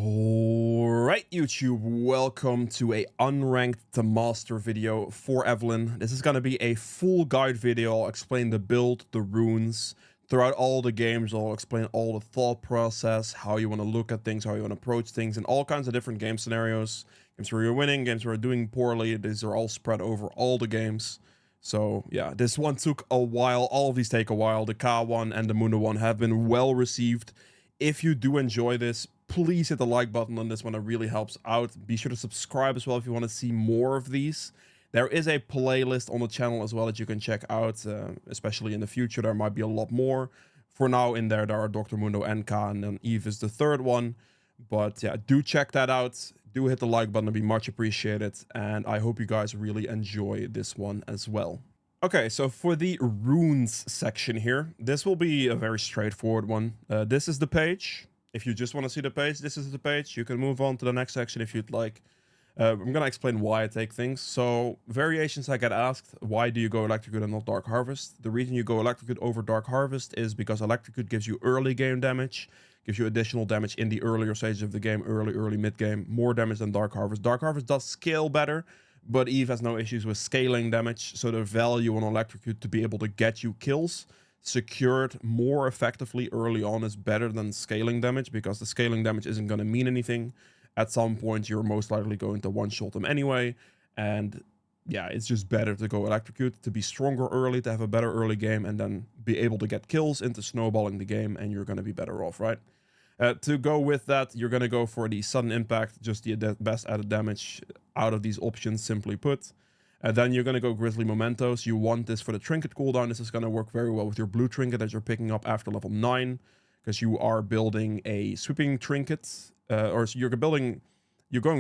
Alright YouTube, welcome to a Unranked to Master video for Evelynn. This is going to be a full guide video. I'll explain the build, the runes. Throughout all the games, I'll explain all the thought process, how you want to look at things, how you want to approach things, and all kinds of different game scenarios. Games where you're winning, games where you're doing poorly, these are all spread over all the games. So yeah, this one took a while, all of these take a while. The Ka one and the Muna one have been well received. If you do enjoy this, please hit the like button on this one. It really helps out. Be sure to subscribe as well if you want to see more of these. There is a playlist on the channel as well that you can check out, especially in the future. There might be a lot more. For now, in there are Dr. Mundo and Ka, and then Eve is the third one. But yeah, do check that out. Do hit the like button. It'd be much appreciated. And I hope you guys really enjoy this one as well. Okay, so for the runes section here, this will be a very straightforward one. This is the page. If you just want to see the page, this is the page. You can move on to the next section if you'd like. I'm going to explain why I take things. So, variations I get asked, why do you go Electrocute and not Dark Harvest? The reason you go Electrocute over Dark Harvest is because Electrocute gives you early game damage, gives you additional damage in the earlier stages of the game, early mid-game, more damage than Dark Harvest. Dark Harvest does scale better, but Eve has no issues with scaling damage, so the value on Electrocute to be able to get you kills secured more effectively early on is better than scaling damage, because the scaling damage isn't going to mean anything. At some point, you're most likely going to one-shot them anyway, and yeah, it's just better to go Electrocute, to be stronger early, to have a better early game, and then be able to get kills into snowballing the game, and you're going to be better off, right? To go with that, you're going to go for the sudden impact, just the best added damage out of these options, simply put. And then you're going to go Grizzly Mementos. You want this for the trinket cooldown. This is going to work very well with your blue trinket that you're picking up after level 9, because you are building a sweeping trinket, or you're going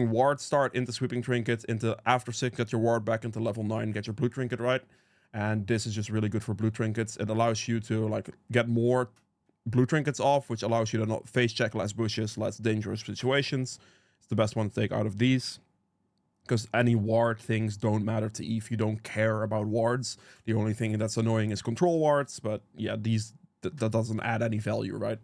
ward start into sweeping trinket, into after 6, get your ward back into level 9, get your blue trinket, right? And this is just really good for blue trinkets. It allows you to like get more blue trinkets off, which allows you to not face check less bushes, less dangerous situations. It's the best one to take out of these, because any ward things don't matter to Eve. You don't care about wards. The only thing that's annoying is control wards, but yeah, that doesn't add any value, right?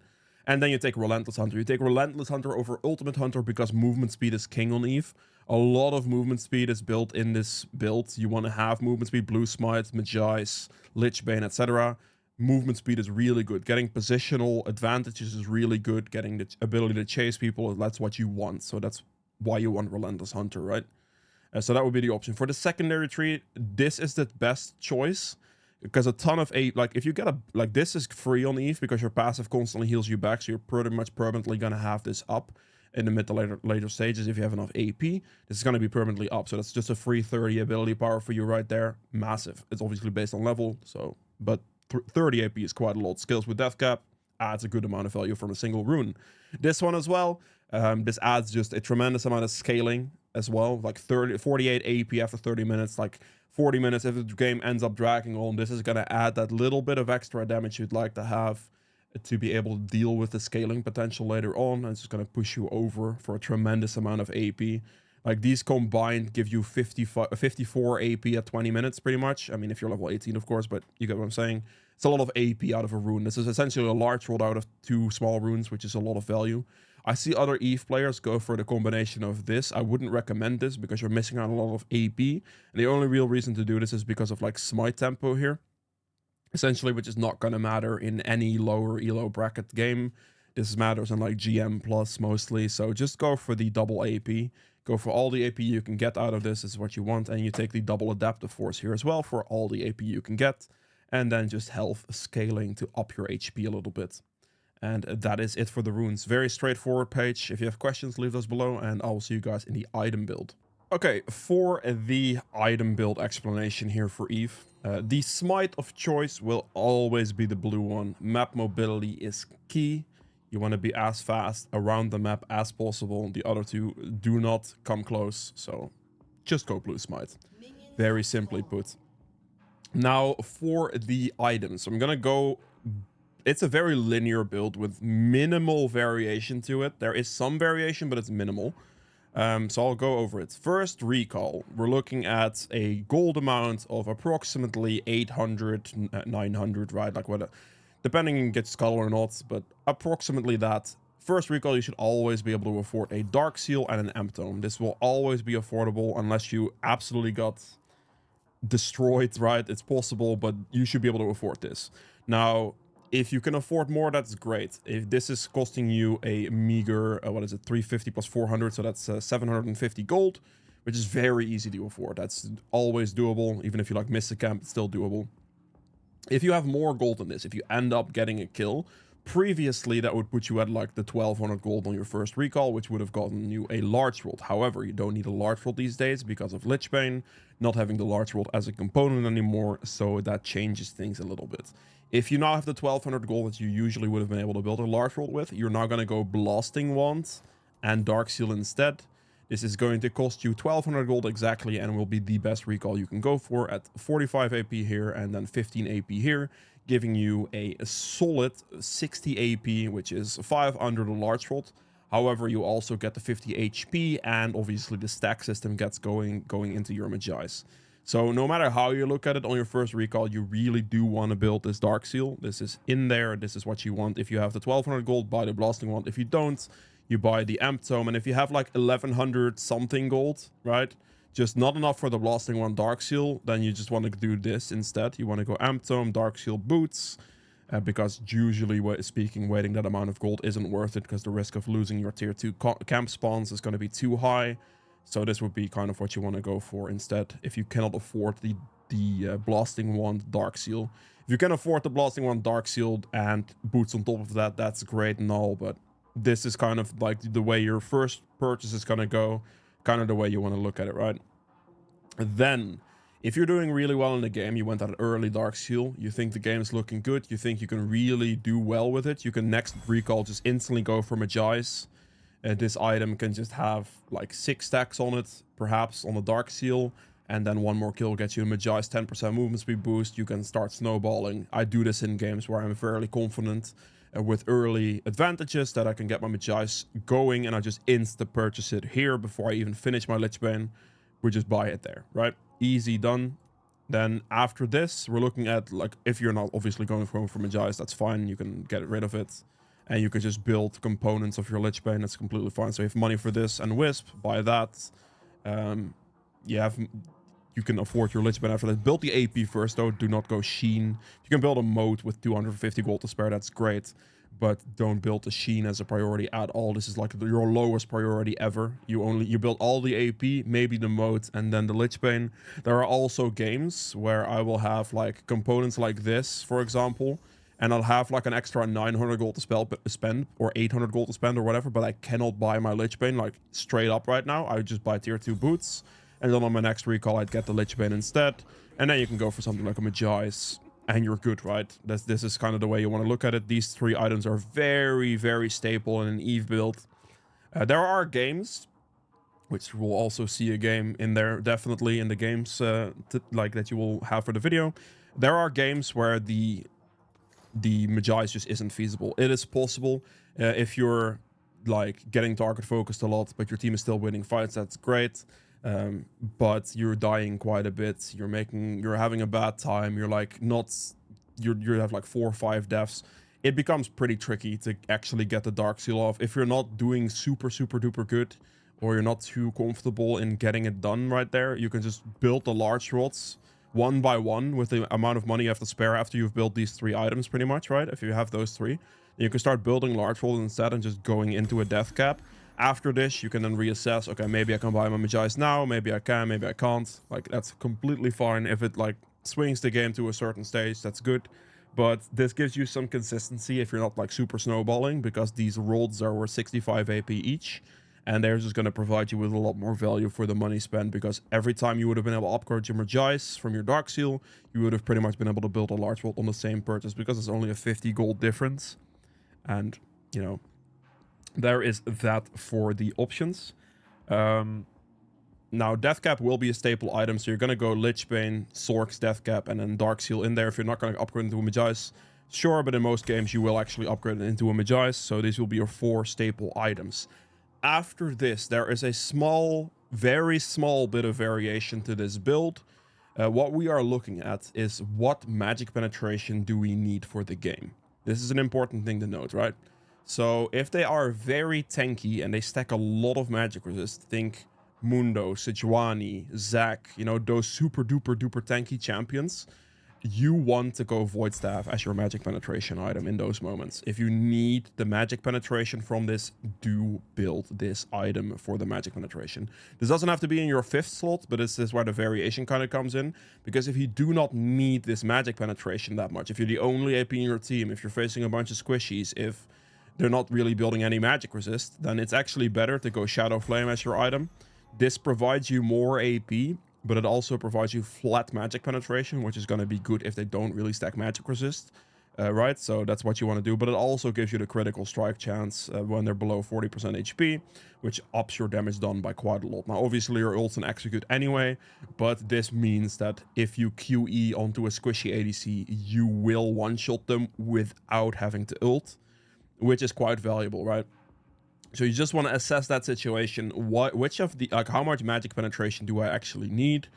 And then you take Relentless Hunter. You take Relentless Hunter over Ultimate Hunter because movement speed is king on Eve. A lot of movement speed is built in this build. You want to have movement speed, Blue Smite, Magi's, Lichbane, etc. Movement speed is really good. Getting positional advantages is really good. Getting the ability to chase people, that's what you want. So that's why you want Relentless Hunter, right? So that would be the option. For the secondary tree, this is the best choice, because a ton of like if you get this is free on Eve because your passive constantly heals you back, so you're pretty much permanently going to have this up in the mid to later stages. If you have enough AP, this is going to be permanently up. So that's just a free 30 ability power for you right there. Massive. It's obviously based on level, so but 30 AP is quite a lot. Skills with death cap adds a good amount of value from a single rune. This one as well, this adds just a tremendous amount of scaling as well, like 48 AP after 30 minutes, like 40 minutes if the game ends up dragging on. This is going to add that little bit of extra damage you'd like to have to be able to deal with the scaling potential later on. And it's just going to push you over for a tremendous amount of AP. Like these combined give you 54 AP at 20 minutes pretty much. I mean, if you're level 18, of course, but you get what I'm saying. It's a lot of AP out of a rune. This is essentially a large roll out of 2 small runes, which is a lot of value. I see other Eve players go for the combination of this. I wouldn't recommend this because you're missing out a lot of AP. And the only real reason to do this is because of like smite tempo here, essentially, which is not going to matter in any lower ELO bracket game. This matters in like GM plus mostly. So just go for the double AP. Go for all the AP you can get out of this is what you want. And you take the double adaptive force here as well for all the AP you can get. And then just health scaling to up your HP a little bit. And that is it for the runes. Very straightforward page. If you have questions, leave those below, and I will see you guys in the item build. Okay, for the item build explanation here for Eve, the smite of choice will always be the blue one. Map mobility is key. You want to be as fast around the map as possible. The other two do not come close, so just go blue smite. Very simply put. Now for the items, I'm gonna go. It's a very linear build with minimal variation to it. There is some variation, but it's minimal. So I'll go over it. First, recall. We're looking at a gold amount of approximately 800, 900, right? Like what, depending on gets color or not, but approximately that first recall, you should always be able to afford a Dark Seal and an Amp Tome. This will always be affordable unless you absolutely got destroyed, right? It's possible, but you should be able to afford this. Now, if you can afford more, that's great. If this is costing you a meager, what is it, 350 plus 400, so that's 750 gold, which is very easy to afford. That's always doable. Even if you like miss a camp, it's still doable. If you have more gold than this, if you end up getting a kill, previously that would put you at like the 1200 gold on your first recall, which would have gotten you a large world. However, you don't need a large world these days because of Lichbane not having the large world as a component anymore, so that changes things a little bit. If you now have the 1200 gold that you usually would have been able to build a large world with, you're now going to go Blasting Wand and Dark Seal instead. This is going to cost you 1200 gold exactly and will be the best recall you can go for at 45 AP here and then 15 AP here, giving you a solid 60 AP, which is 5 under the large rod. However, you also get the 50 HP and obviously the stack system gets going into your Magi's. So no matter how you look at it on your first recall, you really do want to build this Dark Seal. This is in there. This is what you want. If you have the 1200 gold, buy the Blasting Wand. If you don't, you buy the Amp Tome. And if you have like 1100 something gold, right? Just not enough for the Blasting Wand Dark Seal, then you just want to do this instead. You want to go Amp Tome, Dark Seal, Boots. Because usually, speaking, waiting that amount of gold isn't worth it because the risk of losing your tier 2 camp spawns is going to be too high. So this would be kind of what you want to go for instead if you cannot afford the Blasting Wand Dark Seal. If you can afford the Blasting Wand Dark Seal and Boots on top of that, that's great and all, but this is kind of like the way your first purchase is going to go, kind of the way you want to look at it, right? Then, if you're doing really well in the game, you went at an early Dark Seal, you think the game is looking good, you think you can really do well with it, you can next recall just instantly go for Magi's. This item can just have like 6 stacks on it, perhaps on the Dark Seal, and then one more kill gets you a Magi's 10% movement speed boost. You can start snowballing. I do this in games where I'm fairly confident with early advantages that I can get my Magi's going, and I just insta-purchase it here before I even finish my Lichbane. We just buy it there, right? Easy done. Then after this, we're looking at, like, if you're not obviously going for Magi's, that's fine. You can get rid of it. And you can just build components of your Lichbane. That's completely fine. So you have money for this and Wisp, buy that. You can afford your Lichbane after that. Build the AP first, though. Do not go Sheen. You can build a moat with 250 gold to spare. That's great. But don't build the Sheen as a priority at all. This is like your lowest priority ever. You build all the AP, maybe the moat, and then the Lichbane. There are also games where I will have like components like this, for example, and I'll have like an extra 900 gold to spend or 800 gold to spend or whatever, but I cannot buy my Lichbane like straight up right now. I would just buy tier 2 boots, and then on my next recall I'd get the Lichbane instead, and then you can go for something like a Magi's, and you're good, right? This is kind of the way you want to look at it. These 3 items are very, very staple in an Eve build. There are games, which we'll also see a game in there, definitely in the games like that you will have for the video. There are games where the Magi's just isn't feasible. It is possible if you're like getting target focused a lot, but your team is still winning fights. That's great. But you're dying quite a bit. You're having a bad time. You're like you have like 4 or 5 deaths. It becomes pretty tricky to actually get the Dark Seal off. If you're not doing super, super duper good, or you're not too comfortable in getting it done right there, you can just build the large rods one by one with the amount of money you have to spare after you've built these 3 items pretty much, right? If you have those 3, then you can start building large rods instead and just going into a death cap. After this, you can then reassess, okay, maybe I can buy my Magi's now, maybe I can, maybe I can't. Like, that's completely fine. If it like swings the game to a certain stage, that's good. But this gives you some consistency if you're not like super snowballing, because these rods are worth 65 AP each. And they're just going to provide you with a lot more value for the money spent, because every time you would have been able to upgrade your Magi's from your Dark Seal, you would have pretty much been able to build a large vault on the same purchase, because it's only a 50 gold difference. And, you know, there is that for the options. Now, Death Cap will be a staple item, so you're going to go Lichbane, Sork's Death Cap, and then Dark Seal in there. If you're not going to upgrade into a Magi's, sure, but in most games you will actually upgrade it into a Magi's, so these will be your 4 staple items. After this, there is a small, very small bit of variation to this build. What we are looking at is what magic penetration do we need for the game. This is an important thing to note, right? So if they are very tanky and they stack a lot of magic resist, think Mundo, Sejuani, Zac, you know, those super duper duper tanky champions, you want to go Void Staff as your magic penetration item in those moments. If you need the magic penetration from this, do build this item for the magic penetration. This doesn't have to be in your 5th slot, but this is where the variation kind of comes in. Because if you do not need this magic penetration that much, if you're the only AP in your team, if you're facing a bunch of squishies, if they're not really building any magic resist, then it's actually better to go Shadow Flame as your item. This provides you more AP, but it also provides you flat magic penetration, which is going to be good if they don't really stack magic resist, right? So that's what you want to do, but it also gives you the critical strike chance when they're below 40% HP, which ups your damage done by quite a lot. Now, obviously, your ults can execute anyway, but this means that if you QE onto a squishy ADC, you will one-shot them without having to ult, which is quite valuable, right? So you just want to assess that situation. Which of the, like, how much magic penetration do I actually need?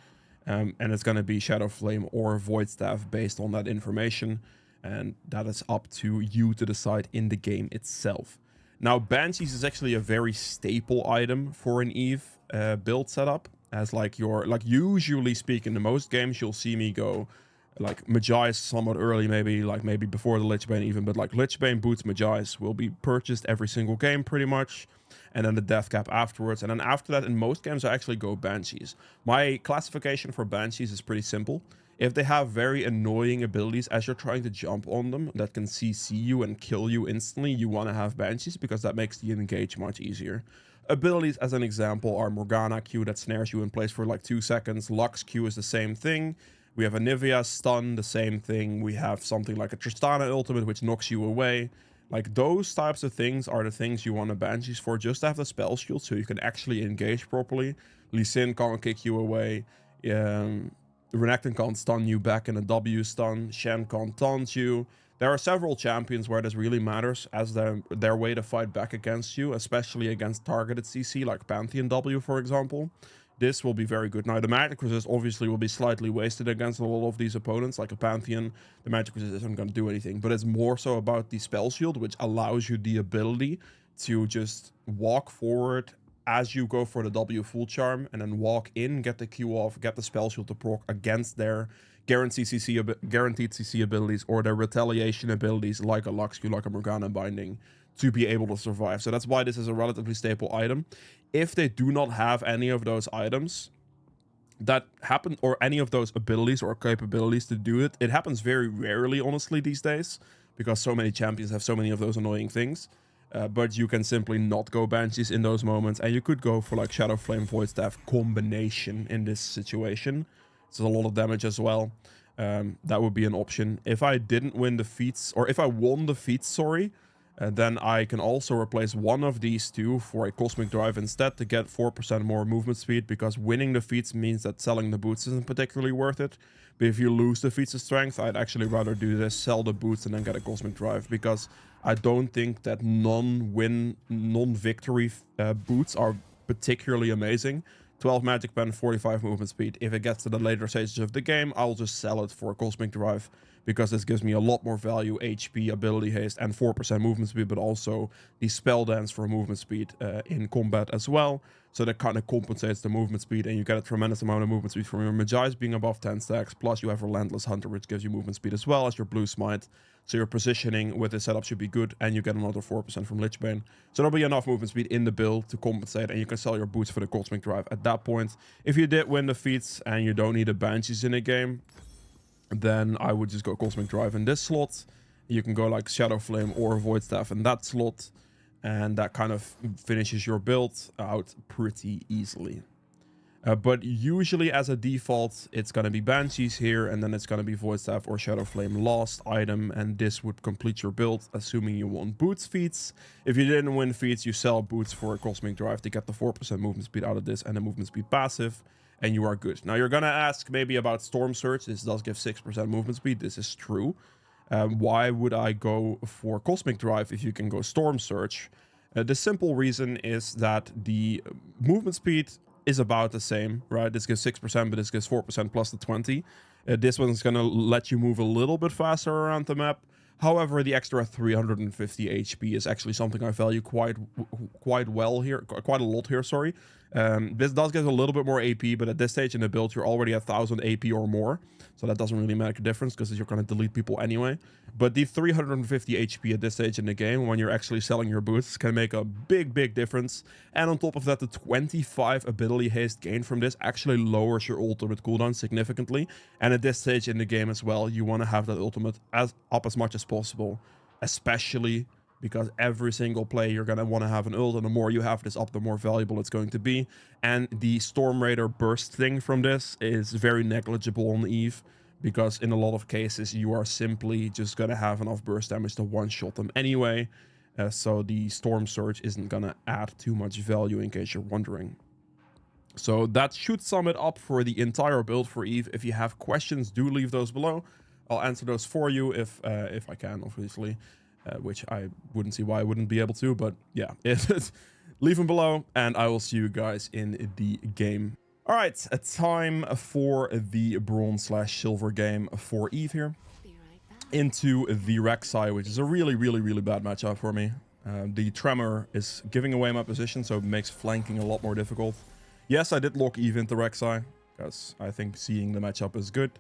And it's going to be Shadow Flame or Void Staff based on that information. And that is up to you to decide in the game itself. Now, Banshees is actually a very staple item for an Eve build setup. As like usually speaking, in most games, you'll see me go like Magi's somewhat early, maybe before the Lich Bane even, but like Lich Bane boots Magi's will be purchased every single game pretty much, and then the death cap afterwards, and then after that in most games I actually go Banshees. My classification for Banshees is pretty simple. If they have very annoying abilities as you're trying to jump on them that can CC you and kill you instantly, you want to have Banshees because that makes the engage much easier. Abilities as an example are Morgana Q that snares you in place for like 2 seconds, Lux Q is the same thing. We have a Nivea stun, the same thing. We have something like a Tristana ultimate, which knocks you away. Like, those types of things are the things you want a Banshees for, just to have the spell shield so you can actually engage properly. Lee Sin can't kick you away. Renekton can't stun you back in a W stun. Shen can't taunt you. There are several champions where this really matters as their way to fight back against you, especially against targeted CC, like Pantheon W, for example. This will be very good. Now, the magic resist obviously will be slightly wasted against a lot of these opponents, like a Pantheon. The magic resist isn't going to do anything, but it's more so about the spell shield, which allows you the ability to just walk forward as you go for the W full charm, and then walk in, get the Q off, get the spell shield to proc against their guaranteed CC abilities or their retaliation abilities, like a Lux Q, like a Morgana Binding, to be able to survive. So that's why this is a relatively staple item. If they do not have any of those items that happen, or any of those abilities or capabilities to do it, it happens very rarely, honestly, these days, because so many champions have so many of those annoying things. But you can simply not go Banshees in those moments, and you could go for like Shadow Flame Void Staff combination in this situation. It's a lot of damage as well. That would be an option. If I didn't win the feats, or if I won the feats, sorry, then I can also replace one of these two for a Cosmic Drive instead to get 4% more movement speed, because winning the feats means that selling the boots isn't particularly worth it. But if you lose the feats of strength, I'd actually rather do this, sell the boots and then get a Cosmic Drive, because I don't think that non-victory boots are particularly amazing. 12 magic pen, 45 movement speed. If it gets to the later stages of the game, I'll just sell it for a Cosmic Drive, because this gives me a lot more value, HP, ability haste, and 4% movement speed, but also the spell dance for movement speed in combat as well. So that kind of compensates the movement speed, and you get a tremendous amount of movement speed from your Magi's being above 10 stacks, plus you have Relentless Hunter, which gives you movement speed as well as your Blue Smite. So your positioning with this setup should be good, and you get another 4% from Lich Bane. So there'll be enough movement speed in the build to compensate, and you can sell your boots for the Cosmic Drive at that point. If you did win the feats and you don't need a Banshees in a game, then I would just go Cosmic Drive in this slot. You can go like Shadow Flame or Void Staff in that slot, and that kind of finishes your build out pretty easily. But usually as a default, it's going to be Banshees here, and then it's going to be Void Staff or Shadow Flame last item, and this would complete your build, assuming you won boots feats. If you didn't win feats, you sell boots for a Cosmic Drive to get the 4% movement speed out of this and the movement speed passive, and you are good. Now, you're going to ask maybe about Storm Surge. This does give 6% movement speed. This is true. Why would I go for Cosmic Drive if you can go Storm Surge? The simple reason is that the movement speed is about the same, right? This gives 6%, but this gives 4% plus the 20. This one's going to let you move a little bit faster around the map. However, the extra 350 HP is actually something I value quite well here, quite a lot here, sorry. This does get a little bit more AP, but at this stage in the build, you're already at 1000 AP or more. So that doesn't really make a difference because you're going to delete people anyway. But the 350 HP at this stage in the game, when you're actually selling your boots, can make a big difference. And on top of that, the 25 ability haste gain from this actually lowers your ultimate cooldown significantly. And at this stage in the game as well, you want to have that ultimate up as much as possible, especially because every single play you're going to want to have an ult, and the more you have this up, the more valuable it's going to be. And the Storm Raider burst thing from this is very negligible on Eve, because in a lot of cases you are simply just going to have enough burst damage to one-shot them anyway. So the Storm Surge isn't going to add too much value, in case you're wondering. So that should sum it up for the entire build for Eve. If you have questions, do leave those below. I'll answer those for you if I can, obviously. Which I wouldn't see why I wouldn't be able to, but yeah, leave them below, and I will see you guys in the game. All right, a time for the bronze/silver game for Eve here. Into the Rek'Sai, which is a really bad matchup for me. The Tremor is giving away my position, so it makes flanking a lot more difficult. Yes, I did lock Eve into Rek'Sai, because I think seeing the matchup is good.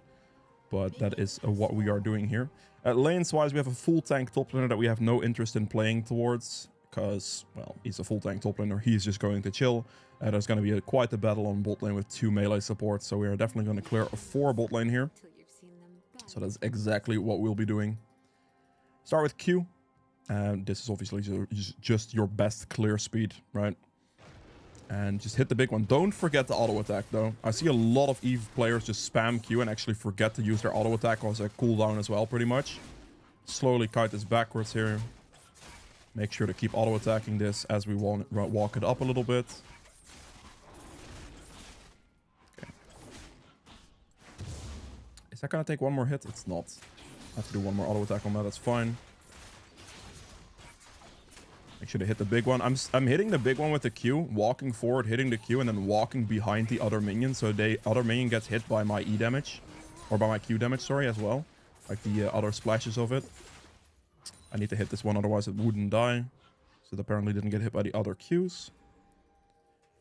But that is what we are doing here. Lanes-wise, we have a full tank top laner that we have no interest in playing towards, because, well, he's a full tank top laner. He's just going to chill. There's going to be quite a battle on bot lane with 2 melee supports, so we are definitely going to clear a 4 bot lane here. So that's exactly what we'll be doing. Start with Q. This is obviously just your best clear speed, right? And just hit the big one. Don't forget the auto attack though. I see a lot of Eve players just spam Q and actually forget to use their auto attack as a cooldown as well, pretty much. Slowly kite this backwards here. Make sure to keep auto attacking this as we walk it up a little bit. Okay. Is that gonna take one more hit? It's not. I have to do one more auto attack on that, that's fine. Make sure to hit the big one. I'm hitting the big one with the Q, walking forward, hitting the Q, and then walking behind the other minion, so the other minion gets hit by my E damage, or by my Q damage, sorry, as well. Like the other splashes of it. I need to hit this one, otherwise it wouldn't die. So it apparently didn't get hit by the other Qs.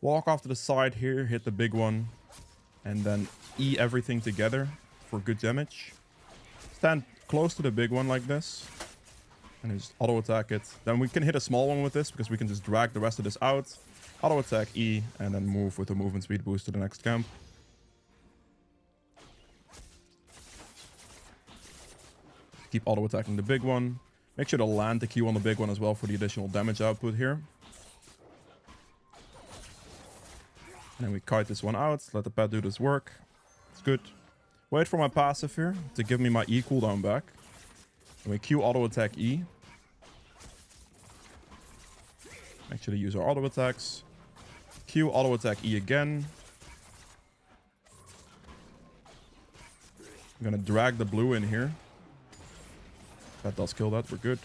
Walk off to the side here, hit the big one, and then E everything together for good damage. Stand close to the big one like this. And just auto attack it. Then we can hit a small one with this, because we can just drag the rest of this out. Auto attack E, and then move with a movement speed boost to the next camp. Keep auto attacking the big one. Make sure to land the Q on the big one as well for the additional damage output here. And then we kite this one out. Let the pet do this work. It's good. Wait for my passive here to give me my E cooldown back. And we Q auto attack E. Make sure to use our auto attacks. Q auto attack E again. I'm gonna drag the blue in here. That does kill that, we're good.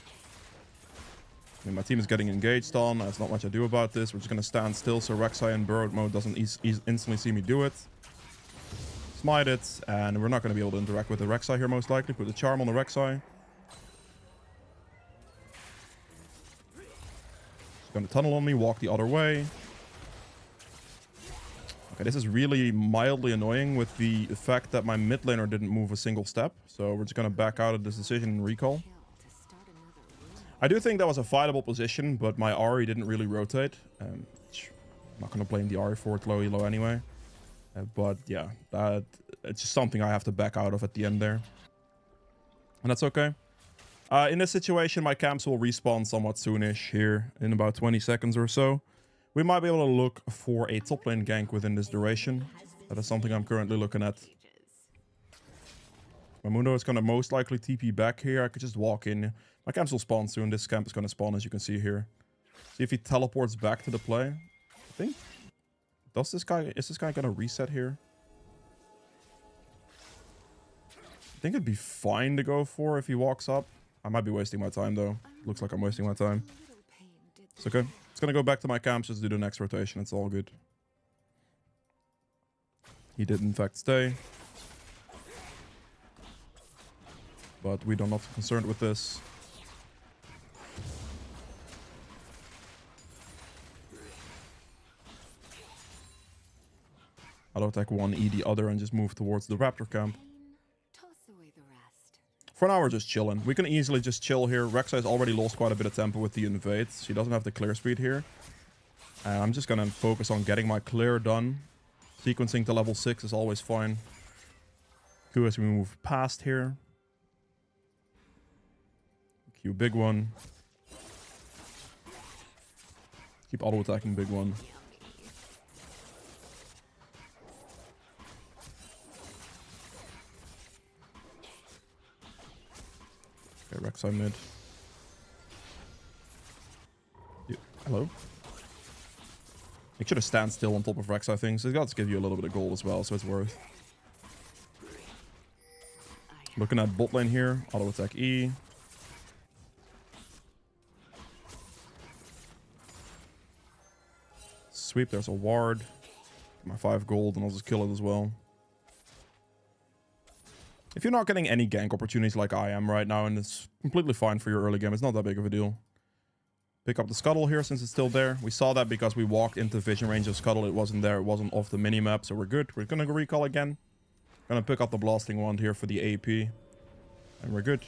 I mean, my team is getting engaged on. There's not much I do about this. We're just gonna stand still so Rek'Sai in burrowed mode doesn't instantly see me do it. Smite it, and we're not gonna be able to interact with the Rek'Sai here most likely. Put the charm on the Rek'Sai. Gonna tunnel on me, walk the other way. Okay, this is really mildly annoying with the fact that my mid laner didn't move a single step. So we're just gonna back out of this decision and recall. I do think that was a fightable position, but my Ahri didn't really rotate. I'm not gonna blame the Ahri for it, low elo anyway. But yeah, it's just something I have to back out of at the end there. And that's okay. In this situation, my camps will respawn somewhat soonish here in about 20 seconds or so. We might be able to look for a top lane gank within this duration. That is something I'm currently looking at. My Mundo is going to most likely TP back here. I could just walk in. My camps will spawn soon. This camp is going to spawn, as you can see here. See if he teleports back to the play. I think. Is this guy going to reset here? I think it'd be fine to go for if he walks up. I might be wasting my time though. Looks like I'm wasting my time. It's okay. It's gonna go back to my camps just to do the next rotation. It's all good. He did in fact stay. But we are not concerned with this. Auto attack one, E the other, and just move towards the raptor camp. Toss away the rest. For now, we're just chilling. We can easily just chill here. Rek'Sai has already lost quite a bit of tempo with the invade. She doesn't have the clear speed here. And I'm just gonna focus on getting my clear done. Sequencing to level 6 is always fine. Q as we move past here. Q big one. Keep auto attacking big one. Okay, Rek'Sai mid. Hello? Make sure to stand still on top of Rek'Sai things. It's got to give you a little bit of gold as well, so it's worth. Looking at bot lane here. Auto attack E. Sweep, there's a ward. Get my 5 gold and I'll just kill it as well. If you're not getting any gank opportunities like I am right now, and it's completely fine for your early game, it's not that big of a deal. Pick up the scuttle here since it's still there. We saw that because we walked into vision range of scuttle. It wasn't there. It wasn't off the minimap, so we're good. We're gonna recall again. Gonna pick up the blasting wand here for the AP. And we're good.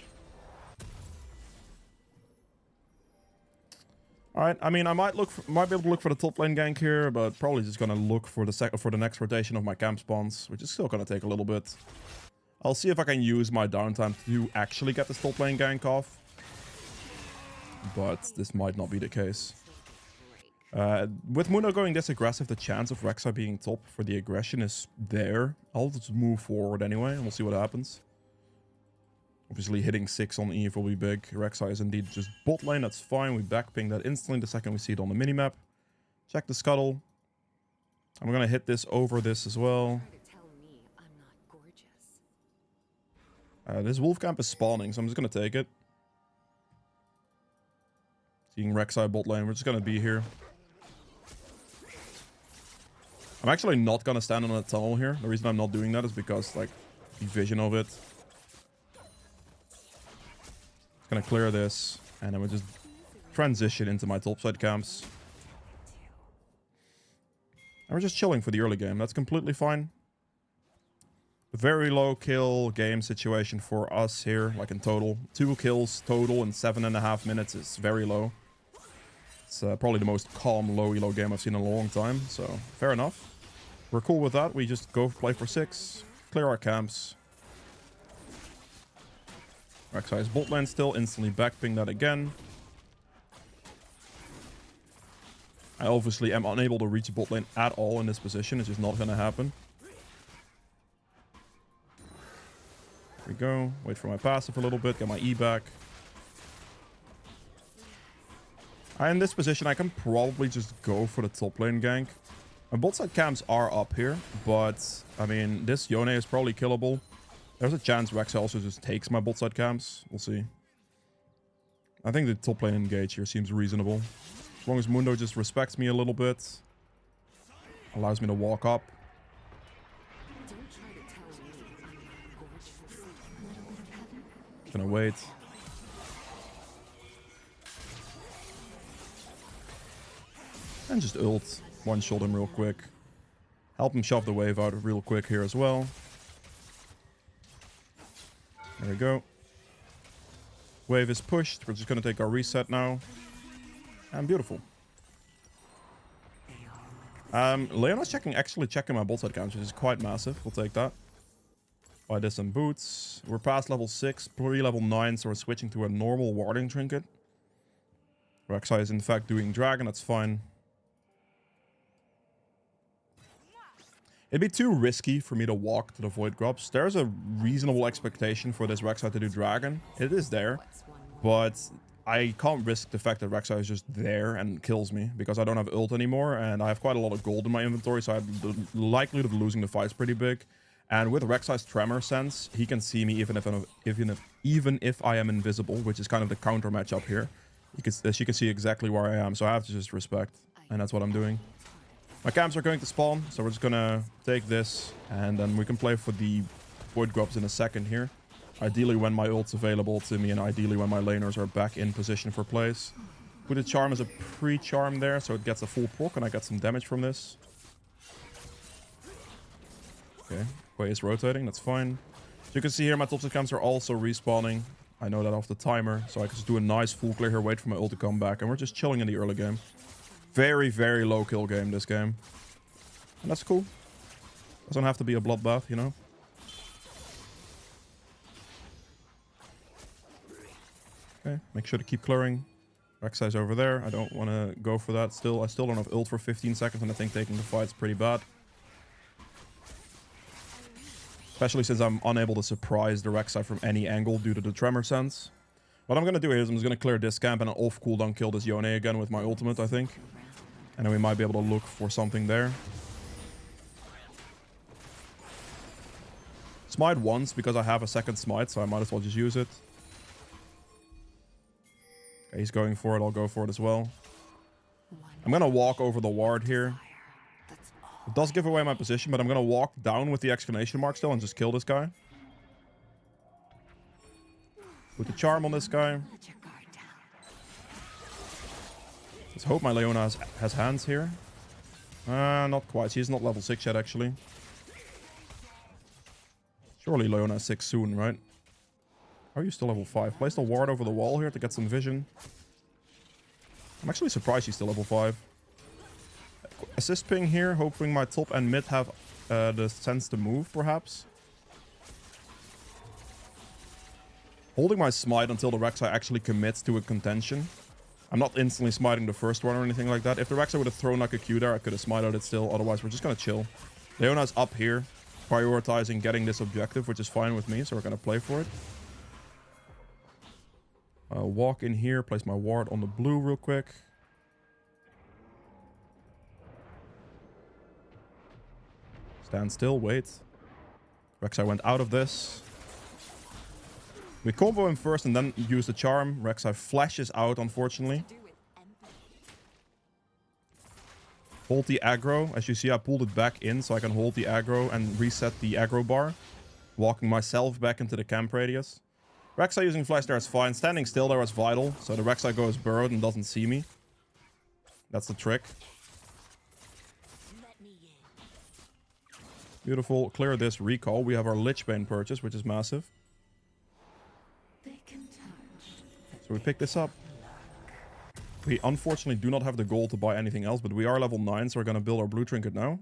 Alright, I mean, I might be able to look for the top lane gank here, but probably just gonna look for the next rotation of my camp spawns, which is still gonna take a little bit. I'll see if I can use my downtime to actually get this top lane gank off. But this might not be the case. With Mundo going this aggressive, the chance of Rek'Sai being top for the aggression is there. I'll just move forward anyway, and we'll see what happens. Obviously, hitting 6 on Eve will be big. Rek'Sai is indeed just bot lane. That's fine. We backping that instantly the second we see it on the minimap. Check the scuttle. I'm going to hit this over this as well. This wolf camp is spawning, so I'm just going to take it. Seeing Rek'Sai bot lane. We're just going to be here. I'm actually not going to stand on a tunnel here. The reason I'm not doing that is because, like, the vision of it. Gonna clear this, and then we'll just transition into my topside camps. And we're just chilling for the early game. That's completely fine. A very low kill game situation for us here, like in total. 2 kills total in 7.5 minutes is very low. It's probably the most calm low elo game I've seen in a long time, so fair enough. We're cool with that. We just go play for 6, clear our camps. Rek'Sai's bot lane still, instantly backping that again. I obviously am unable to reach bot lane at all in this position. It's just not going to happen. There we go. Wait for my passive a little bit, get my E back. In this position, I can probably just go for the top lane gank. My bot side camps are up here, but I mean, this Yone is probably killable. There's a chance Rek'Sai also just takes my bot side camps. We'll see. I think the top lane engage here seems reasonable. As long as Mundo just respects me a little bit. Allows me to walk up. Gonna wait. And just ult. One-shot him real quick. Help him shove the wave out real quick here as well. There we go. Wave is pushed. We're just going to take our reset now. And beautiful. Leona's actually checking my bot side counts, which is quite massive. We'll take that. Buy this some boots. We're past level 6, pre-level 9, so we're switching to a normal warding trinket. Rek'Sai is in fact doing dragon, that's fine. It'd be too risky for me to walk to the Void Grubs. There's a reasonable expectation for this Rek'Sai to do dragon. It is there, but I can't risk the fact that Rek'Sai is just there and kills me because I don't have ult anymore and I have quite a lot of gold in my inventory, so the likelihood of losing the fight is pretty big. And with Rek'Sai's tremor sense, he can see me even if I am invisible, which is kind of the counter matchup here. She can see exactly where I am, so I have to just respect, and that's what I'm doing. My camps are going to spawn, so we're just gonna take this, and then we can play for the Void Grubs in a second here. Ideally when my ult's available to me, and ideally when my laners are back in position for plays. Put a charm as a pre-charm there, so it gets a full proc, and I get some damage from this. Okay, Quay is rotating, that's fine. So you can see here my top 6 camps are also respawning. I know that off the timer, so I can just do a nice full clear here, wait for my ult to come back, and we're just chilling in the early game. Very, very low kill game, this game. And that's cool. Doesn't have to be a bloodbath, you know? Okay, make sure to keep clearing. Rek'Sai's over there. I don't want to go for that still. I still don't have ult for 15 seconds, and I think taking the fight's pretty bad. Especially since I'm unable to surprise the Rek'Sai from any angle due to the tremor sense. What I'm going to do here is I'm just going to clear this camp and off cooldown kill this Yone again with my ultimate, I think. And then we might be able to look for something there. Smite once because I have a second smite, so I might as well just use it. Okay, he's going for it. I'll go for it as well. I'm going to walk over the ward here. It does give away my position, but I'm going to walk down with the exclamation mark still and just kill this guy. Put the charm on this guy. Let's hope my Leona has hands here. Not quite. She's not level 6 yet, actually. Surely Leona is 6 soon, right? How are you still level 5? Place the ward over the wall here to get some vision. I'm actually surprised she's still level 5. Assist ping here, hoping my top and mid have the sense to move, perhaps. Holding my smite until the Rek'Sai actually commits to a contention. I'm not instantly smiting the first one or anything like that. If the Rek'Sai would have thrown like a Q there, I could have smited it still. Otherwise, we're just going to chill. Leona's up here, prioritizing getting this objective, which is fine with me, so we're going to play for it. Walk in here, place my ward on the blue real quick. Stand still, wait. Rek'Sai went out of this. We combo him first and then use the charm. Rek'Sai flashes out, unfortunately. Hold the aggro. As you see, I pulled it back in so I can hold the aggro and reset the aggro bar. Walking myself back into the camp radius. Rek'Sai using flash there is fine. Standing still there is vital. So the Rek'Sai goes burrowed and doesn't see me. That's the trick. Beautiful. Clear this recall. We have our Lichbane purchase, which is massive. So we pick this up. We unfortunately do not have the gold to buy anything else, but we are level 9, so we're going to build our blue trinket now.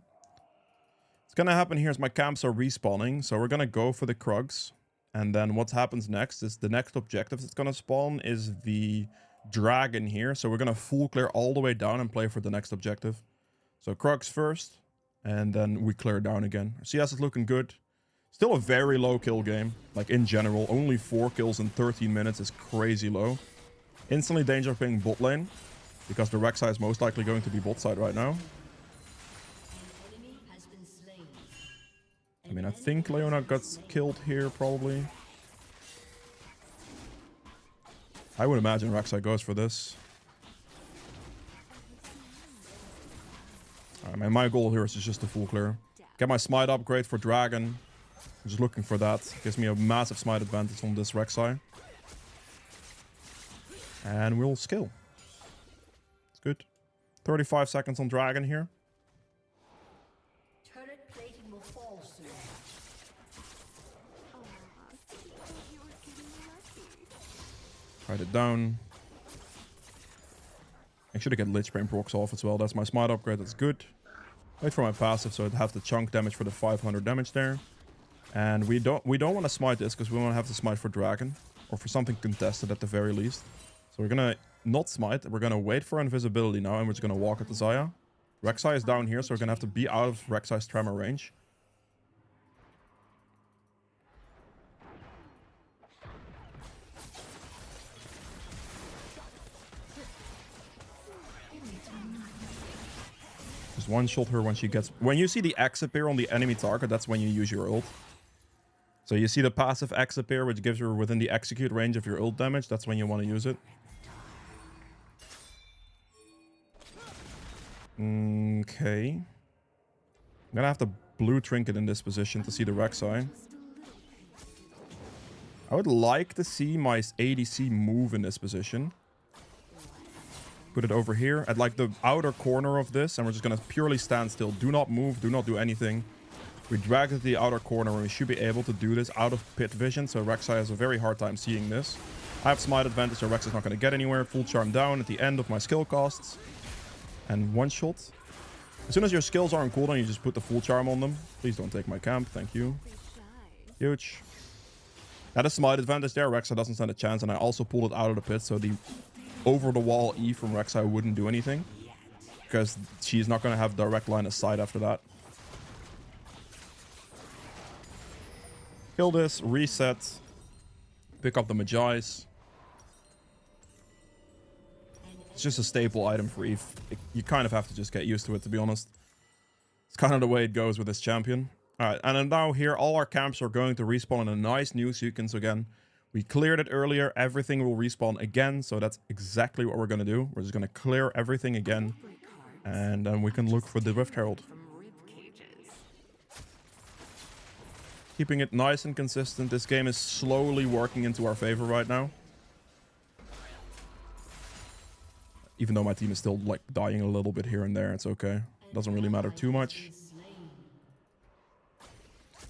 What's going to happen here is my camps are respawning, so we're going to go for the Krugs. And then what happens next is the next objective that's going to spawn is the dragon here. So we're going to full clear all the way down and play for the next objective. So Krugs first, and then we clear down again. CS is looking good. Still a very low kill game, like in general. Only 4 kills in 13 minutes is crazy low. Instantly danger ping bot lane, because the Rek'Sai is most likely going to be bot side right now. I mean, I think Leona got killed here, probably. I would imagine Rek'Sai goes for this. I mean, my goal here is just a full clear. Get my smite upgrade for dragon. I'm just looking for that. Gives me a massive smite advantage on this Rek'Sai. And we'll scale. It's good. 35 seconds on dragon here. Turret plating will fall soon. Write it down. Make sure to get Lichbane procs off as well. That's my smite upgrade. That's good. Wait for my passive so it have the chunk damage for the 500 damage there. And we don't want to smite this because we want to have to smite for dragon or for something contested at the very least. So we're gonna not smite. We're gonna wait for invisibility now, and we're just gonna walk at the Xayah. Rek'Sai is down here, so we're gonna have to be out of Rek'Sai's tremor range. Just one shot her when she gets. When you see the X appear on the enemy target, that's when you use your ult. So you see the passive X appear, which gives you within the execute range of your ult damage. That's when you want to use it. Okay. I'm gonna have to blue trinket in this position to see the Rek'Sai. I would like to see my ADC move in this position. Put it over here at like the outer corner of this, and we're just gonna purely stand still. Do not move, do not do anything. We drag it to the outer corner and we should be able to do this out of pit vision. So Rek'Sai has a very hard time seeing this. I have smite advantage, so Rex is not going to get anywhere. Full charm down at the end of my skill costs. And one shot. As soon as your skills are on cooldown, you just put the full charm on them. Please don't take my camp. Thank you. Huge. Had a smite advantage there. Rek'Sai doesn't stand a chance. And I also pulled it out of the pit. So the over-the-wall E from Rek'Sai wouldn't do anything. Because she's not going to have direct line of sight after that. Kill this. Reset. Pick up the Magi's. It's just a staple item for Eve. You kind of have to just get used to it, to be honest. It's kind of the way it goes with this champion. Alright, and then now here, all our camps are going to respawn in a nice new sequence again. We cleared it earlier. Everything will respawn again, so that's exactly what we're going to do. We're just going to clear everything again. And then we can look for the Rift Herald. Keeping it nice and consistent. This game is slowly working into our favor right now. Even though my team is still like dying a little bit here and there, it's okay. Doesn't really matter too much.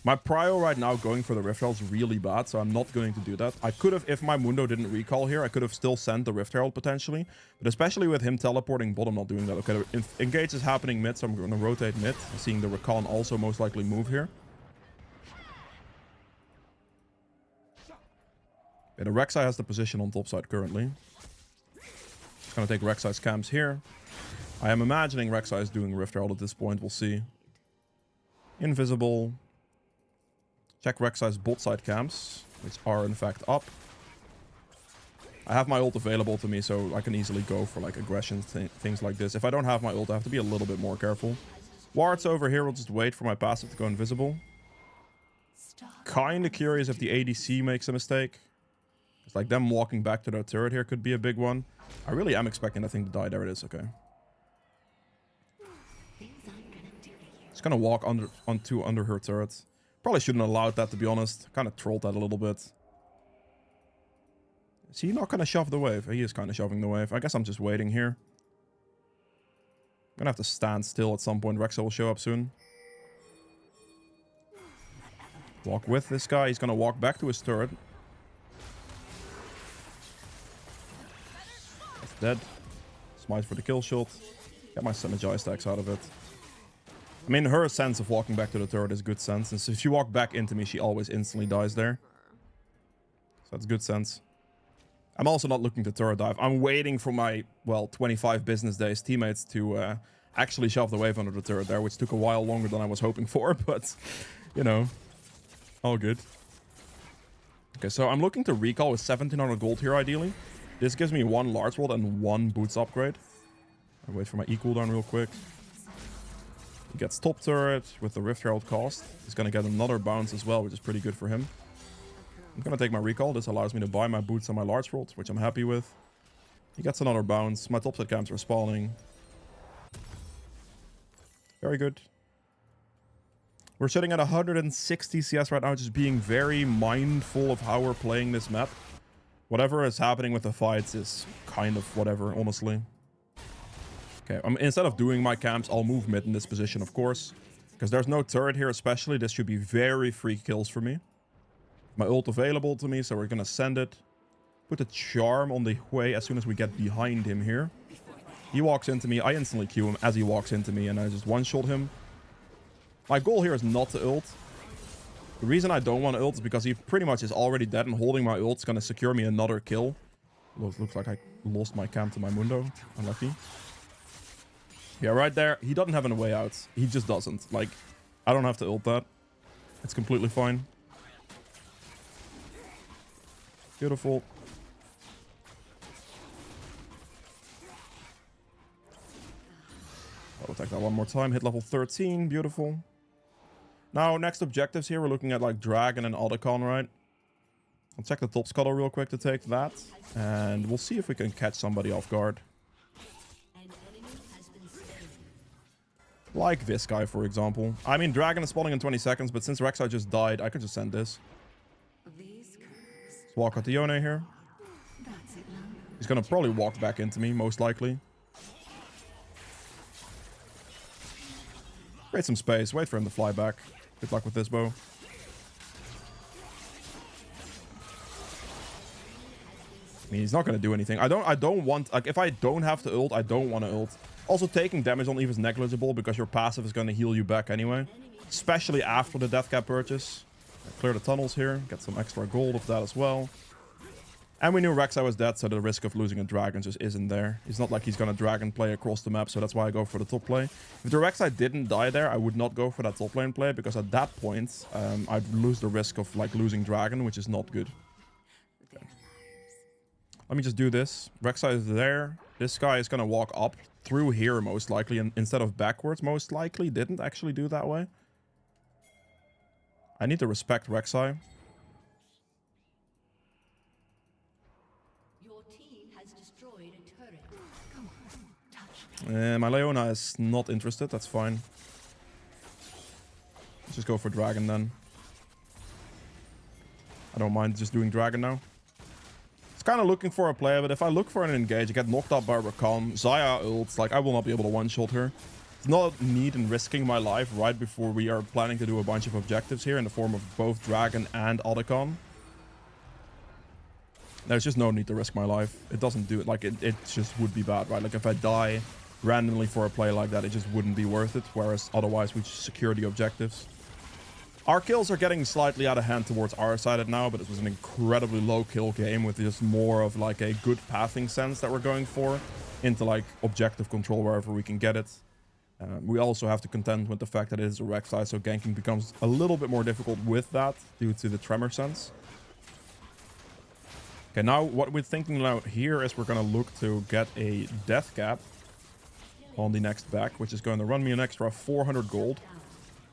My prio right now going for the Rift Herald is really bad, so I'm not going to do that. I could have, if my Mundo didn't recall here, I could have still sent the Rift Herald potentially. But especially with him teleporting bot, I'm not doing that. Okay, engage is happening mid, so I'm going to rotate mid. Seeing the Rakan also most likely move here. Yeah, the Rek'Sai has the position on top side currently. Just gonna take Rek'Sai's camps here. I am imagining Rek'Sai is doing Rift Herald at this point. We'll see. Invisible. Check Rek'Sai's bot side camps, which are in fact up. I have my ult available to me, so I can easily go for like aggression, things like this. If I don't have my ult, I have to be a little bit more careful. Ward's over here. We'll just wait for my passive to go invisible. Kinda curious if the ADC makes a mistake. It's like them walking back to their turret here could be a big one. I really am expecting that thing to die. There it is. Okay. Just gonna walk under her turret. Probably shouldn't have allowed that, to be honest. Kind of trolled that a little bit. Is he not gonna shove the wave? He is kind of shoving the wave. I guess I'm just waiting here. I'm gonna have to stand still at some point. Rek'Sai will show up soon. Walk with this guy. He's gonna walk back to his turret. Dead. Smite for the kill shot. Get my Magi stacks out of it. I mean, her sense of walking back to the turret is good sense. And so if she walked back into me, she always instantly dies there. So that's good sense. I'm also not looking to turret dive. I'm waiting for my, well, 25 business days teammates to actually shove the wave under the turret there, which took a while longer than I was hoping for. But, you know, all good. Okay, so I'm looking to recall with 1700 gold here, ideally. This gives me one large world and one boots upgrade. I'll wait for my E cooldown real quick. He gets top turret with the Rift Herald cost. He's going to get another bounce as well, which is pretty good for him. I'm going to take my recall. This allows me to buy my boots and my large world, which I'm happy with. He gets another bounce. My top side camps are spawning. Very good. We're sitting at 160 CS right now, just being very mindful of how we're playing this map. Whatever is happening with the fights is kind of whatever, honestly. Okay, instead of doing my camps, I'll move mid in this position, of course. Because there's no turret here especially. This should be very free kills for me. My ult available to me, so we're going to send it. Put a charm on the way as soon as we get behind him here. He walks into me. I instantly Q him as he walks into me, and I just one-shot him. My goal here is not to ult. The reason I don't want to ult is because he pretty much is already dead, and holding my ult is going to secure me another kill. Looks like I lost my camp to my Mundo. Unlucky. Yeah, right there. He doesn't have a way out. He just doesn't. Like, I don't have to ult that. It's completely fine. Beautiful. I'll attack that one more time. Hit level 13. Beautiful. Now, next objectives here, we're looking at like Dragon and Otacon, right? I'll check the top scuttle real quick to take that. And we'll see if we can catch somebody off guard. Like this guy, for example. I mean, Dragon is spawning in 20 seconds, but since Rek'Sai just died, I could just send this. Let's walk out the Yone here. He's gonna probably walk back into me, most likely. Create some space, wait for him to fly back. Good luck with this bow. I mean, he's not going to do anything. I don't want... Like, if I don't have to ult, I don't want to ult. Also, taking damage on Eve is negligible because your passive is going to heal you back anyway. Especially after the death cap purchase. Clear the tunnels here. Get some extra gold of that as well. And we knew Rek'Sai was dead, so the risk of losing a dragon just isn't there. It's not like he's going to dragon play across the map, so that's why I go for the top play. If the Rek'Sai didn't die there, I would not go for that top lane play, because at that point, I'd lose the risk of like losing dragon, which is not good. Okay. Let me just do this. Rek'Sai is there. This guy is going to walk up through here most likely, and instead of backwards most likely. Didn't actually do that way. I need to respect Rek'Sai. My Leona is not interested. That's fine. Let's just go for dragon then. I don't mind just doing dragon now. It's kind of looking for a play, but if I look for an engage, I get knocked up by Rakan. Xayah ults. Like, I will not be able to one-shot her. It's not need in risking my life right before we are planning to do a bunch of objectives here in the form of both dragon and Otacon. There's just no need to risk my life. It doesn't do it. Like, it just would be bad, right? Like, if I die randomly for a play like that, it just wouldn't be worth it. Whereas otherwise, we just secure the objectives. Our kills are getting slightly out of hand towards our side now, but it was an incredibly low kill game with just more of like a good pathing sense that we're going for into like objective control wherever we can get it. We also have to contend with the fact that it is a Rek'Sai, so ganking becomes a little bit more difficult with that due to the tremor sense. Okay, now what we're thinking about here is we're going to look to get a death cap on the next back, which is going to run me an extra 400 gold.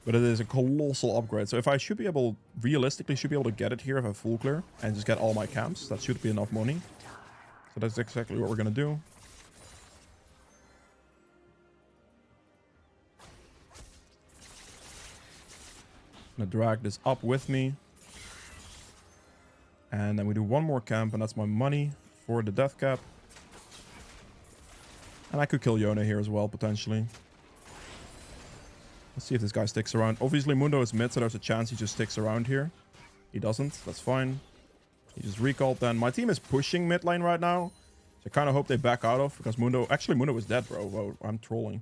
But it is a colossal upgrade. So if I should be able, realistically, should be able to get it here if I full clear and just get all my camps. That should be enough money. So that's exactly what we're going to do. I'm going to drag this up with me. And then we do one more camp, and that's my money for the death cap. And I could kill Yone here as well, potentially. Let's see if this guy sticks around. Obviously, Mundo is mid, so there's a chance he just sticks around here. He doesn't. That's fine. He just recalled then. My team is pushing mid lane right now. So I kind of hope they back out of, because Mundo... Actually, Mundo is dead, bro. Whoa, I'm trolling.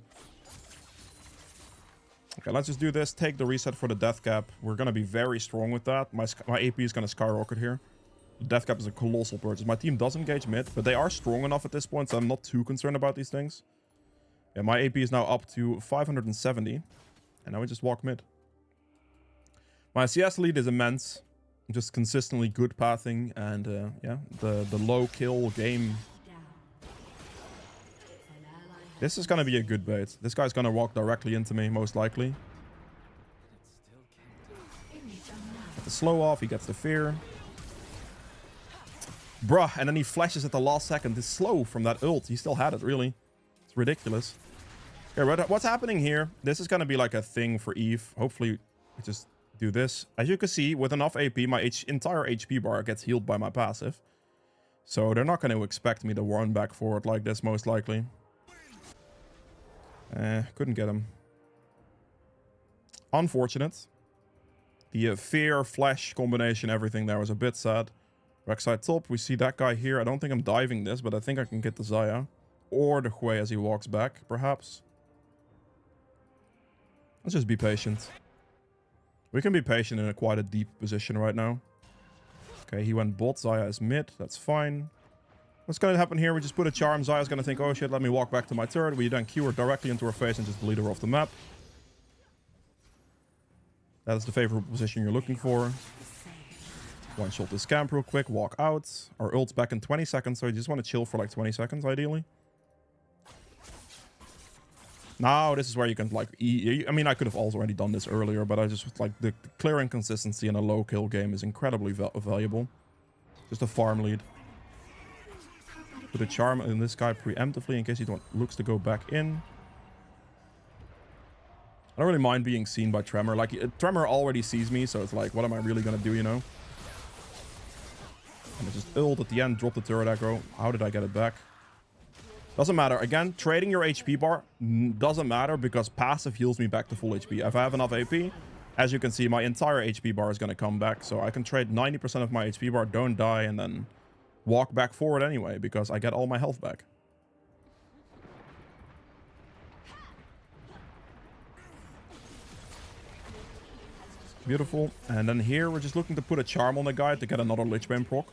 Okay, let's just do this. Take the reset for the death cap. We're going to be very strong with that. My AP is going to skyrocket here. The death cap is a colossal purchase. My team does engage mid, but they are strong enough at this point, so I'm not too concerned about these things. Yeah, my AP is now up to 570. And now we just walk mid. My CS lead is immense. Just consistently good pathing, and yeah, the low kill game. This is going to be a good bait. This guy's going to walk directly into me, most likely. Get the slow off, he gets the fear. Bruh, and then he flashes at the last second. This slow from that ult. He still had it, really. It's ridiculous. Okay, what's happening here? This is going to be like a thing for Eve. Hopefully, we just do this. As you can see, with enough AP, my entire HP bar gets healed by my passive. So they're not going to expect me to run back forward like this, most likely. Couldn't get him. Unfortunate. The fear, flash combination, everything there was a bit sad. Rek'Sai top. We see that guy here. I don't think I'm diving this, but I think I can get the Xayah. Or the Hui as he walks back, perhaps. Let's just be patient. We can be patient in quite a deep position right now. Okay, he went bot. Xayah is mid. That's fine. What's going to happen here? We just put a charm. Xayah's going to think, oh shit, let me walk back to my turret. We then Q her directly into her face and just delete her off the map. That is the favorable position you're looking for. One shot this camp real quick. Walk out. Our ult's back in 20 seconds, so you just want to chill for like 20 seconds, ideally. Now, this is where you can, like... I mean, I could have also already done this earlier, but I just, like, the clearing consistency in a low kill game is incredibly valuable. Just a farm lead. Put a charm in this guy preemptively in case he looks to go back in. I don't really mind being seen by Tremor. Like, Tremor already sees me, so it's like, what am I really gonna do, you know? And I just ult at the end, drop the turret aggro. How did I get it back? Doesn't matter. Again, trading your HP bar doesn't matter because passive heals me back to full HP. If I have enough AP as you can see, my entire HP bar is going to come back. So I can trade 90% of my HP bar, don't die, and then walk back forward anyway, because I get all my health back. Beautiful. And then here we're just looking to put a charm on the guy to get another Lichbane proc,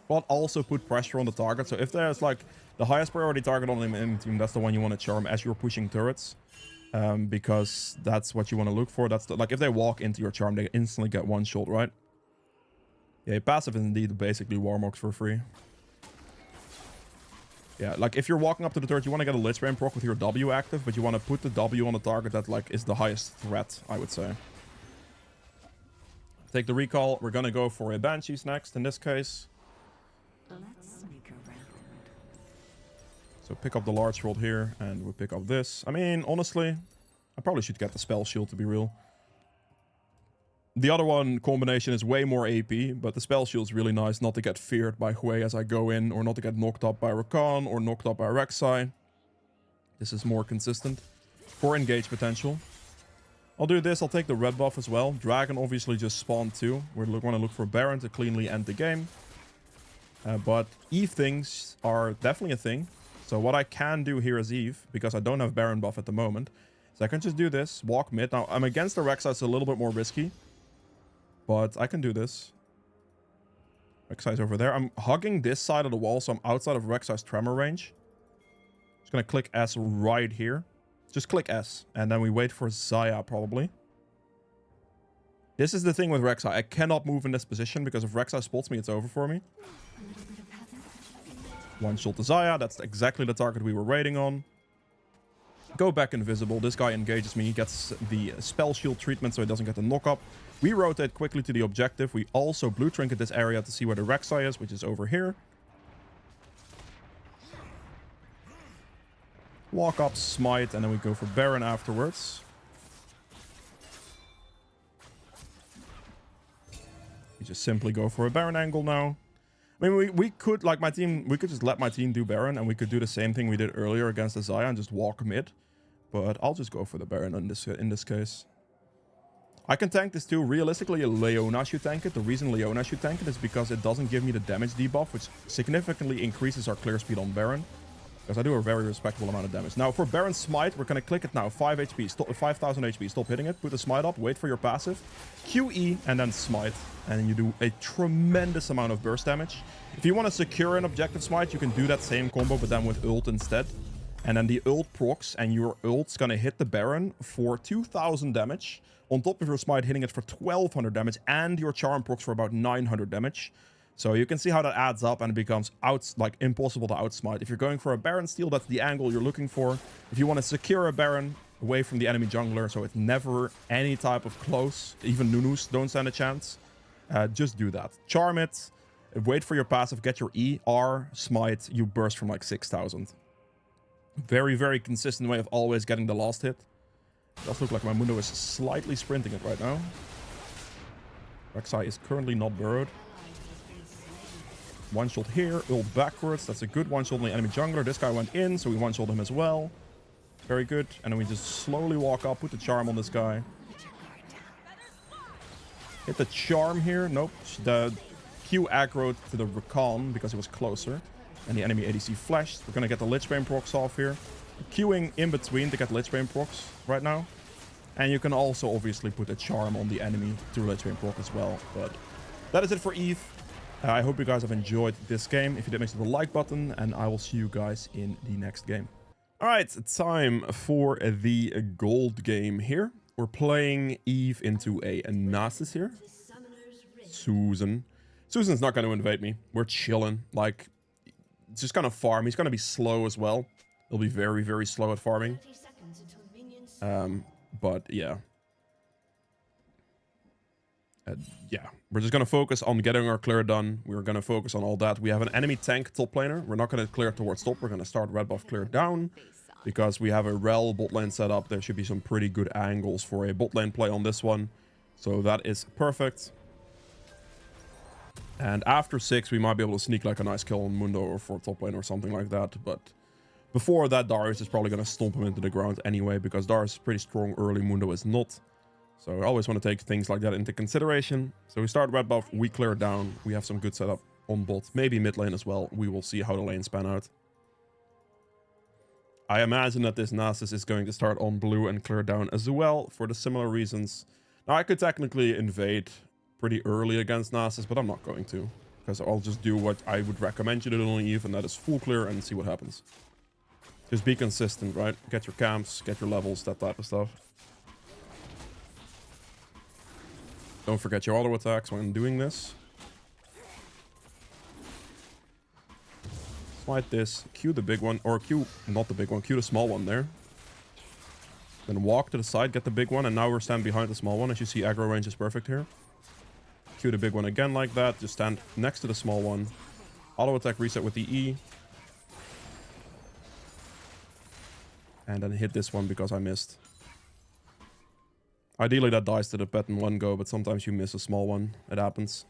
but also put pressure on the target. So if there's like the highest priority target on the enemy team, that's the one you want to charm as you're pushing turrets. Because that's what you want to look for. That's like if they walk into your charm, they instantly get one shot, right? Yeah, passive is indeed basically Warmogs for free. Yeah, like if you're walking up to the turret, you want to get a Lichbane proc with your W active, but you want to put the W on the target that like is the highest threat, I would say. Take the recall. We're gonna go for a Banshees next in this case. Let's sneak around. So pick up the large rod here, and we'll pick up this. I mean, honestly, I probably should get the spell shield to be real. The other one combination is way more AP, but the spell shield is really nice not to get feared by Hui as I go in, or not to get knocked up by Rakan, or knocked up by Rek'Sai. This is more consistent for engage potential. I'll do this, I'll take the red buff as well. Dragon obviously just spawned too. We want to look for Baron to cleanly end the game. But Eve things are definitely a thing. So what I can do here as Eve, because I don't have Baron buff at the moment, is I can just do this, walk mid. Now, I'm against the Rek'Sai, it's a little bit more risky. But I can do this. Rek'Sai's over there. I'm hugging this side of the wall, so I'm outside of Rek'Sai's tremor range. Just gonna click S right here. Just click S, and then we wait for Xayah, probably. This is the thing with Rek'Sai. I cannot move in this position, because if Rek'Sai spots me, it's over for me. One shot to Xayah. That's exactly the target we were waiting on. Go back invisible. This guy engages me. He gets the spell shield treatment, so he doesn't get the knock up. We rotate quickly to the objective. We also blue trinket this area to see where the Rek'Sai is, which is over here. Walk up, smite, and then we go for Baron afterwards. We just simply go for a Baron angle now. I mean, we could, like my team, we could just let my team do Baron, and we could do the same thing we did earlier against the Xayah and just walk mid. But I'll just go for the Baron in this case. I can tank this too. Realistically, Leona should tank it. The reason Leona should tank it is because it doesn't give me the damage debuff, which significantly increases our clear speed on Baron. Because I do a very respectable amount of damage. Now, for Baron Smite, we're going to click it now. 5 HP, stop, 5,000 HP. Stop hitting it. Put the Smite up. Wait for your passive. QE, and then Smite. And you do a tremendous amount of burst damage. If you want to secure an objective Smite, you can do that same combo, but then with ult instead. And then the ult procs, and your ult's going to hit the Baron for 2,000 damage. On top of your Smite hitting it for 1,200 damage. And your Charm procs for about 900 damage. So you can see how that adds up, and it becomes impossible to outsmite. If you're going for a Baron steal, that's the angle you're looking for. If you want to secure a Baron away from the enemy jungler, so it's never any type of close, even Nunus don't stand a chance, just do that. Charm it, wait for your passive, get your E, R, smite, you burst from like 6,000. Very, very consistent way of always getting the last hit. It does look like my Mundo is slightly sprinting it right now. Rek'Sai is currently not burrowed. One shot here, ult backwards. That's a good one shot on the enemy jungler. This guy went in, so we one shot him as well. Very good. And then we just slowly walk up, put the charm on this guy. Hit the charm here. Nope. The Q aggroed to the Rakan because it was closer. And the enemy ADC flashed. We're going to get the Lichbane procs off here. Queuing in between to get Lichbane procs right now. And you can also obviously put a charm on the enemy to Lichbane proc as well. But that is it for Eve. I hope you guys have enjoyed this game. If you did, make sure to the like button, and I will see you guys in the next game. All right, time for the gold game here. We're playing Eve into a Nasus here. Susan. Susan's not going to invade me. We're chilling. Like, it's just going to farm. He's going to be slow as well. He'll be very, very slow at farming. But yeah. Yeah, we're just going to focus on getting our clear done. We're going to focus on all that. We have an enemy tank top laner. We're not going to clear towards top. We're going to start red buff clear down. Because we have a Rel bot lane set up. There should be some pretty good angles for a bot lane play on this one. So that is perfect. And after 6, we might be able to sneak like a nice kill on Mundo or for top lane or something like that. But before that, Darius is probably going to stomp him into the ground anyway. Because Darius is pretty strong early. Mundo is not. So I always want to take things like that into consideration. So we start red buff, we clear down, we have some good setup on bot, maybe mid lane as well. We will see how the lanes pan out. I imagine that this Nasus is going to start on blue and clear down as well for the similar reasons. Now I could technically invade pretty early against Nasus, but I'm not going to. Because I'll just do what I would recommend you to do on Eve, and that is full clear and see what happens. Just be consistent, right? Get your camps, get your levels, that type of stuff. Don't forget your auto attacks when doing this. Smite this, Q the big one, or Q, not the big one, Q the small one there. Then walk to the side, get the big one, and now we're standing behind the small one. As you see, aggro range is perfect here. Q the big one again like that, just stand next to the small one. Auto attack reset with the E. And then hit this one because I missed. Ideally that dies to the pet in one go, but sometimes you miss a small one. It happens.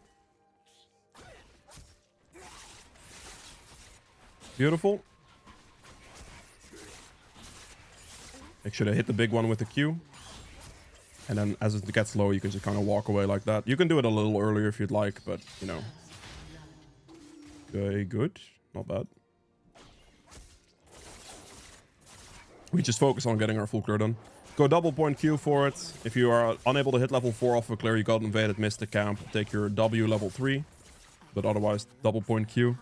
Beautiful. Make sure to hit the big one with the Q. And then as it gets low, you can just kind of walk away like that. You can do it a little earlier if you'd like, but, you know. Okay, good. Not bad. We just focus on getting our full clear done. Go double point Q for it. If you are unable to hit level 4 off a clear, you got invaded, missed the camp. Take your W level 3. But otherwise, double point Q.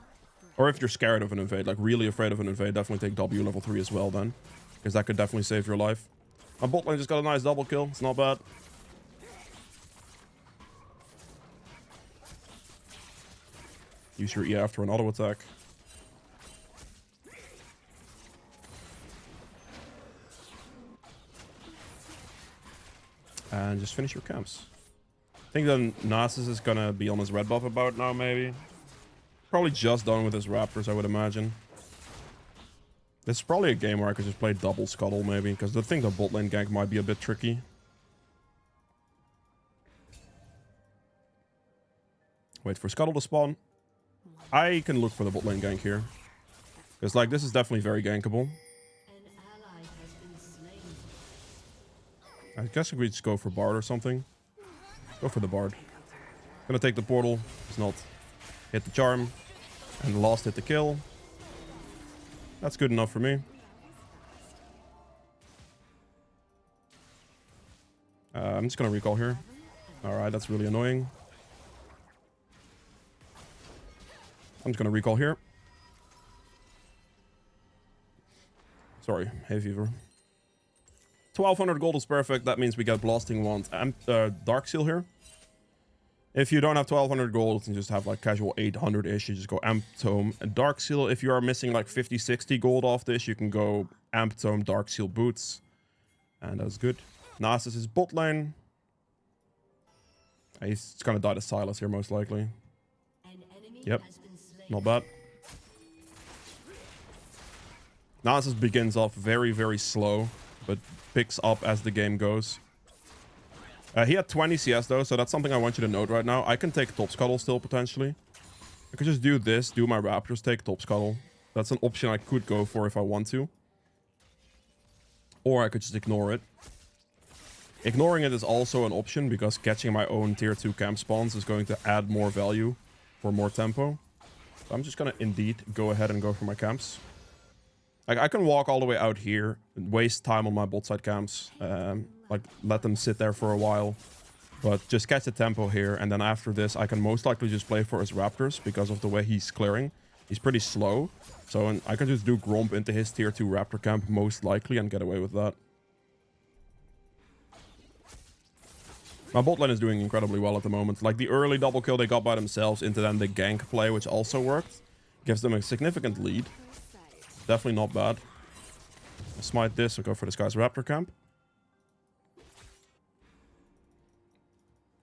Or if you're scared of an invade, like really afraid of an invade, definitely take W level 3 as well then. Because that could definitely save your life. My bot lane just got a nice double kill. It's not bad. Use your E after an auto attack. And just finish your camps. I think then Nasus is gonna be on his red buff about now, maybe. Probably just done with his Raptors, I would imagine. This is probably a game where I could just play double Scuttle, maybe, because I think the bot lane gank might be a bit tricky. Wait for Scuttle to spawn. I can look for the bot lane gank here. Because, like, this is definitely very gankable. I guess if we just go for Bard or something. Go for the Bard. Gonna take the portal. It's not. Hit the charm. And the last hit the kill. That's good enough for me. I'm just gonna recall here. Alright, that's really annoying. I'm just gonna recall here. Sorry, hay fever. 1200 gold is perfect. That means we get Blasting Wand and Dark Seal here. If you don't have 1200 gold and just have like casual 800-ish, you just go Amp Tome and Dark Seal. If you are missing like 50, 60 gold off this, you can go Amp Tome, Dark Seal Boots. And that's good. Nasus is bot lane. He's gonna die to Silas here most likely. Yep, not bad. Nasus begins off very, very slow, but picks up as the game goes. He had 20 CS though, so that's something I want you to note right now. I can take top scuttle still potentially. I could just do this, do my Raptors, take top scuttle. That's an option I could go for if I want to. Or I could just ignore it. Ignoring it is also an option because catching my own tier 2 camp spawns is going to add more value for more tempo. So I'm just gonna indeed go ahead and go for my camps. Like, I can walk all the way out here and waste time on my bot side camps. Like, let them sit there for a while. But just catch the tempo here. And then after this, I can most likely just play for his Raptors because of the way he's clearing. He's pretty slow. So I can just do Gromp into his tier 2 Raptor camp most likely and get away with that. My bot lane is doing incredibly well at the moment. Like, the early double kill they got by themselves into then the gank play, which also worked. Gives them a significant lead. Definitely not bad. I'll smite this. I'll go for this guy's Raptor camp.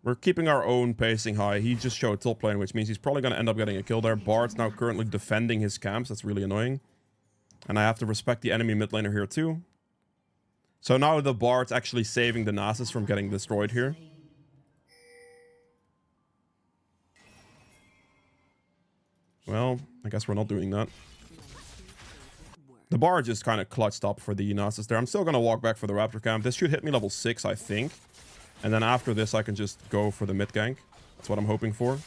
We're keeping our own pacing high. He just showed top lane, which means he's probably going to end up getting a kill there. Bard's now currently defending his camps. That's really annoying. And I have to respect the enemy mid laner here too. So now the Bard's actually saving the Nasus from getting destroyed here. Well, I guess we're not doing that. The Bard just kind of clutched up for the Nasus there. I'm still going to walk back for the Raptor camp. This should hit me level 6, I think. And then after this, I can just go for the mid gank. That's what I'm hoping for.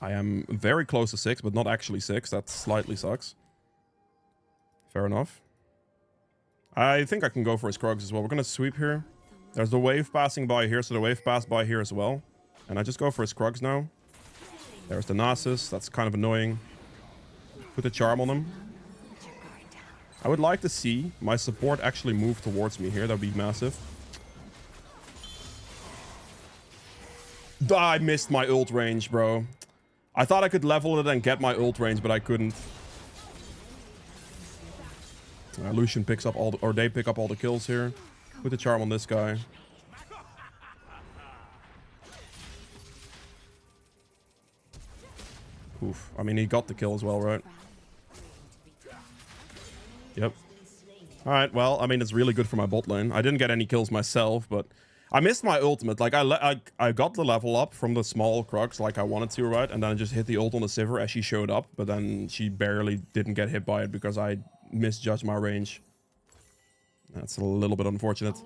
I am very close to 6, but not actually 6. That slightly sucks. Fair enough. I think I can go for his Krugs as well. We're going to sweep here. There's the wave passing by here, so the wave passed by here as well. And I just go for his Krugs now. There's the Nasus. That's kind of annoying. Put the charm on him. I would like to see my support actually move towards me here. That would be massive. I missed my ult range, bro. I thought I could level it and get my ult range, but I couldn't. Lucian picks up all the, or they pick up all the kills here. Put the charm on this guy. Oof. I mean, he got the kill as well, right? Yep. Alright, well, I mean, it's really good for my bot lane. I didn't get any kills myself, but I missed my ultimate. Like, I got the level up from the small Krugs like I wanted to, right? And then I just hit the ult on the Sivir as she showed up, but then she barely didn't get hit by it because I misjudged my range. That's a little bit unfortunate.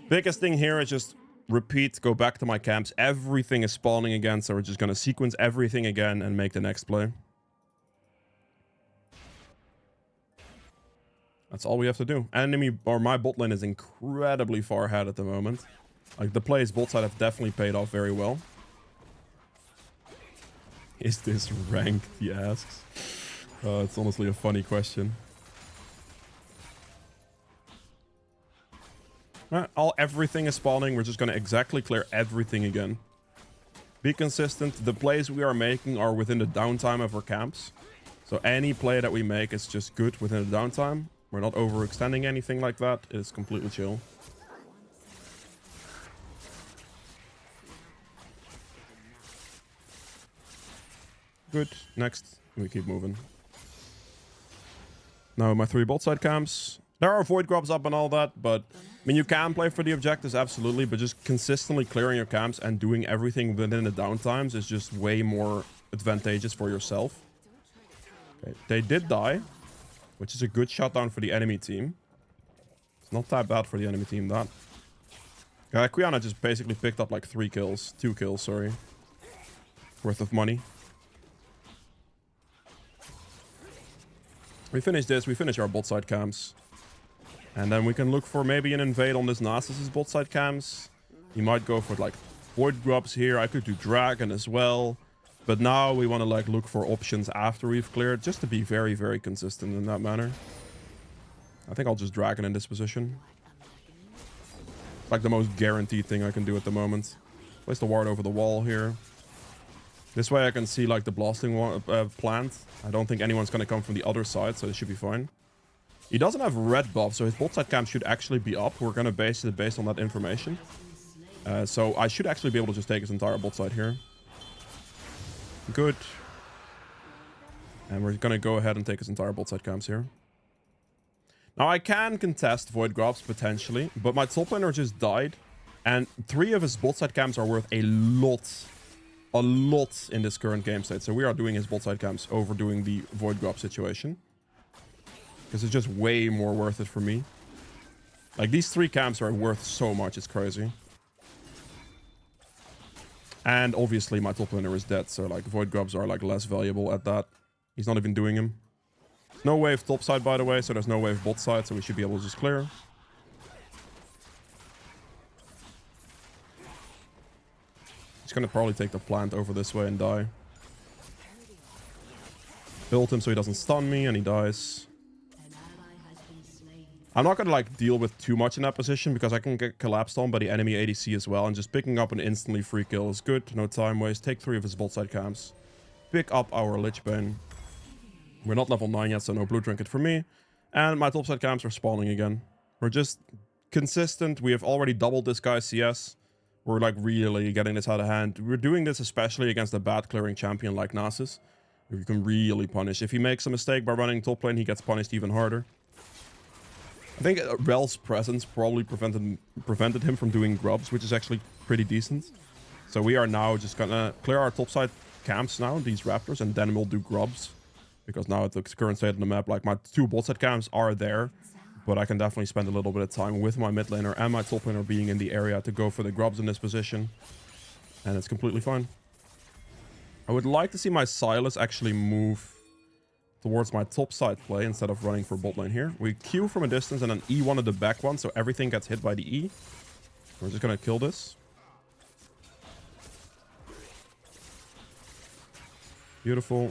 Biggest thing here is just repeat, go back to my camps. Everything is spawning again, so we're just gonna sequence everything again and make the next play. That's all we have to do. Enemy, or my bot lane is incredibly far ahead at the moment. Like, the plays bot side have definitely paid off very well. Is this ranked, he asks. It's honestly a funny question. Everything is spawning. We're just going to exactly clear everything again. Be consistent. The plays we are making are within the downtime of our camps. So any play that we make is just good within the downtime. We're not overextending anything like that. It's completely chill. Good. Next. We keep moving. Now my 3 bot side camps. There are void grubs up and all that, but I mean, you can play for the objectives, absolutely, but just consistently clearing your camps and doing everything within the downtimes is just way more advantageous for yourself. Okay, they did die, which is a good shutdown for the enemy team. It's not that bad for the enemy team, that. Quiana just basically picked up like 2 kills, sorry. Worth of money. We finish this, we finish our bot side camps. And then we can look for maybe an invade on this Nasus' bot side camps. He might go for like void grubs here. I could do dragon as well. But now we want to like look for options after we've cleared, just to be very, very consistent in that manner. I think I'll just dragon in this position. It's like the most guaranteed thing I can do at the moment. Place the ward over the wall here. This way I can see like the blasting plant. I don't think anyone's going to come from the other side, so it should be fine. He doesn't have red buff, so his bot side camp should actually be up. We're going to base it based on that information. So I should actually be able to just take his entire bot side here. Good. And we're going to go ahead and take his entire bot side camps here. Now I can contest void grubs potentially, but my top laner just died. And 3 of his bot side camps are worth a lot in this current game state. So we are doing his bot side camps over doing the void grub situation. Because it's just way more worth it for me. Like, these 3 camps are worth so much, it's crazy. And obviously my top laner is dead, so like void grubs are like less valuable at that. He's not even doing him. No wave top side, by the way, so there's no wave bot side, so we should be able to just clear. He's gonna probably take the plant over this way and die. Build him so he doesn't stun me and he dies. I'm not gonna like deal with too much in that position because I can get collapsed on by the enemy ADC as well, and just picking up an instantly free kill is good. No time waste. Take 3 of his bot side camps. Pick up our Lich Bane. We're not level 9 yet, so no blue trinket for me. And my top side camps are spawning again. We're just consistent. We have already doubled this guy's CS. We're like really getting this out of hand. We're doing this especially against a bad clearing champion like Nasus. You can really punish. If he makes a mistake by running top lane, he gets punished even harder. I think Rel's presence probably prevented him from doing grubs, which is actually pretty decent. So we are now just gonna clear our topside camps now, these raptors, and then we'll do grubs. Because now at the current state of the map, like my 2 bot side camps are there, But I can definitely spend a little bit of time with my mid laner and my top laner being in the area to go for the grubs in this position. And it's completely fine. I would like to see my Silas actually move towards my top side play instead of running for bot lane here. We Q from a distance and then E1 at the back one, so everything gets hit by the E. We're just gonna kill this. Beautiful.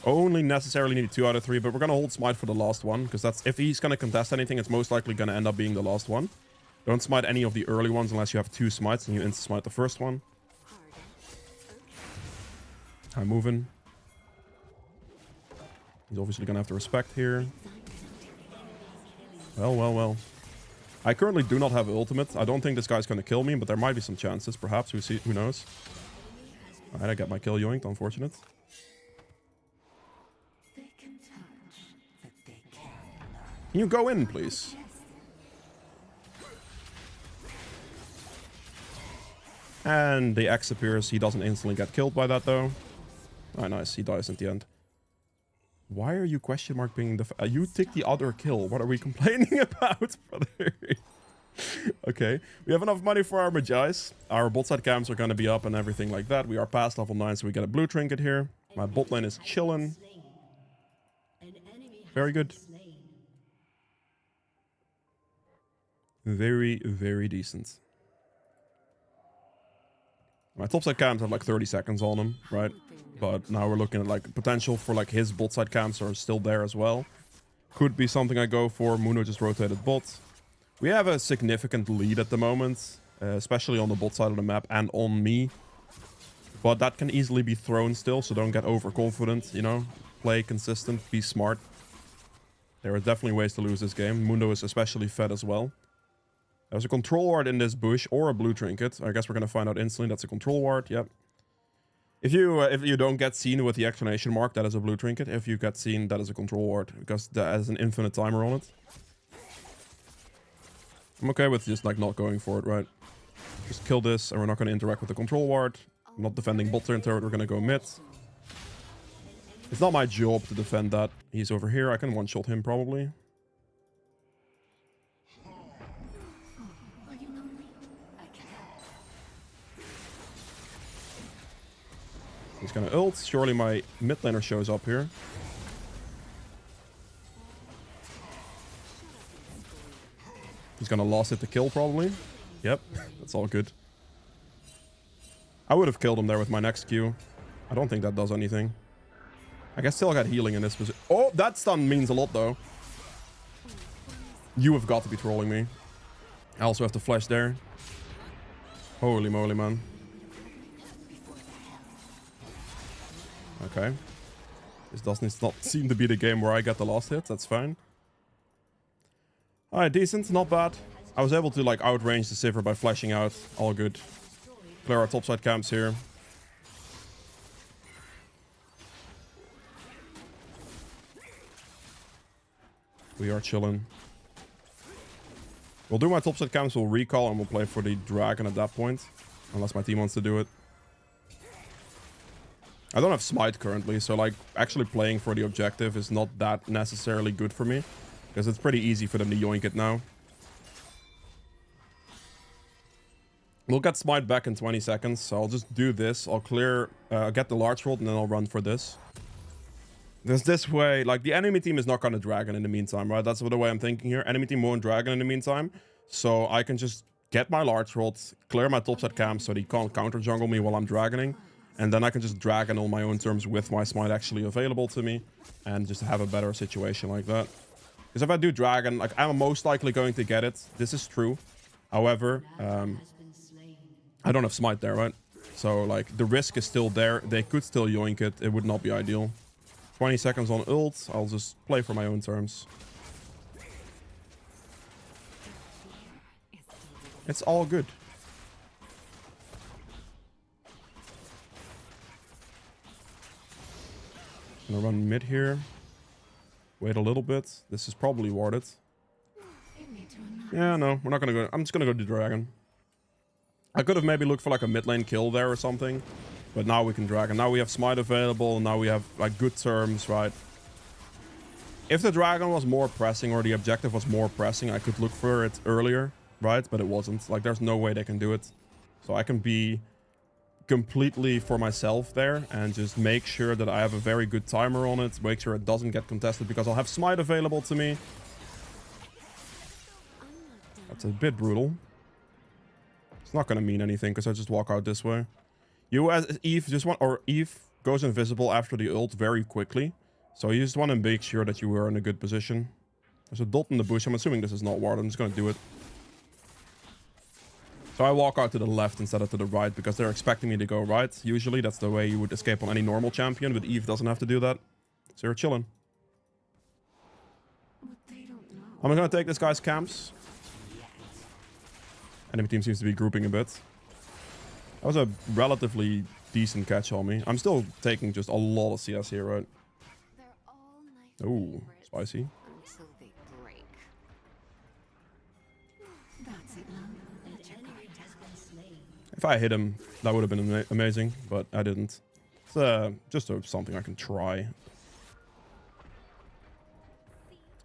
Only necessarily need 2 out of 3, but we're gonna hold smite for the last one, because that's, if he's gonna contest anything, it's most likely gonna end up being the last one. Don't smite any of the early ones unless you have 2 smites and you insta-smite the first one. I'm moving. He's obviously gonna have to respect here. Well. I currently do not have ultimate. I don't think this guy's gonna kill me, but there might be some chances, perhaps. Who knows? Alright, I get my kill yoinked, unfortunate. Can you go in, please? And the X appears. He doesn't instantly get killed by that, though. Oh, nice. He dies at the end. Why are you question mark being the... you take the other kill. What are we complaining about, brother? Okay. We have enough money for our Magi's. Our bot side camps are going to be up and everything like that. We are past level 9, so we get a blue trinket here. My bot lane is chilling. Very good. Very, very decent. My topside camps have like 30 seconds on them, right? But now we're looking at like potential for like his bot side camps are still there as well. Could be something I go for. Muno just rotated bot. We have a significant lead at the moment, especially on the bot side of the map and on me. But that can easily be thrown still, so don't get overconfident, you know? Play consistent, be smart. There are definitely ways to lose this game. Mundo is especially fed as well. There's a control ward in this bush or a blue trinket. I guess we're gonna find out instantly. That's a control ward. Yep. If you don't get seen with the exclamation mark, that is a blue trinket. If you get seen, that is a control ward because that has an infinite timer on it. I'm okay with just like not going for it, right? Just kill this, and we're not gonna interact with the control ward. I'm not defending bot turn turret. We're gonna go mid. It's not my job to defend that. He's over here. I can one-shot him probably. He's gonna ult. Surely my mid laner shows up here. He's gonna lost it to kill probably. Yep, that's all good. I would have killed him there with my next Q. I don't think that does anything. I guess still got healing in this position. Oh, that stun means a lot though. You have got to be trolling me. I also have to flash there. Holy moly, man. Okay. This doesn't not seem to be the game where I get the last hit. That's fine. Alright, decent. Not bad. I was able to like outrange the Sivir by flashing out. All good. Clear our topside camps here. We are chilling. We'll do my topside camps, we'll recall, and we'll play for the dragon at that point. Unless my team wants to do it. I don't have smite currently, so like actually playing for the objective is not that necessarily good for me. Because it's pretty easy for them to yoink it now. We'll get smite back in 20 seconds, so I'll just do this. I'll clear, get the large roll, and then I'll run for this. Because this way, like, the enemy team is not going to dragon in the meantime, right? That's the way I'm thinking here. Enemy team won't dragon in the meantime. So I can just get my large rod, clear my topside camp so they can't counter jungle me while I'm dragoning. And then I can just dragon on my own terms with my smite actually available to me. And just have a better situation like that. Because if I do dragon, like, I'm most likely going to get it. This is true. However, I don't have smite there, right? So, like, the risk is still there. They could still yoink it. It would not be ideal. 20 seconds on ult. I'll just play for my own terms. It's all good. I'm gonna run mid here. Wait a little bit. This is probably warded. Yeah, no, we're not gonna go. I'm just gonna go to dragon. I could have maybe looked for like a mid lane kill there or something. But now we can dragon. Now we have smite available. Now we have like good terms, right? If the dragon was more pressing or the objective was more pressing, I could look for it earlier, right? But it wasn't. Like, there's no way they can do it. So I can be completely for myself there and just make sure that I have a very good timer on it. Make sure it doesn't get contested because I'll have smite available to me. That's a bit brutal. It's not going to mean anything because I just walk out this way. You as Eve just want, or Eve goes invisible after the ult very quickly. So you just want to make sure that you are in a good position. There's a dot in the bush. I'm assuming this is not ward. I'm just going to do it. So I walk out to the left instead of to the right because they're expecting me to go right. Usually that's the way you would escape on any normal champion, but Eve doesn't have to do that. So you're chilling. I'm going to take this guy's camps. Enemy team seems to be grouping a bit. That was a relatively decent catch on me. I'm still taking just a lot of CS here, right? Oh, spicy. Until they break. That's it, love. Let your guard down. If I hit him, that would have been amazing, but I didn't. It's just something I can try.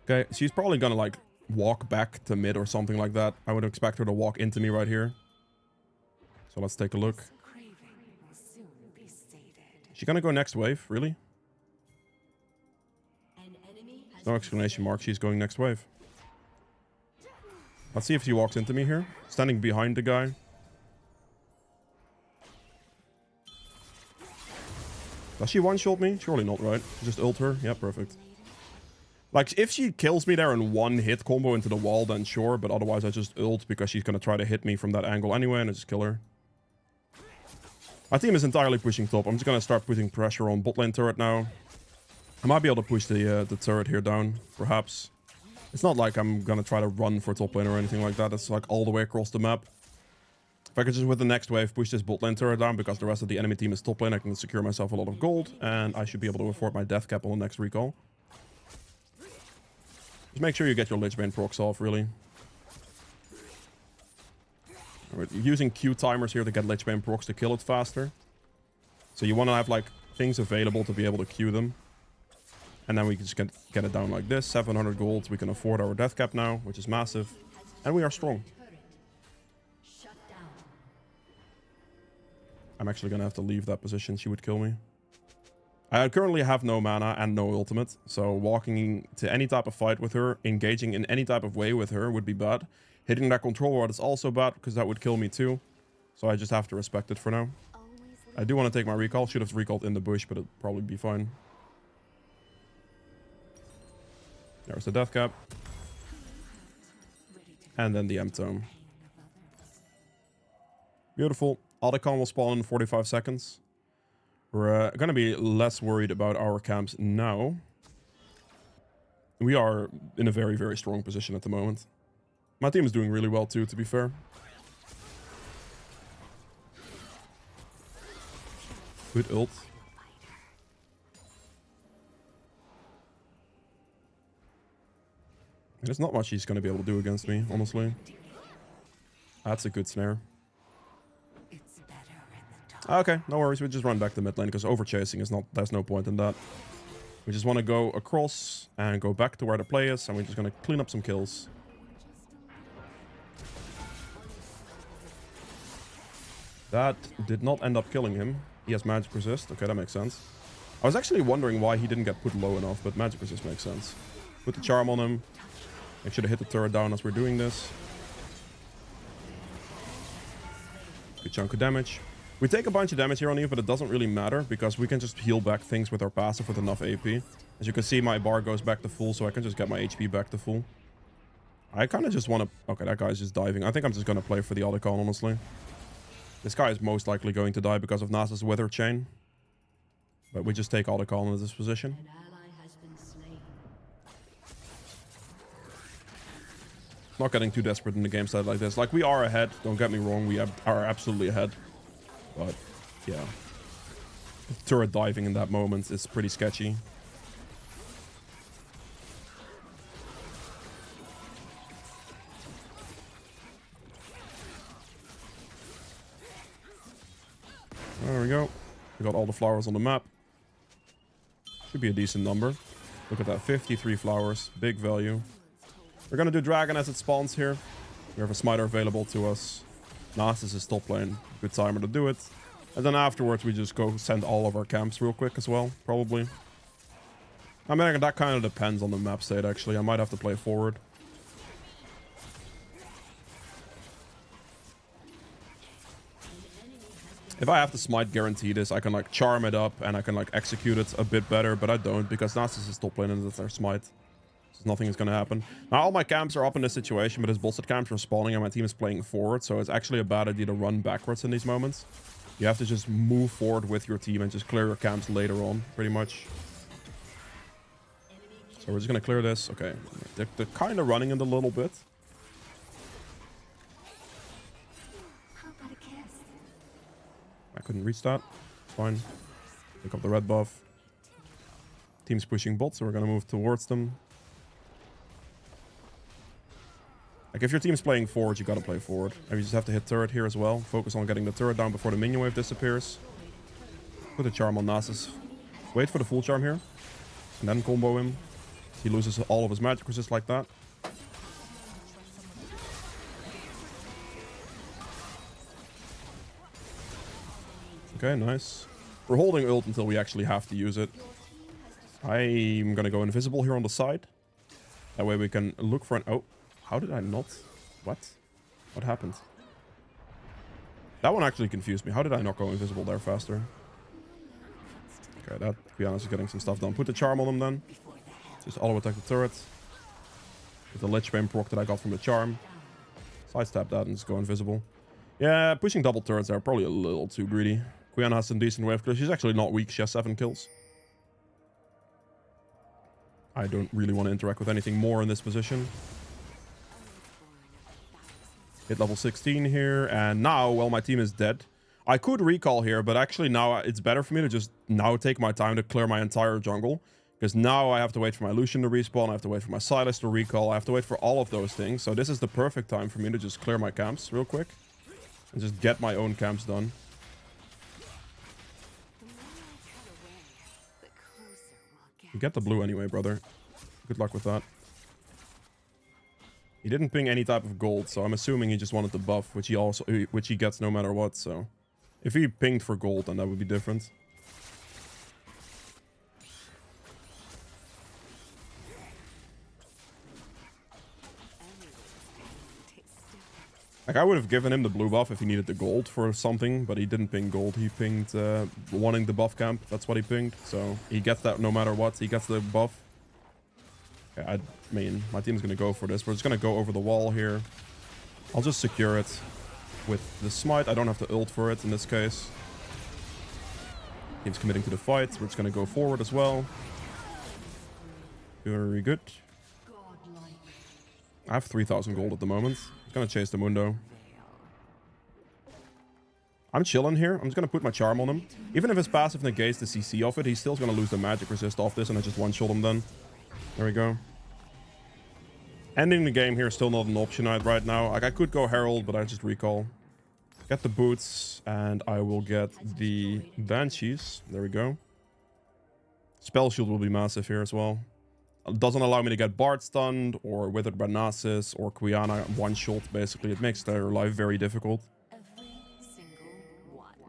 Okay, she's probably gonna like walk back to mid or something like that. I would expect her to walk into me right here. So let's take a look. Craving will soon be sated. She's gonna go next wave, really? An enemy has No exclamation mark, she's going next wave. Let's see if she walks into me here. Standing behind the guy. Does she one-shot me? Surely not, right? Just ult her? Yeah, perfect. Like, if she kills me there in one hit combo into the wall, then sure. But otherwise, I just ult because she's going to try to hit me from that angle anyway, and I just kill her. My team is entirely pushing top. I'm just going to start putting pressure on bot lane turret now. I might be able to push the turret here down, perhaps. It's not like I'm going to try to run for top lane or anything like that. It's like all the way across the map. If I could just, with the next wave, push this bot lane turret down because the rest of the enemy team is top lane, I can secure myself a lot of gold, and I should be able to afford my death cap on the next recall. Just make sure you get your Lich Bane procs off, really. We're using Q timers here to get Lich Bane procs to kill it faster. So you want to have, like, things available to be able to Q them. And then we can just get it down like this. 700 gold. We can afford our death cap now, which is massive. And we are strong. shut down. I'm actually going to have to leave that position. She would kill me. I currently have no mana and no ultimate, so walking to any type of fight with her, engaging in any type of way with her would be bad. Hitting that control ward is also bad, because that would kill me too. So I just have to respect it for now. I do want to take my recall. Should have recalled in the bush, but it'd probably be fine. There's the death cap. And then the M-Tome. Beautiful. Audicon will spawn in 45 seconds. We're going to be less worried about our camps now. We are in a very, very strong position at the moment. My team is doing really well too, to be fair. Good ult. There's not much he's going to be able to do against me, honestly. That's a good snare. Okay, no worries. We just run back to mid lane because overchasing is not. There's no point in that. We just want to go across and go back to where the play is, and we're just going to clean up some kills. That did not end up killing him. He has magic resist. Okay, that makes sense. I was actually wondering why he didn't get put low enough, but magic resist makes sense. Put the charm on him. Make sure to hit the turret down as we're doing this. Good chunk of damage. We take a bunch of damage here on Eve, but it doesn't really matter because we can just heal back things with our passive with enough AP. As you can see, my bar goes back to full, so I can just get my HP back to full. I kind of just want to... Okay, that guy's just diving. I think I'm just going to play for the Audicon, honestly. This guy is most likely going to die because of Nasa's Wither Chain. But we just take Audicon in this position. An ally has been slain. Not getting too desperate in the game side like this. Like, we are ahead. Don't get me wrong. We are absolutely ahead. But, yeah. Turret diving in that moment is pretty sketchy. There we go. We got all the flowers on the map. Should be a decent number. Look at that, 53 flowers, big value. We're gonna do dragon as it spawns here. We have a smiter available to us. Nasus is top lane, good timer to do it. And then afterwards we just go send all of our camps real quick as well, probably. I mean, that kind of depends on the map state actually. I might have to play forward. If I have to smite guarantee this, I can like charm it up and I can like execute it a bit better, but I don't because Nasus is top lane and that's their smite. So nothing is going to happen. Now all my camps are up in this situation, but his bolstered camps are spawning and my team is playing forward, so it's actually a bad idea to run backwards in these moments. You have to just move forward with your team and just clear your camps later on, pretty much. So we're just going to clear this. Okay, they're kind of running it a little bit. I couldn't reach that. It's fine. Pick up the red buff. Team's pushing bot, so we're gonna move towards them. Like, if your team's playing forward, you gotta play forward. And you just have to hit turret here as well. Focus on getting the turret down before the minion wave disappears. Put a charm on Nasus. Wait for the full charm here. And then combo him. He loses all of his magic resist like that. Okay, nice. We're holding ult until we actually have to use it. I'm gonna go invisible here on the side. That way we can look for an... Oh, how did I not? What? What happened? That one actually confused me. How did I not go invisible there faster? Okay, that, to be honest, is getting some stuff done. Put the charm on him then. Just auto attack the turret. With the Lich Bane proc that I got from the charm. Sidestep that and just go invisible. Yeah, pushing double turrets there, probably a little too greedy. Quiana has some decent wave clear. She's actually not weak. She has 7 kills. I don't really want to interact with anything more in this position. Hit level 16 here. And now, well, my team is dead. I could recall here, but actually now it's better for me to just now take my time to clear my entire jungle. Because now I have to wait for my Lucian to respawn. I have to wait for my Silas to recall. I have to wait for all of those things. So this is the perfect time for me to just clear my camps real quick. And just get my own camps done. You get the blue anyway, brother. Good luck with that. He didn't ping any type of gold, so I'm assuming he just wanted the buff, which he gets no matter what, so... If he pinged for gold, then that would be different. Like, I would have given him the blue buff if he needed the gold for something, but he didn't ping gold. He pinged wanting the buff camp. That's what he pinged. So he gets that no matter what. He gets the buff. Okay, I mean, my team's going to go for this. We're just going to go over the wall here. I'll just secure it with the smite. I don't have to ult for it in this case. Team's committing to the fight. We're just going to go forward as well. Very good. I have 3,000 gold at the moment. I'm gonna chase the Mundo. I'm chilling here. I'm just gonna put my charm on him. Even if his passive negates the CC of it, he's still gonna lose the magic resist off this, and I just one-shot him then. There we go. Ending the game here is still not an option right now. Like, I could go Herald, but I just recall. Get the boots, and I will get the Banshees. There we go. Spell shield will be massive here as well. It doesn't allow me to get Bard stunned, or Withered by Nasus, or Quiana one-shot, basically. It makes their life very difficult.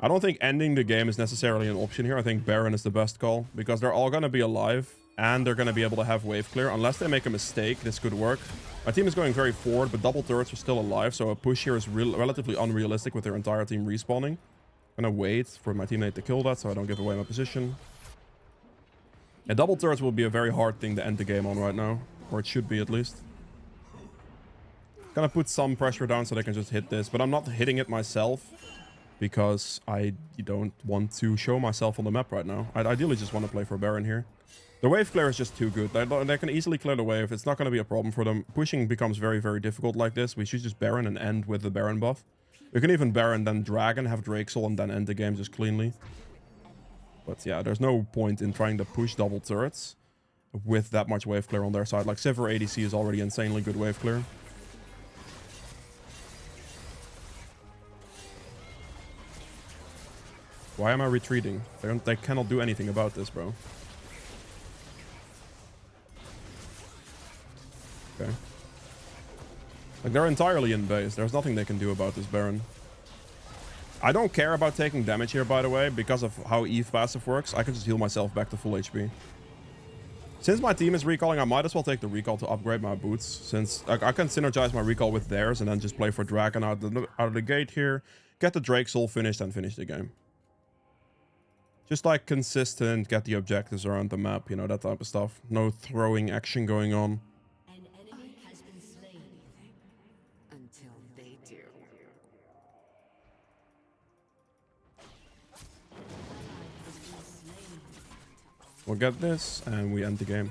I don't think ending the game is necessarily an option here. I think Baron is the best call, because they're all going to be alive, and they're going to be able to have wave clear. Unless they make a mistake, this could work. My team is going very forward, but double turrets are still alive, so a push here is relatively unrealistic with their entire team respawning. I'm going to wait for my teammate to kill that, so I don't give away my position. Yeah, double turrets will be a very hard thing to end the game on right now. Or it should be, at least. Gonna put some pressure down so they can just hit this. But I'm not hitting it myself. Because I don't want to show myself on the map right now. I ideally just want to play for Baron here. The wave clear is just too good. They can easily clear the wave. It's not going to be a problem for them. Pushing becomes very, very difficult like this. We should just Baron and end with the Baron buff. We can even Baron, then Dragon, have Drakesol, and then end the game just cleanly. But yeah, there's no point in trying to push double turrets with that much wave clear on their side. Like, Sivir ADC is already insanely good wave clear. Why am I retreating? They cannot do anything about this, bro. Like, they're entirely in base. There's nothing they can do about this Baron. I don't care about taking damage here, by the way, because of how Eve passive works. I can just heal myself back to full HP. Since my team is recalling, I might as well take the recall to upgrade my boots, since I can synergize my recall with theirs and then just play for Dragon out of the gate here, get the Drake Soul finished, and finish the game. Just like consistent, get the objectives around the map, you know, that type of stuff. No throwing action going on. An enemy has been slain. Until they do. Has been slain. We'll get this, and we end the game.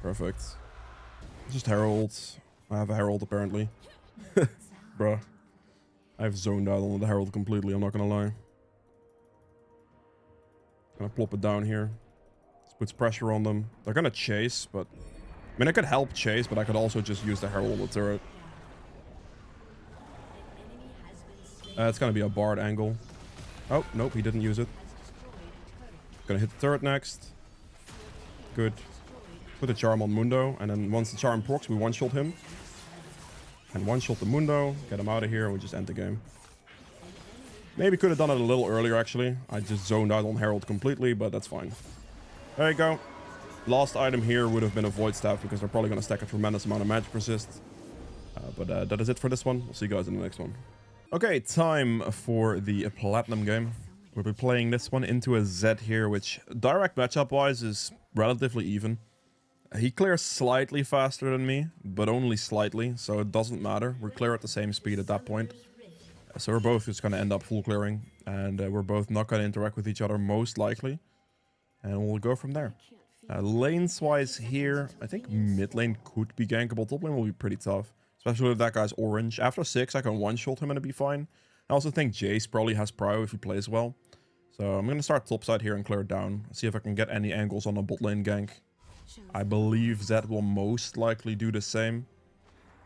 Perfect. Just Herald. I have a Herald, apparently. Bruh. I've zoned out on the Herald completely, I'm not gonna lie. Gonna plop it down here. This puts pressure on them. They're gonna chase, but... I mean, I could help chase, but I could also just use the Herald on the turret. It's gonna be a Bard angle. Oh, nope, he didn't use it. Gonna hit the turret next. Good. Put a charm on Mundo, and then once the charm procs, we one-shot him. And one-shot the Mundo, get him out of here, and we just end the game. Maybe could have done it a little earlier, actually. I just zoned out on Herald completely, but that's fine. There you go. Last item here would have been a Void Staff, because they're probably going to stack a tremendous amount of magic resist. But that is it for this one. We'll see you guys in the next one. Okay, time for the Platinum game. We'll be playing this one into a Zed here, which direct matchup-wise is relatively even. He clears slightly faster than me, but only slightly, so it doesn't matter. We're clear at the same speed at that point. So we're both just going to end up full clearing, and we're both not going to interact with each other most likely. And we'll go from there. Lanes-wise here, I think mid lane could be gankable. Top lane will be pretty tough, especially if that guy's orange. After 6, I can one-shot him and it'll be fine. I also think Jace probably has prio if he plays well. So I'm going to start topside here and clear it down. See if I can get any angles on a bot lane gank. I believe Zed will most likely do the same,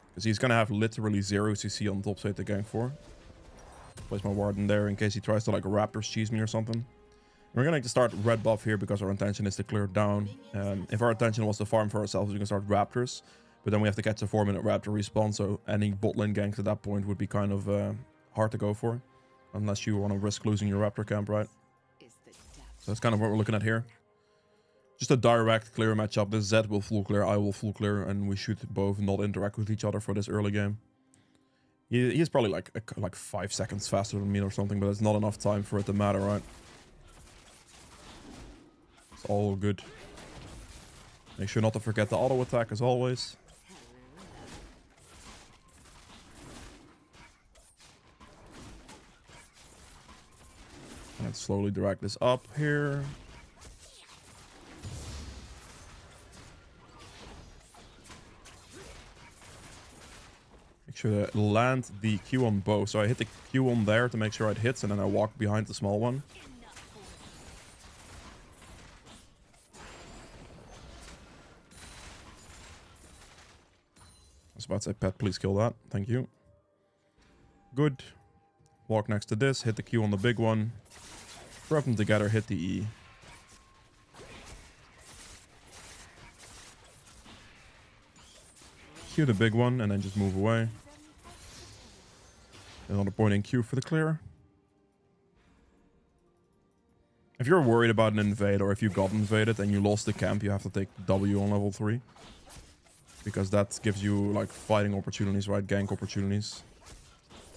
because he's going to have literally 0 CC on topside to gank for. Place my ward in there in case he tries to like Raptors cheese me or something. We're going to start red buff here because our intention is to clear it down. If our intention was to farm for ourselves, we can start Raptors. But then we have to catch a 4-minute Raptor respawn, so any bot lane ganks at that point would be kind of hard to go for. Unless you want to risk losing your Raptor camp, right? So that's kind of what we're looking at here. Just a direct clear matchup. This Zed will full clear, I will full clear, and we should both not interact with each other for this early game. He's probably like 5 seconds faster than me or something, but it's not enough time for it to matter, right? It's all good. Make sure not to forget the auto attack as always. And let's slowly drag this up here. Make sure to land the Q on both. So I hit the Q on there to make sure it hits, and then I walk behind the small one. I was about to say, pet, please kill that. Thank you. Good. Walk next to this, hit the Q on the big one. Rub them together, hit the E. Q the big one, and then just move away. Another point in Q for the clear. If you're worried about an invade, or if you got invaded and you lost the camp, you have to take W on level 3. Because that gives you like fighting opportunities, right? Gank opportunities.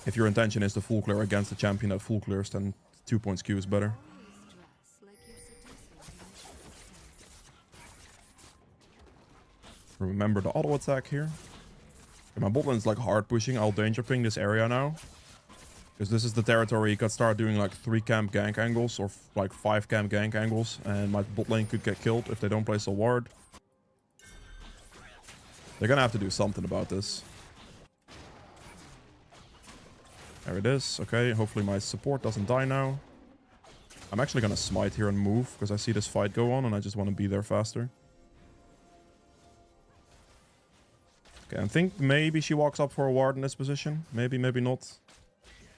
If your intention is to full clear against the champion that full clears, then 2 points Q is better. Remember the auto attack here. Okay, my bot lane's like hard pushing. I'll danger ping this area now. Because this is the territory you could start doing like 3 camp gank angles or like 5 camp gank angles. And my bot lane could get killed if they don't place a ward. They're gonna have to do something about this. There it is. Okay, hopefully my support doesn't die now. I'm actually gonna smite here and move because I see this fight go on and I just want to be there faster. Okay, I think maybe she walks up for a ward in this position. Maybe, maybe not.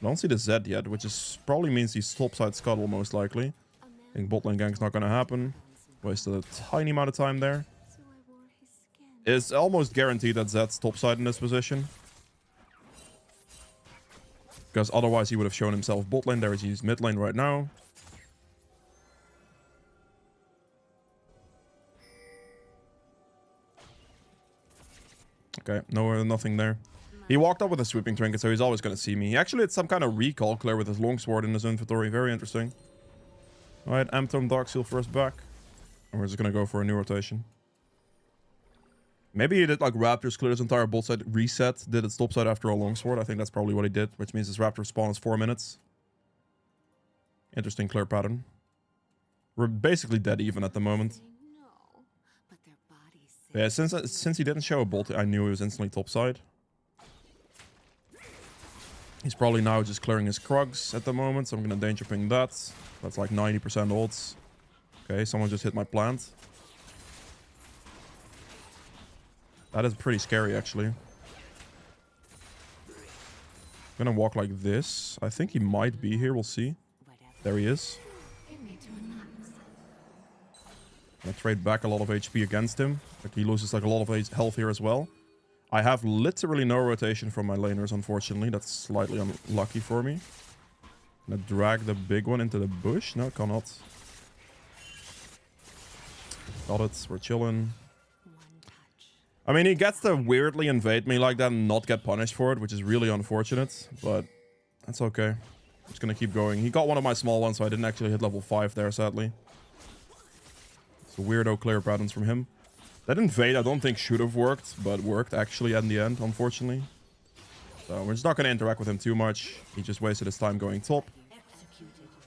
I don't see the Z yet, which is probably means he's topside scuttle most likely. I think bot lane gank's not gonna happen. Wasted a tiny amount of time there. It's almost guaranteed that Zed's topside in this position. Because otherwise he would have shown himself bot lane. There he's mid lane right now. Okay, nothing there. He walked up with a sweeping trinket, so he's always going to see me. He actually had some kind of recall clear with his longsword in his inventory. Very interesting. Alright, Amtome Dark Seal first back. And we're just going to go for a new rotation. Maybe he did like Raptors clear his entire bot side, reset, did its top side after a longsword. I think that's probably what he did, which means his Raptor spawn is 4 minutes. Interesting clear pattern. We're basically dead even at the moment. Yeah, since he didn't show a bolt, I knew he was instantly topside. He's probably now just clearing his Krugs at the moment, so I'm gonna danger ping that. That's like 90% odds. Okay, someone just hit my plant. That is pretty scary, actually. I'm gonna walk like this. I think he might be here, we'll see. There he is. I trade back a lot of HP against him. Like he loses like a lot of health here as well. I have literally no rotation from my laners, unfortunately. That's slightly unlucky for me. I'm gonna drag the big one into the bush. No, cannot. Got it. We're chilling. I mean, he gets to weirdly invade me like that and not get punished for it, which is really unfortunate. But that's okay. I'm just gonna keep going. He got one of my small ones, so I didn't actually hit level 5 there, sadly. Weirdo clear patterns from him. That invade I don't think should have worked, but worked actually in the end, unfortunately. So we're just not going to interact with him too much. He just wasted his time going top.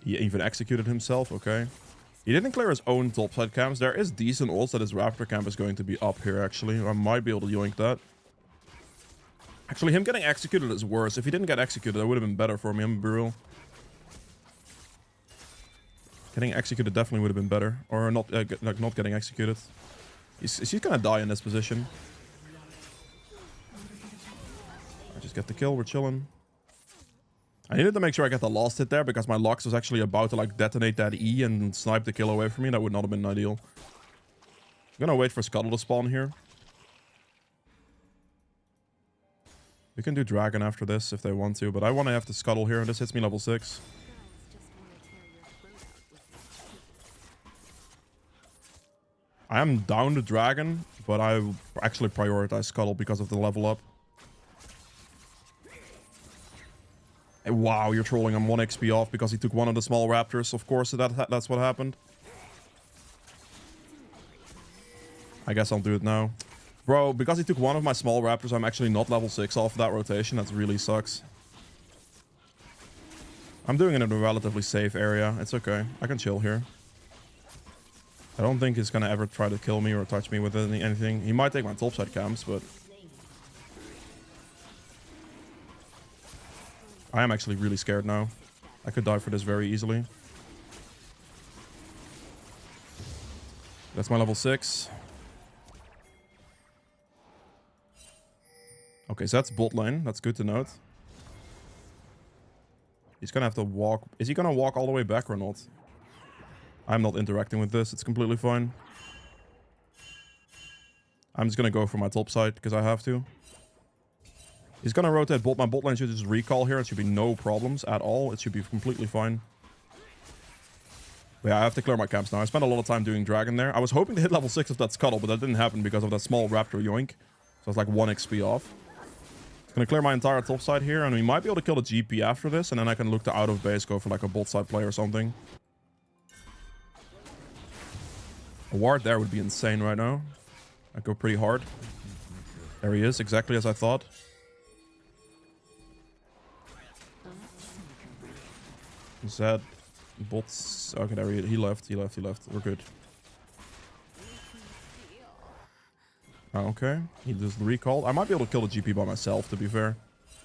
He even executed himself, okay. He didn't clear his own topside camps. There is decent odds that his Raptor camp is going to be up here, actually. I might be able to yoink that. Actually, him getting executed is worse. If he didn't get executed, that would have been better for me, I'm gonna be real. Getting executed definitely would have been better. Or not, like not getting executed. He's gonna die in this position. I just get the kill, we're chilling. I needed to make sure I get the last hit there because my Lux was actually about to like detonate that E and snipe the kill away from me. That would not have been ideal. I'm gonna wait for Scuttle to spawn here. We can do Dragon after this if they want to, but I want to have the Scuttle here and this hits me level 6. I am down the Dragon, but I actually prioritize Scuttle because of the level up. Hey, wow, you're trolling. I'm 1 XP off because he took one of the small Raptors. Of course, that's what happened. I guess I'll do it now. Bro, because he took one of my small Raptors, I'm actually not level 6 off that rotation. That really sucks. I'm doing it in a relatively safe area. It's okay. I can chill here. I don't think he's gonna ever try to kill me or touch me with anything. He might take my topside camps, but... I am actually really scared now. I could die for this very easily. That's my level 6. Okay, so that's bot lane. That's good to note. He's gonna have to walk... Is he gonna walk all the way back or not? I'm not interacting with this. It's completely fine. I'm just gonna go for my top side because I have to. He's gonna rotate bot. My bot lane should just recall here. It should be no problems at all. It should be completely fine. But yeah, I have to clear my camps now. I spent a lot of time doing Dragon there. I was hoping to hit level 6 of that Scuttle, but that didn't happen because of that small Raptor yoink. So it's like 1 XP off. It's gonna clear my entire top side here, and we might be able to kill the GP after this, and then I can look to out of base, go for like a bot side play or something. A ward there would be insane right now. I'd go pretty hard. There he is, exactly as I thought. Zed. Bots. Okay, there he left. He left. We're good. Okay. He just recalled. I might be able to kill the GP by myself, to be fair.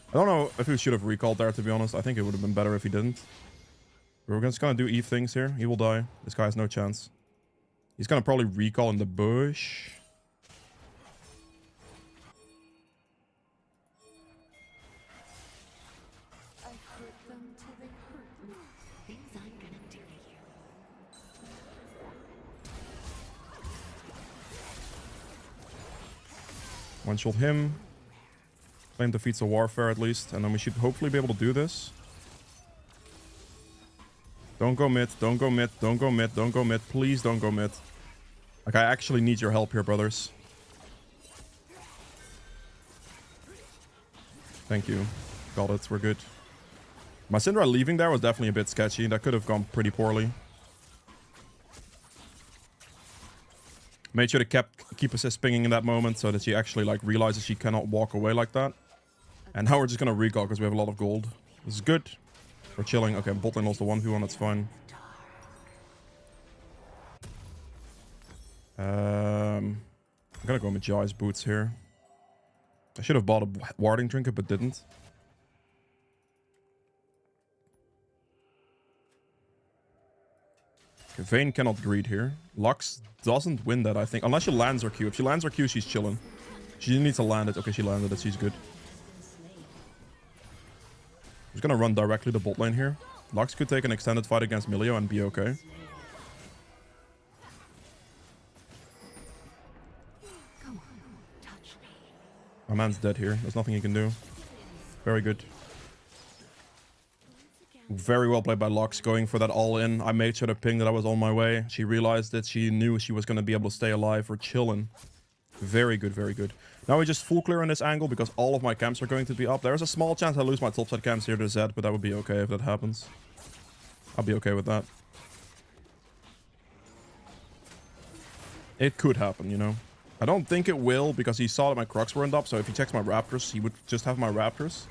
I don't know if he should have recalled there, to be honest. I think it would have been better if he didn't. We're just gonna do Eve things here. He will die. This guy has no chance. He's gonna probably recall in the bush. One-shot him. Claim defeats a warfare at least. And then we should hopefully be able to do this. Don't go mid. Don't go mid. Don't go mid. Don't go mid. Please don't go mid. Like, I actually need your help here, brothers. Thank you. Got it. We're good. My Syndra leaving there was definitely a bit sketchy. That could have gone pretty poorly. Made sure to keep assist pinging in that moment so that she actually like realizes she cannot walk away like that. And now we're just gonna recall because we have a lot of gold. This is good. We're chilling. Okay, bot lane lost the 1v1. That's fine. I'm gonna go Magi's boots here. I should have bought a warding trinket, but didn't. Okay, Vayne cannot greed here. Lux doesn't win that, I think. Unless she lands her Q. If she lands her Q, she's chilling. She needs to land it. Okay, she landed it. She's good. I'm just gonna run directly to bot lane here. Lux could take an extended fight against Milio and be okay. My man's dead here. There's nothing he can do. Very good. Very well played by Lux, going for that all-in. I made sure to ping that I was on my way. She realized that she knew she was going to be able to stay alive. We're chilling. Very good, very good. Now we just full clear on this angle because all of my camps are going to be up. There's a small chance I lose my topside camps here to Zed, but that would be okay if that happens. I'll be okay with that. It could happen, you know. I don't think it will because he saw that my Crocs weren't up. So if he checks my Raptors, he would just have my Raptors.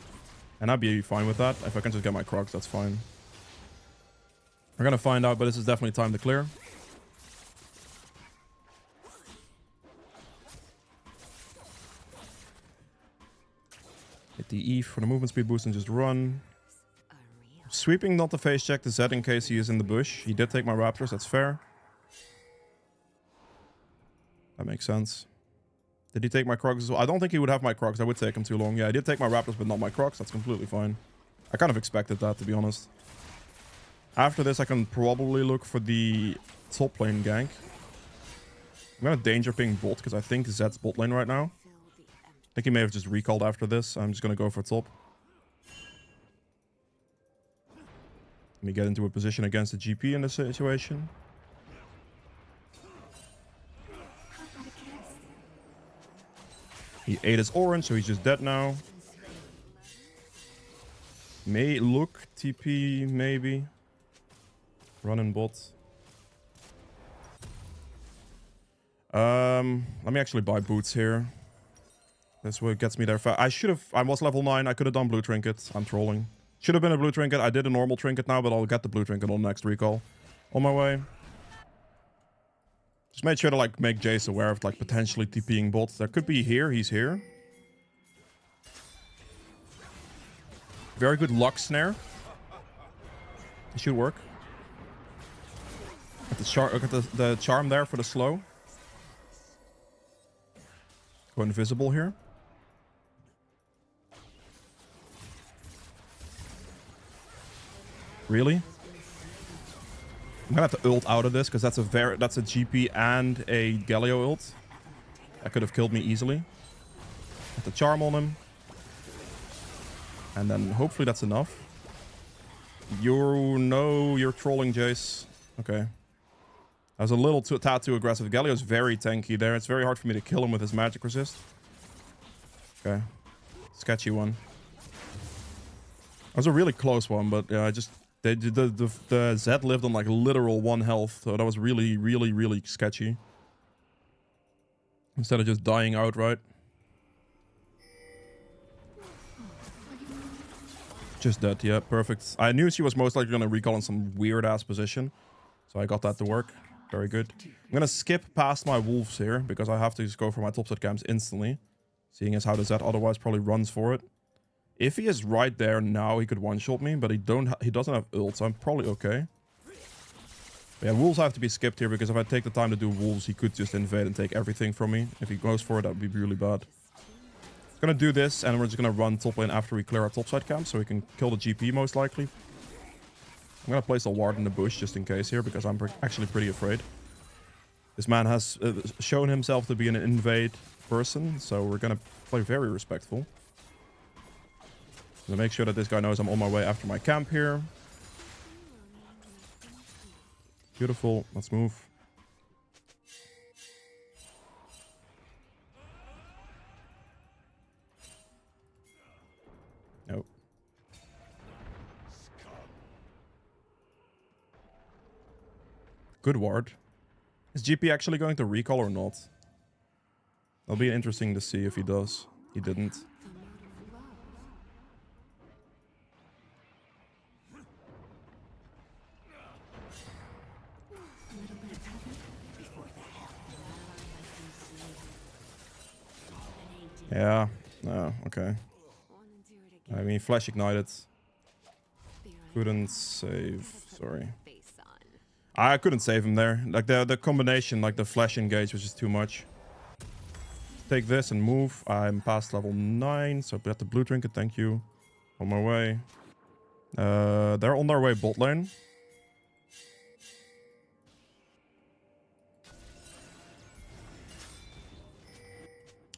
And I'd be fine with that. If I can just get my Crocs, that's fine. We're going to find out, but this is definitely time to clear. Hit the E for the movement speed boost and just run. Sweeping not to face check the Z in case he is in the bush. He did take my Raptors, that's fair. That makes sense. Did he take my Crocs as well? I don't think he would have my Crocs. That would take him too long. Yeah, I did take my Raptors, but not my Crocs. That's completely fine. I kind of expected that, to be honest. After this, I can probably look for the top lane gank. I'm going to danger ping bot, because I think Zed's bot lane right now. I think he may have just recalled after this. I'm just going to go for top. Let me get into a position against the GP in this situation. He ate his orange, so he's just dead now. May look TP, maybe. Running bot. Let me actually buy boots here. That's what gets me there. I was level 9. I could have done blue trinket. I'm trolling. Should have been a blue trinket. I did a normal trinket now, but I'll get the blue trinket on next recall. On my way. Just made sure to like make Jace aware of like potentially TPing bots. There could be here. He's here. Very good luck snare. It should work. At the charm there for the slow. Go invisible here. Really? I'm gonna have to ult out of this because that's a GP and a Galio ult. That could have killed me easily. Get the charm on him. And then hopefully that's enough. You're trolling, Jace. Okay. That was a little tad too aggressive. Galio's very tanky there. It's very hard for me to kill him with his magic resist. Okay. Sketchy one. That was a really close one, but yeah, the Z lived on like literal 1 health, so that was really, really, really sketchy. Instead of just dying outright. Just dead, yeah, perfect. I knew she was most likely going to recall in some weird-ass position, so I got that to work. Very good. I'm going to skip past my wolves here, because I have to just go for my topside camps instantly. Seeing as how the Z otherwise probably runs for it. If he is right there now, he could one-shot me, but he doesn't have ult, so I'm probably okay. But yeah, wolves have to be skipped here, because if I take the time to do wolves, he could just invade and take everything from me. If he goes for it, that would be really bad. Gonna do this, and we're just gonna run top lane after we clear our topside camp, so we can kill the GP most likely. I'm gonna place a ward in the bush just in case here, because I'm actually pretty afraid. This man has shown himself to be an invade person, so we're gonna play very respectful. Gonna make sure that this guy knows I'm on my way after my camp here. Beautiful. Let's move. Nope. Good ward. Is GP actually going to recall or not? It'll be interesting to see if he does. He didn't. Yeah. No. Okay. I mean, flash ignited. Couldn't save. Sorry. I couldn't save him there. Like the combination, like the flash engage was just too much. Take this and move. I'm past level 9, so we have the blue trinket. Thank you. On my way. They're on their way bot lane.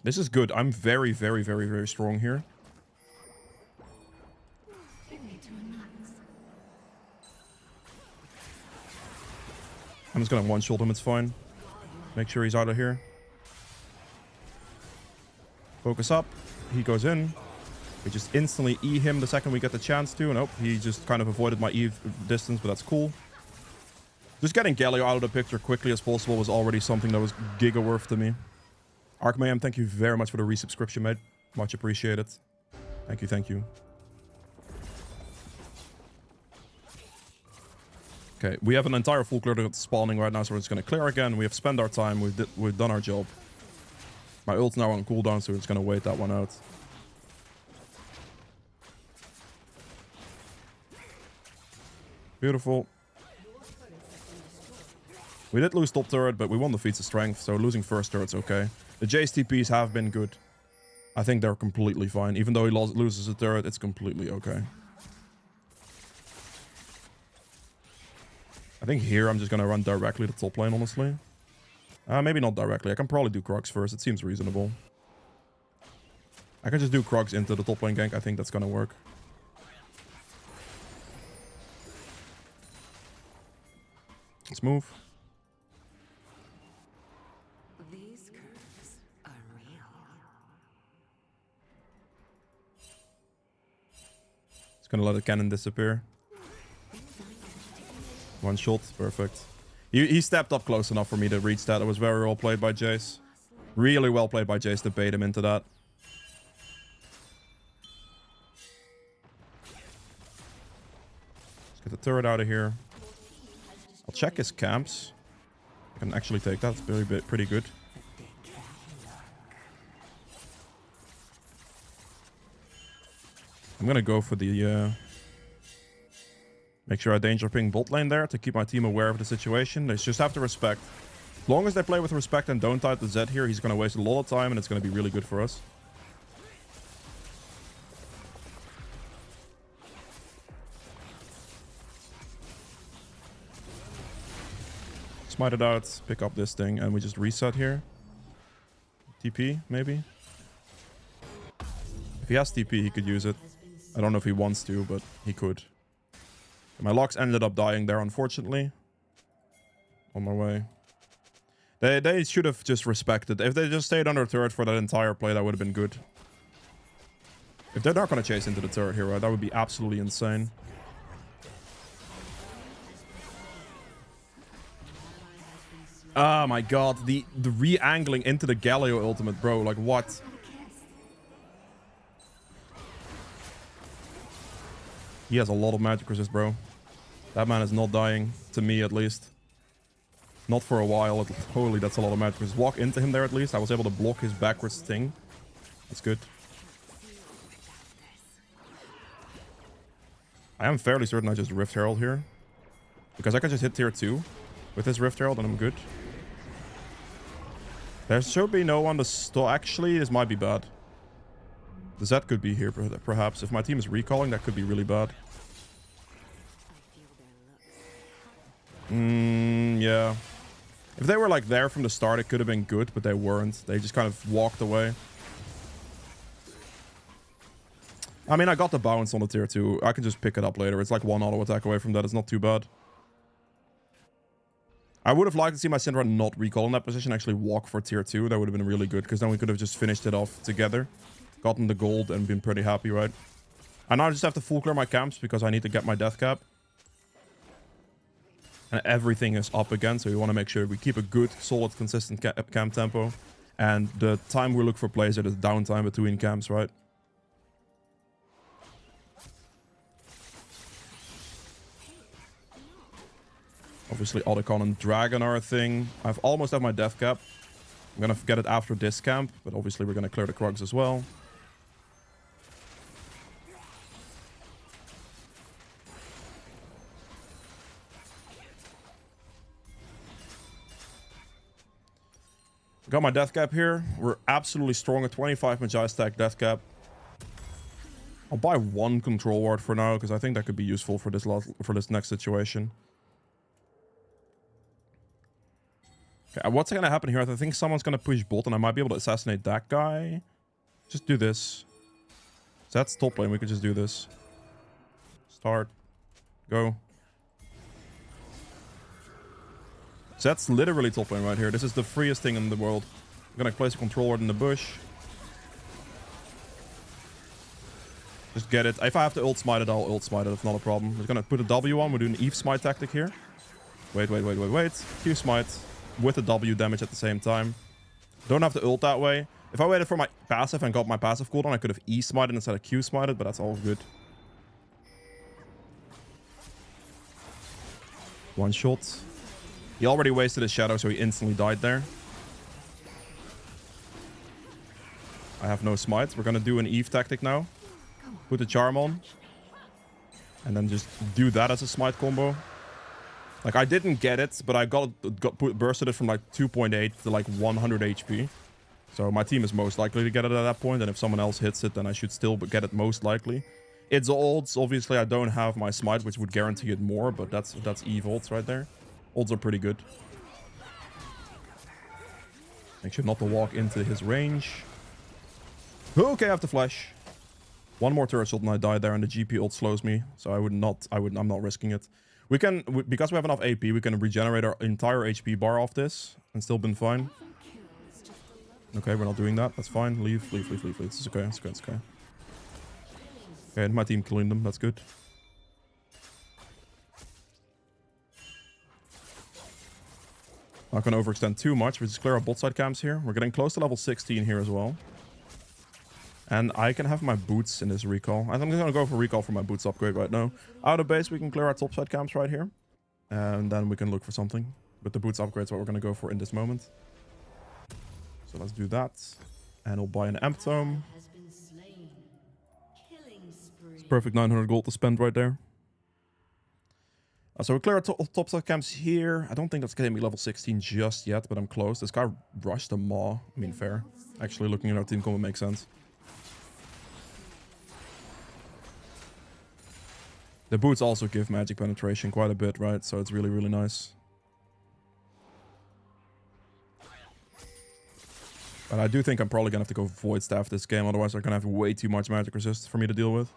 This is good. I'm very, very, very, very strong here. I'm just gonna one-shot him, it's fine. Make sure he's out of here. Focus up. He goes in. We just instantly E him the second we get the chance to. Nope, he just kind of avoided my E distance, but that's cool. Just getting Galio out of the picture quickly as possible was already something that was giga worth to me. Arkmayam, thank you very much for the resubscription, mate. Much appreciated. Thank you, thank you. Okay, we have an entire full clear that's spawning right now, so we're just going to clear again. We have spent our time. We've done our job. My ult's now on cooldown, so we're just going to wait that one out. Beautiful. We did lose top turret, but we won the feats of strength, so losing first turret's okay. The Jace TPs have been good. I think they're completely fine. Even though he loses a turret, it's completely okay. I think here I'm just going to run directly to top lane, honestly. Maybe not directly. I can probably do Crocs first. It seems reasonable. I can just do Crocs into the top lane gank. I think that's going to work. Let's move. These curves are real. Just going to let the cannon disappear. One shot. Perfect. He stepped up close enough for me to reach that. It was very well played by Jace. Really well played by Jace to bait him into that. Let's get the turret out of here. I'll check his camps. I can actually take that. It's pretty good. I'm gonna go for the... Make sure I danger ping bot lane there to keep my team aware of the situation. They just have to respect. As long as they play with respect and don't type the Z here, he's going to waste a lot of time and it's going to be really good for us. Smite it out, pick up this thing, and we just reset here. TP, maybe? If he has TP, he could use it. I don't know if he wants to, but he could. My locks ended up dying there, unfortunately. On my way. They should have just respected. If they just stayed under turret for that entire play, that would have been good. If they're not going to chase into the turret here, right, that would be absolutely insane. Oh my god, the re-angling into the Galio ultimate, bro. Like, what? He has a lot of magic resist, bro. That man is not dying, to me at least. Not for a while. Holy, that's a lot of magic resist. Walk into him there at least. I was able to block his backwards thing. That's good. I am fairly certain I just Rift Herald here. Because I can just hit tier 2 with this Rift Herald and I'm good. There should be no one to stop. Actually, this might be bad. The Z could be here, perhaps. If my team is recalling, that could be really bad. Yeah. If they were like there from the start, it could have been good, but they weren't. They just kind of walked away. I mean, I got the bounce on the tier 2. I can just pick it up later. It's like one auto attack away from that. It's not too bad. I would have liked to see my Syndra not recall in that position, actually walk for tier 2. That would have been really good, because then we could have just finished it off together. Gotten the gold and been pretty happy, right? I now just have to full clear my camps because I need to get my death cap. And everything is up again, so we want to make sure we keep a good, solid, consistent camp tempo. And the time we look for plays are the downtime between camps, right? Obviously, Otacon and Dragon are a thing. I've almost have my death cap. I'm gonna get it after this camp, but obviously we're gonna clear the Krugs as well. Got my death cap here. We're absolutely strong at 25 Magi stack death cap. I'll buy one control ward for now, because I think that could be useful for this next situation. Okay, what's gonna happen here? I think someone's gonna push bot, and I might be able to assassinate that guy. Just do this. So that's top lane. We could just do this. Start. Go. So that's literally top lane right here. This is the freest thing in the world. I'm gonna place a control ward in the bush. Just get it. If I have to ult smite it, I'll ult smite it. It's not a problem. I'm just gonna put a W on. We're doing Eve smite tactic here. Wait. Q smite with the W damage at the same time. Don't have to ult that way. If I waited for my passive and got my passive cooldown, I could have E smited instead of Q smited, but that's all good. One shot. He already wasted his shadow, so he instantly died there. I have no smite. We're gonna do an Eve tactic now. Put the charm on. And then just do that as a smite combo. Like, I didn't get it, but I bursted it from like 2.8 to like 100 HP. So my team is most likely to get it at that point, and if someone else hits it, then I should still get it most likely. It's ults. Obviously, I don't have my smite, which would guarantee it more, but that's Eve ults right there. Ults are pretty good. Make sure not to walk into his range. Okay, I have to flash. One more turret shot and I die there, and the GP ult slows me, so I'm not risking it. Because we have enough AP, we can regenerate our entire HP bar off this and still been fine. Okay, we're not doing that. That's fine. Leave. It's okay. It's okay. Okay, my team killing them. That's good. Not going to overextend too much. We just clear our bot side camps here. We're getting close to level 16 here as well. And I can have my boots in this recall. I think I'm going to go for recall for my boots upgrade right now. Out of base, we can clear our top side camps right here. And then we can look for something. But the boots upgrade is what we're going to go for in this moment. So let's do that. And we'll buy an Amp Tome. It's perfect 900 gold to spend right there. So we clear our top side camps here. I don't think that's getting me level 16 just yet, but I'm close. This guy rushed a Maw. I mean, fair. Actually, looking at our team combo makes sense. The boots also give magic penetration quite a bit, right? So it's really, really nice. But I do think I'm probably going to have to go Void Staff this game. Otherwise, they're going to have way too much magic resist for me to deal with.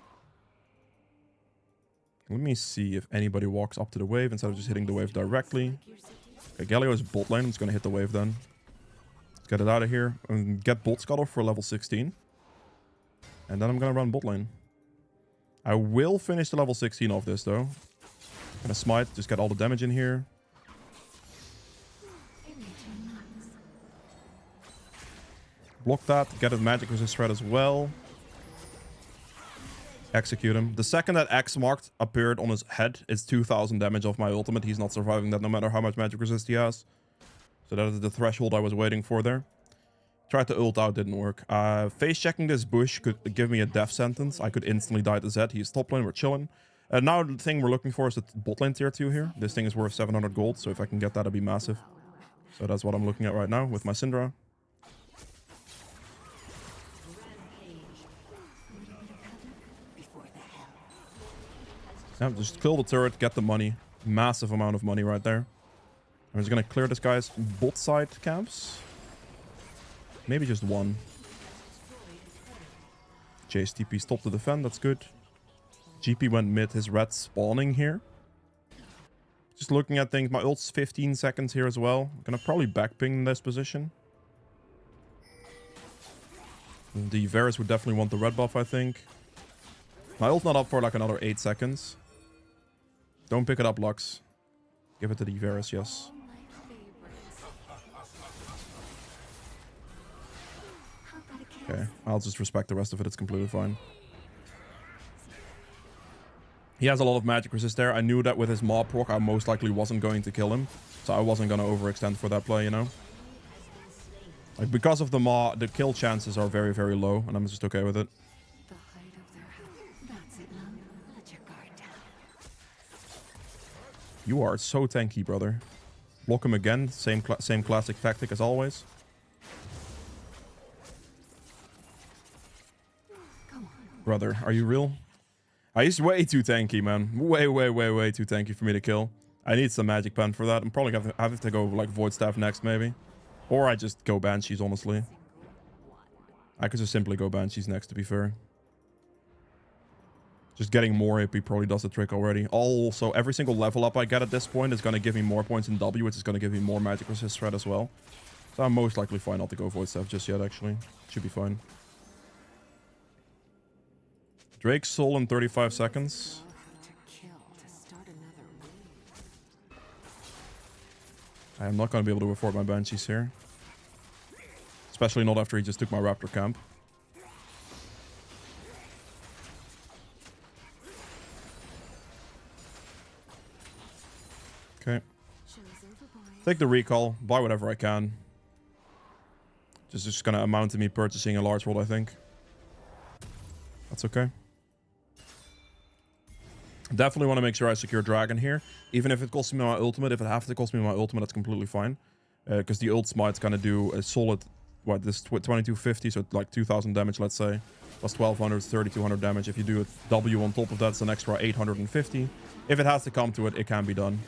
Let me see if anybody walks up to the wave instead of just hitting the wave directly. Okay, Galio is bot lane. I'm just going to hit the wave then. Let's get it out of here. And get bot scuttle for level 16. And then I'm going to run bot lane. I will finish the level 16 off this, though. Gonna smite, just get all the damage in here. Block that, get a magic resist threat as well. Execute him. The second that X marked appeared on his head, it's 2000 damage off my ultimate. He's not surviving that no matter how much magic resist he has. So that is the threshold I was waiting for there. Tried to ult out, didn't work. Face checking this bush could give me a death sentence. I could instantly die to Zed. He's top lane, we're chilling. Now the thing we're looking for is the bot lane tier 2 here. This thing is worth 700 gold, so if I can get that, it'd be massive. So that's what I'm looking at right now with my Syndra. Yeah, just kill the turret, get the money. Massive amount of money right there. I'm just gonna clear this guy's bot side camps. Maybe just one. Jace TP stopped the defend, that's good. GP went mid, his red spawning here. Just looking at things, my ult's 15 seconds here as well. I'm gonna probably backping in this position. The Varus would definitely want the red buff, I think. My ult's not up for like another 8 seconds. Don't pick it up, Lux. Give it to the Varus, yes. Okay, I'll just respect the rest of it. It's completely fine. He has a lot of magic resist there. I knew that with his mob proc, I most likely wasn't going to kill him. So I wasn't going to overextend for that play, you know? Like, because of the mob, the kill chances are very, very low. And I'm just okay with it. The height of their house. That's it, love. Let your guard down. You are so tanky, brother. Block him again. Same classic tactic as always. Brother, are you real? He's way too tanky, man. Way too tanky for me to kill. I need some magic pen for that. I'm probably gonna have to go like Void Staff next, maybe. Or I just go Banshees, honestly. I could just simply go Banshees next, to be fair. Just getting more AP probably does the trick already. Also, every single level up I get at this point is gonna give me more points in W, which is gonna give me more magic resist threat as well. So I'm most likely fine not to go Void Staff just yet, actually. Should be fine. Drake's soul in 35 seconds. I am not going to be able to afford my Banshees here. Especially not after he just took my Raptor camp. Okay. Take the recall. Buy whatever I can. This is just going to amount to me purchasing a large world, I think. That's okay. Definitely want to make sure I secure Dragon here. Even if it costs me my ultimate. If it has to cost me my ultimate, that's completely fine. Because the ult smite's going to do a solid, what, this 2250, so like 2000 damage, let's say. Plus 1200, 3200 damage. If you do a W on top of that, it's an extra 850. If it has to come to it, it can be done.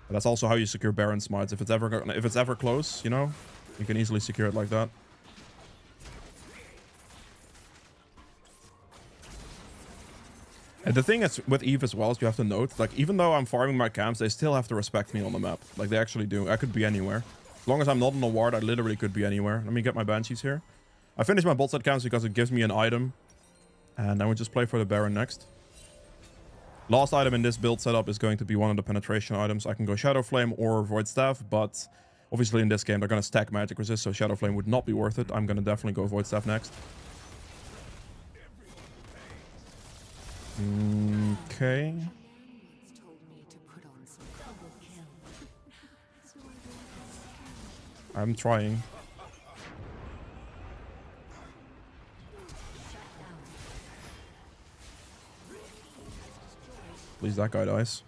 But that's also how you secure Baron smites. If it's ever close, you know, you can easily secure it like that. And the thing is with Eve as well is you have to note, like, even though I'm farming my camps, they still have to respect me on the map. Like, they actually do. I could be anywhere. As long as I'm not on a ward, I literally could be anywhere. Let me get my Banshees here. I finished my bot side camps because it gives me an item. And then we just play for the Baron next. Last item in this build setup is going to be one of the penetration items. I can go Shadow Flame or Void Staff, but obviously in this game they're going to stack magic resist, so Shadow Flame would not be worth it. I'm going to definitely go Void Staff next. Okay. I'm trying. Please, that guy dies.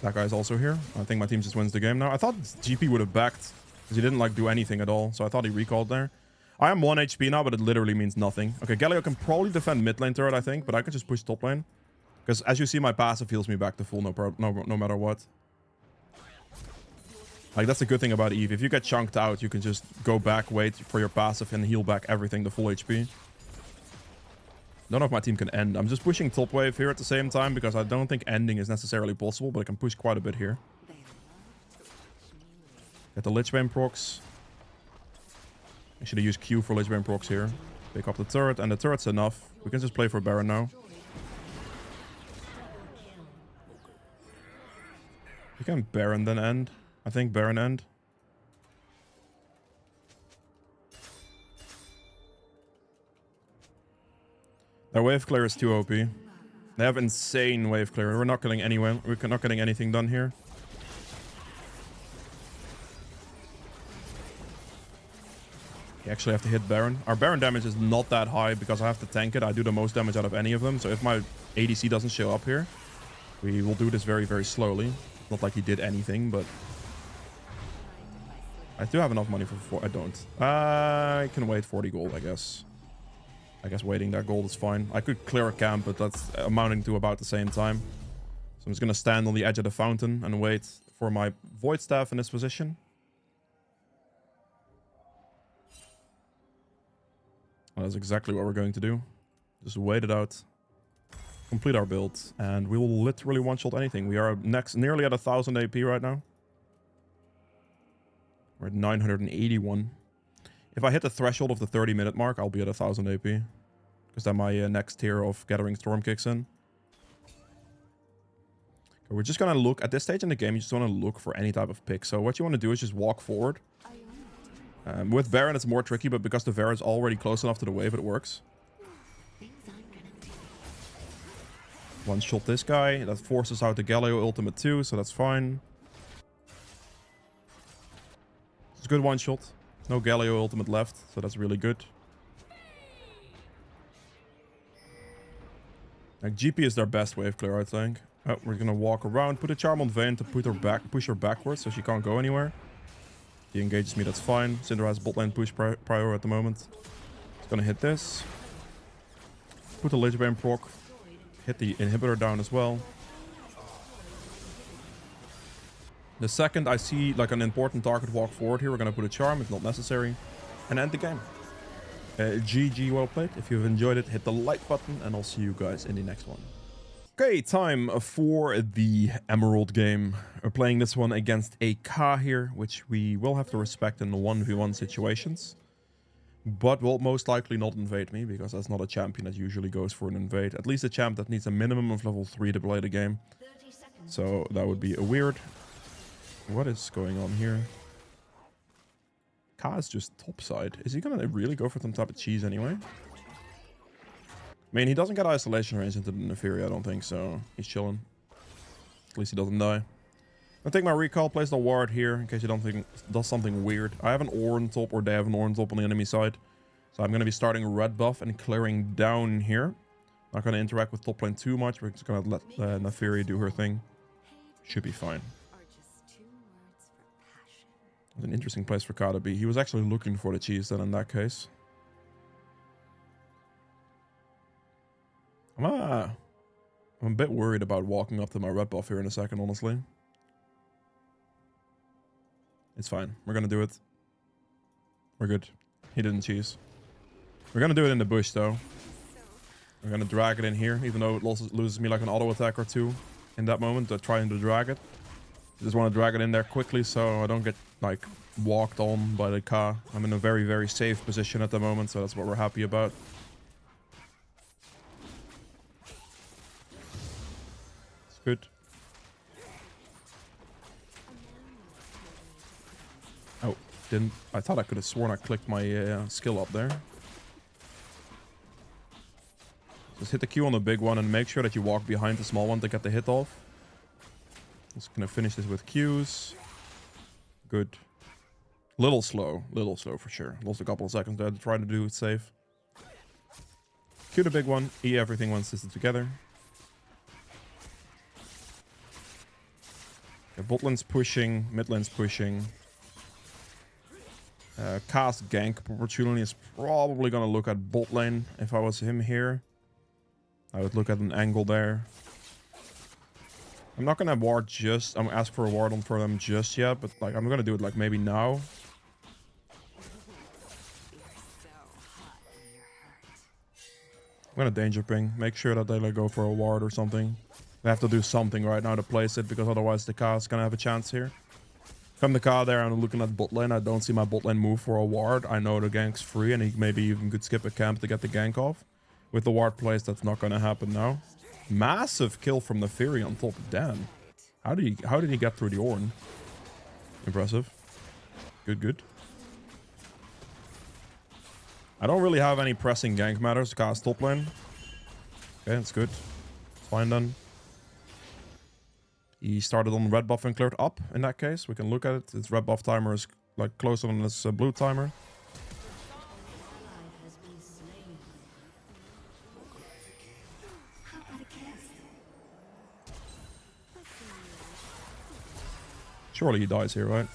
That guy's also here. I think my team just wins the game now. I thought GP would have backed because he didn't like do anything at all. So I thought he recalled there. I am 1 HP now, but it literally means nothing. Okay, Galio can probably defend mid lane turret, I think, but I can just push top lane. Because as you see, my passive heals me back to full no matter what. Like, that's the good thing about Eve. If you get chunked out, you can just go back, wait for your passive, and heal back everything to full HP. Don't know if my team can end. I'm just pushing top wave here at the same time, because I don't think ending is necessarily possible, but I can push quite a bit here. Get the Lich Bane procs. I should have used Q for Lich Bane procs here. Pick up the turret, and the turret's enough. We can just play for Baron now. We can Baron then end. I think Baron end. Their wave clear is too OP. They have insane wave clear. We're not getting anywhere. We're not getting anything done here. You actually have to hit Baron. Our Baron damage is not that high because I have to tank it. I do the most damage out of any of them. So if my ADC doesn't show up here, we will do this very, very slowly. Not like he did anything, but... I do have enough money for 4. I don't. I can wait 40 gold, I guess. I guess waiting that gold is fine. I could clear a camp, but that's amounting to about the same time. So I'm just gonna stand on the edge of the fountain and wait for my void staff in this position. Well, that's exactly what we're going to do. Just wait it out. Complete our build, and we will literally one-shot anything. We are nearly at 1000 AP right now. We're at 981. If I hit the threshold of the 30-minute mark, I'll be at 1000 AP. Because then my next tier of Gathering Storm kicks in. Okay, we're just going to look, at this stage in the game, you just want to look for any type of pick. So what you want to do is just walk forward. With Baron, it's more tricky, but because the Baron is already close enough to the wave, it works. One shot this guy. That forces out the Galio ultimate too, so that's fine. It's a good one shot. No Galio ultimate left, so that's really good. Like GP is their best wave clear, I think. Oh, we're gonna walk around, put a charm on Vayne to push her backwards so she can't go anywhere. He engages me, that's fine. Syndra has bot lane push prior at the moment. It's gonna hit this. Put the Lich Bane proc. Hit the inhibitor down as well. The second I see like an important target walk forward here, we're gonna put a charm if not necessary. And end the game. GG, well played. If you've enjoyed it, hit the like button and I'll see you guys in the next one. Okay, time for the Emerald game. We're playing this one against a Ka here, which we will have to respect in the 1v1 situations. But will most likely not invade me, because that's not a champion that usually goes for an invade. At least a champ that needs a minimum of level 3 to play the game. So that would be a weird. What is going on here? Ka is just topside. Is he gonna really go for some type of cheese anyway? I mean, he doesn't get isolation range into the Neferi, I don't think, so he's chilling. At least he doesn't die. I'll take my recall, place the ward here in case you don't think it does something weird. I have an ore on top, or they have an ore on top on the enemy side. So I'm going to be starting red buff and clearing down here. Not going to interact with top lane too much. We're just going to let Neferi do her thing. Should be fine. It's an interesting place for Ka to be. He was actually looking for the cheese then in that case. I'm a bit worried about walking up to my red buff here in a second, honestly. It's fine. We're gonna do it. We're good. He didn't cheese. We're gonna do it in the bush, though. We're gonna drag it in here, even though it loses me like an auto attack or two in that moment. Trying to drag it. Just want to drag it in there quickly so I don't get like walked on by the Ka. I'm in a very, very safe position at the moment, so that's what we're happy about. It's good. Oh, didn't. I thought I could have sworn I clicked my skill up there. Just hit the Q on the big one and make sure that you walk behind the small one to get the hit off. Just gonna finish this with Qs. Good. Little slow for sure. Lost a couple of seconds there to try to do it safe. Q the big one, E everything once this is together. Okay, bot lane's pushing, mid lane's pushing. Cast gank opportunity is probably gonna look at bot lane. If I was him here, I would look at an angle there. I'm not gonna ward just. I'm gonna ask for a ward on for them just yet, but like I'm gonna do it like maybe now. I'm gonna danger ping. Make sure that they like go for a ward or something. They have to do something right now to place it, because otherwise the Ka is gonna have a chance here. Come the Ka there, I'm looking at bot lane. I don't see my bot lane move for a ward. I know the gank's free, and he maybe even could skip a camp to get the gank off. With the ward placed, that's not gonna happen now. Massive kill from the Fury on top. Damn. How did he get through the Ornn? Impressive. Good, good. I don't really have any pressing gank matters to cast top lane. Okay, that's good. Fine then. He started on red buff and cleared up in that case. We can look at it. His red buff timer is like closer than his blue timer. Surely he dies here, right?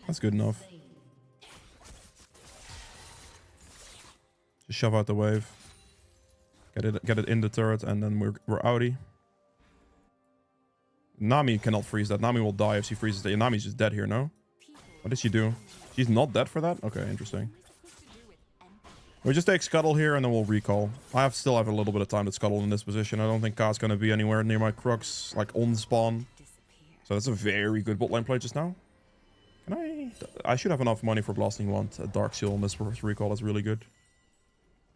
That's good enough. Just shove out the wave. Get it in the turret, and then we're outie. Nami cannot freeze that. Nami will die if she freezes it. Nami's just dead here, no? What did she do? She's not dead for that? Okay, interesting. We just take Scuttle here, and then we'll recall. I still have a little bit of time to Scuttle in this position. I don't think Ka's going to be anywhere near my Crux, like on spawn. So that's a very good bot lane play just now. Can I should have enough money for Blasting Wand. A Dark Seal on this first recall is really good.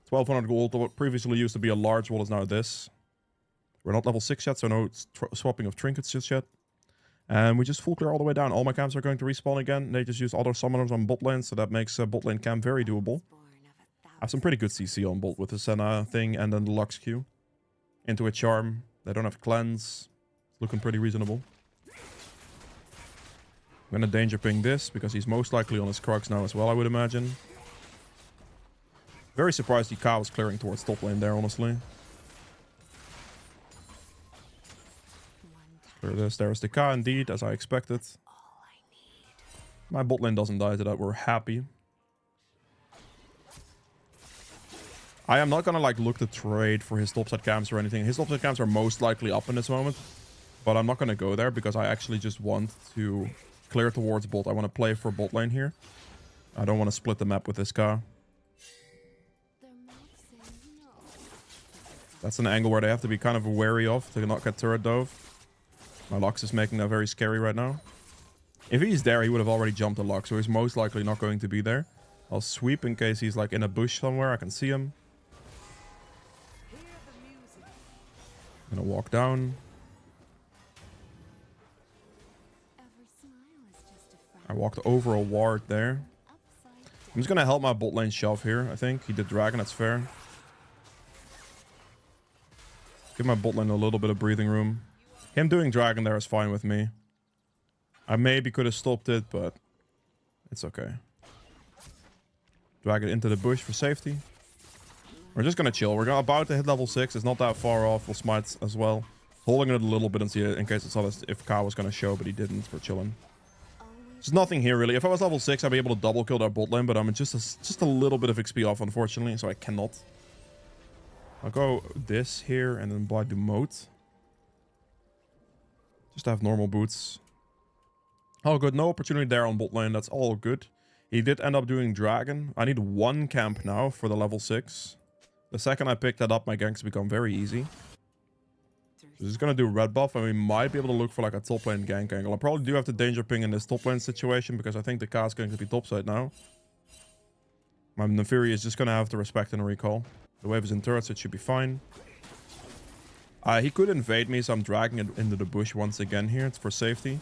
1200 gold. What previously used to be a large wall is now this. We're not level 6 yet, so no swapping of trinkets just yet. And we just full clear all the way down. All my camps are going to respawn again. They just use other summoners on bot lane, so that makes bot lane camp very doable. I have some pretty good CC on bot with the Senna thing and then the Lux Q. Into a Charm. They don't have cleanse. It's looking pretty reasonable. I'm gonna danger ping this because he's most likely on his Crux now as well, I would imagine. Very surprised the Ka was clearing towards top lane there, honestly. Clear this. There's the Ka indeed, as I expected. My bot lane doesn't die to that. We're happy. I am not gonna like look to trade for his topside camps or anything. His topside camps are most likely up in this moment. But I'm not gonna go there because I actually just want to clear towards bot. I want to play for bot lane here. I don't want to split the map with this Ka. That's an angle where they have to be kind of wary of to not get turret dove. My Lux is making that very scary right now. If he's there, he would have already jumped the Lux, so he's most likely not going to be there. I'll sweep in case he's like in a bush somewhere. I can see him. I'm gonna walk down. I walked over a ward there. I'm just gonna help my bot lane shove here, I think. He did dragon, that's fair. Give my bot lane a little bit of breathing room. Him doing dragon there is fine with me. I maybe could have stopped it, but it's okay. Drag it into the bush for safety. We're just gonna chill. We're about to hit level 6. It's not that far off. We'll smite as well. Holding it a little bit and see it in case it's not if Ka was gonna show, but he didn't. We're chilling. There's nothing here really. If I was level 6, I'd be able to double kill that bot lane, but I'm just a little bit of XP off, unfortunately, so I cannot. I'll go this here and then blind the moat. Just to have normal boots. Oh, good. No opportunity there on bot lane. That's all good. He did end up doing dragon. I need 1 camp now for the level 6. The second I pick that up, my ganks become very easy. So just gonna do red buff, and we might be able to look for like a top lane gank angle. I probably do have to danger ping in this top lane situation because I think the Ka is going to be topside now. My Neferi is just gonna have to respect and recall. The wave is in turret, so it should be fine. He could invade me, so I'm dragging it into the bush once again here. It's for safety.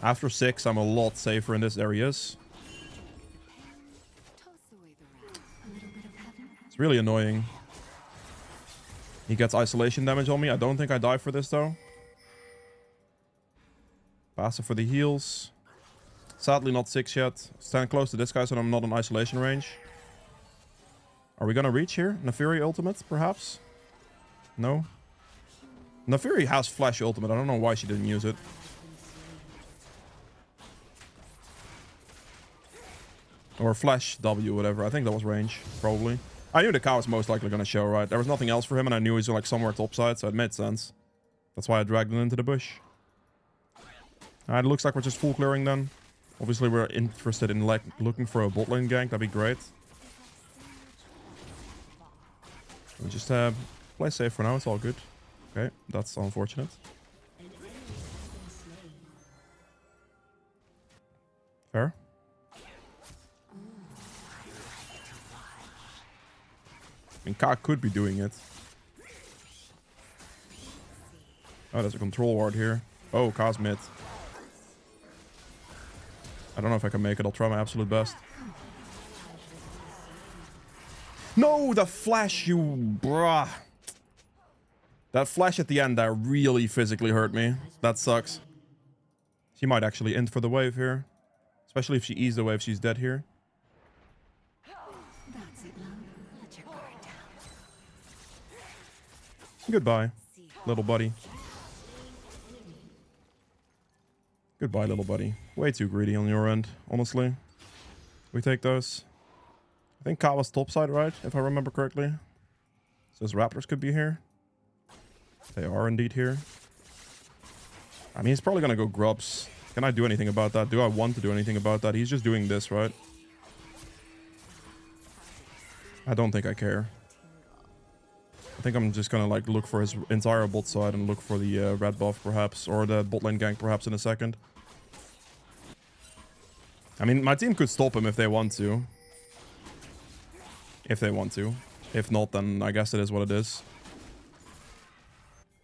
After 6, I'm a lot safer in this areas. It's really annoying. He gets isolation damage on me. I don't think I die for this, though. Passive for the heals. Sadly, not 6 yet. Stand close to this guy so I'm not in isolation range. Are we gonna reach here? Neferi ultimate, perhaps? No? Neferi has flash ultimate. I don't know why she didn't use it. Or flash W, whatever. I think that was range, probably. I knew the Ka was most likely going to show, right? There was nothing else for him, and I knew he was like somewhere topside, so it made sense. That's why I dragged him into the bush. Alright, it looks like we're just full clearing then. Obviously, we're interested in like looking for a bot lane gank. That'd be great. We'll just play safe for now. It's all good. Okay, that's unfortunate. Fair. I mean, Ka could be doing it. Oh, there's a control ward here. Oh, Ka's mid. I don't know if I can make it. I'll try my absolute best. No, the flash, you bruh. That flash at the end there really physically hurt me. That sucks. She might actually end for the wave here. Especially if she eased the wave, she's dead here. Goodbye, little buddy. Goodbye, little buddy. Way too greedy on your end, honestly. We take those. I think Ka was topside, right? If I remember correctly. So his raptors could be here. They are indeed here. I mean, he's probably gonna go grubs. Can I do anything about that? Do I want to do anything about that? He's just doing this, right? I don't think I care. I think I'm just gonna like look for his entire bot side and look for the red buff perhaps, or the bot lane gank perhaps in a second. I mean, my team could stop him if they want to. If they want to. If not, then I guess it is what it is.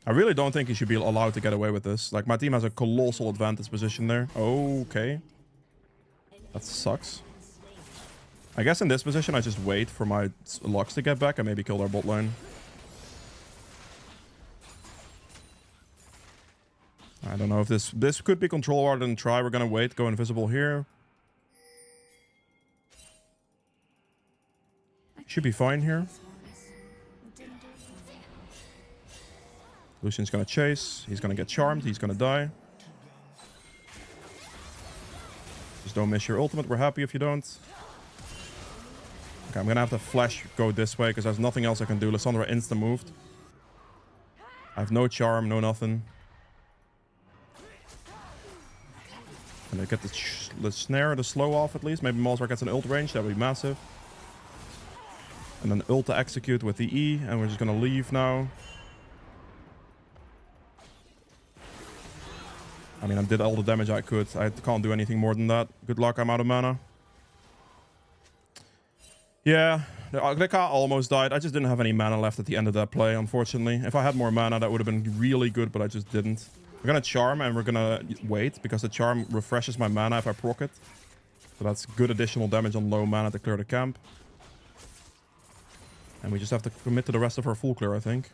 I really don't think he should be allowed to get away with this. Like, my team has a colossal advantage position there. Okay. That sucks. I guess in this position, I just wait for my Lux to get back and maybe kill their bot lane. I don't know if this could be control rather than try. We're gonna wait, go invisible here. Should be fine here. Lucian's gonna chase. He's gonna get charmed. He's gonna die. Just don't miss your ultimate. We're happy if you don't. Okay, I'm gonna have to flash go this way because there's nothing else I can do. Lissandra insta moved. I have no charm, no nothing. Gonna get the snare, the slow off at least. Maybe Malzahar gets an ult range. That would be massive. And then ult to execute with the E. And we're just gonna leave now. I mean, I did all the damage I could. I can't do anything more than that. Good luck, I'm out of mana. Yeah, the car almost died. I just didn't have any mana left at the end of that play, unfortunately. If I had more mana, that would have been really good, but I just didn't. We're gonna charm and we're gonna wait, because the charm refreshes my mana if I proc it. So that's good additional damage on low mana to clear the camp. And we just have to commit to the rest of her full clear, I think.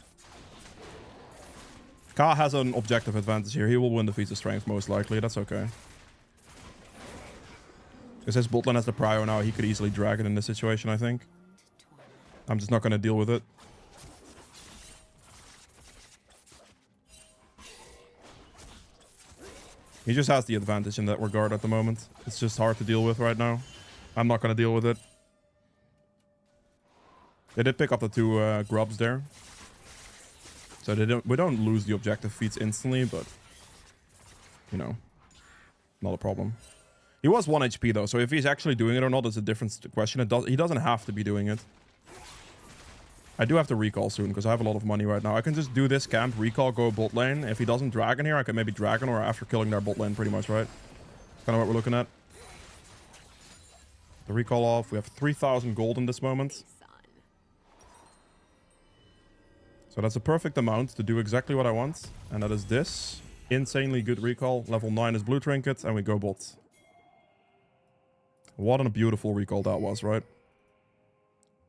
Ka has an objective advantage here. He will win the feats of strength most likely. That's okay. Because his bot lane has the prio now. He could easily drag it in this situation, I think. I'm just not going to deal with it. He just has the advantage in that regard at the moment. It's just hard to deal with right now. I'm not going to deal with it. They did pick up the two grubs there. So we don't lose the objective feats instantly, but, you know, not a problem. He was 1 HP though, so if he's actually doing it or not is a different question. He doesn't have to be doing it. I do have to recall soon, because I have a lot of money right now. I can just do this camp, recall, go bot lane. If he doesn't dragon here, I can maybe dragon or after killing their bot lane pretty much, right? Kind of what we're looking at. The recall off. We have 3,000 gold in this moment. So that's a perfect amount to do exactly what I want. And that is this. Insanely good recall. Level 9 is blue trinket. And we go bot. What a beautiful recall that was, right?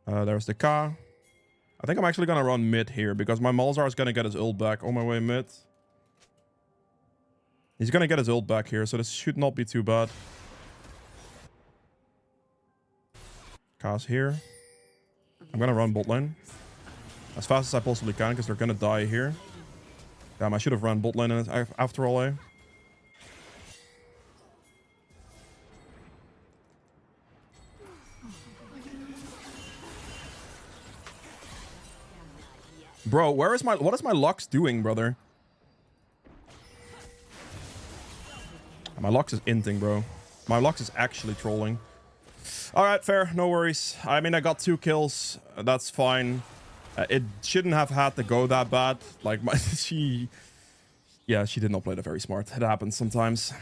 There's the K. I think I'm actually going to run mid here. Because my Malzahar is going to get his ult back on my way mid. He's going to get his ult back here. So this should not be too bad. K's here. I'm going to run bot lane. As fast as I possibly can, because they're gonna die here. Damn, I should have run bot lane after all, eh? Bro, what is my Lux doing, brother? My Lux is inting, bro. My Lux is actually trolling. Alright, fair, no worries. I mean, I got 2 kills. That's fine. It shouldn't have had to go that bad. Like, yeah, she did not play that very smart. It happens sometimes.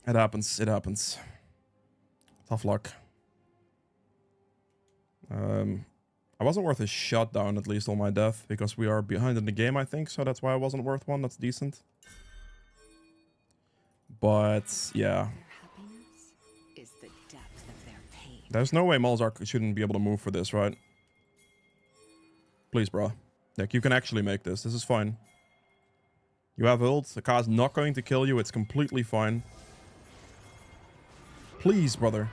It happens. It happens. Tough luck. I wasn't worth a shutdown, at least on my death, because we are behind in the game, I think. So that's why I wasn't worth one. That's decent. But, yeah. There's no way Malzahar shouldn't be able to move for this, right? Please, bro. Like, you can actually make this. This is fine. You have ult. The car's not going to kill you. It's completely fine. Please, brother.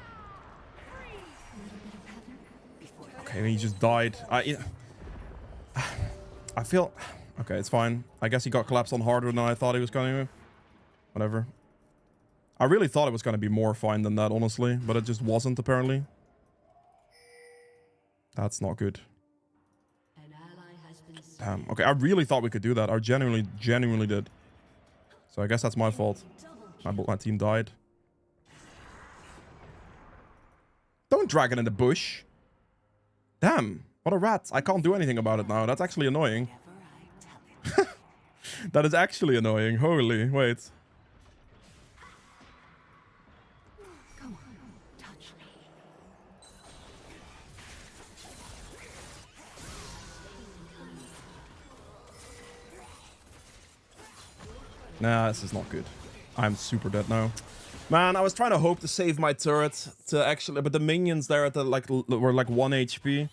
Okay, he just died. I feel... Okay, it's fine. I guess he got collapsed on harder than I thought he was going to. Whatever. I really thought it was going to be more fine than that, honestly. But it just wasn't, apparently. That's not good. Damn. Okay, I really thought we could do that. I genuinely did. So I guess that's my fault. My team died. Don't drag it in the bush. Damn. What a rat. I can't do anything about it now. That's actually annoying. That is actually annoying. Holy, wait. Come on, touch me. Nah, this is not good. I'm super dead now. Man, I was trying to hope to save my turret to actually, but the minions there at the were like 1 HP.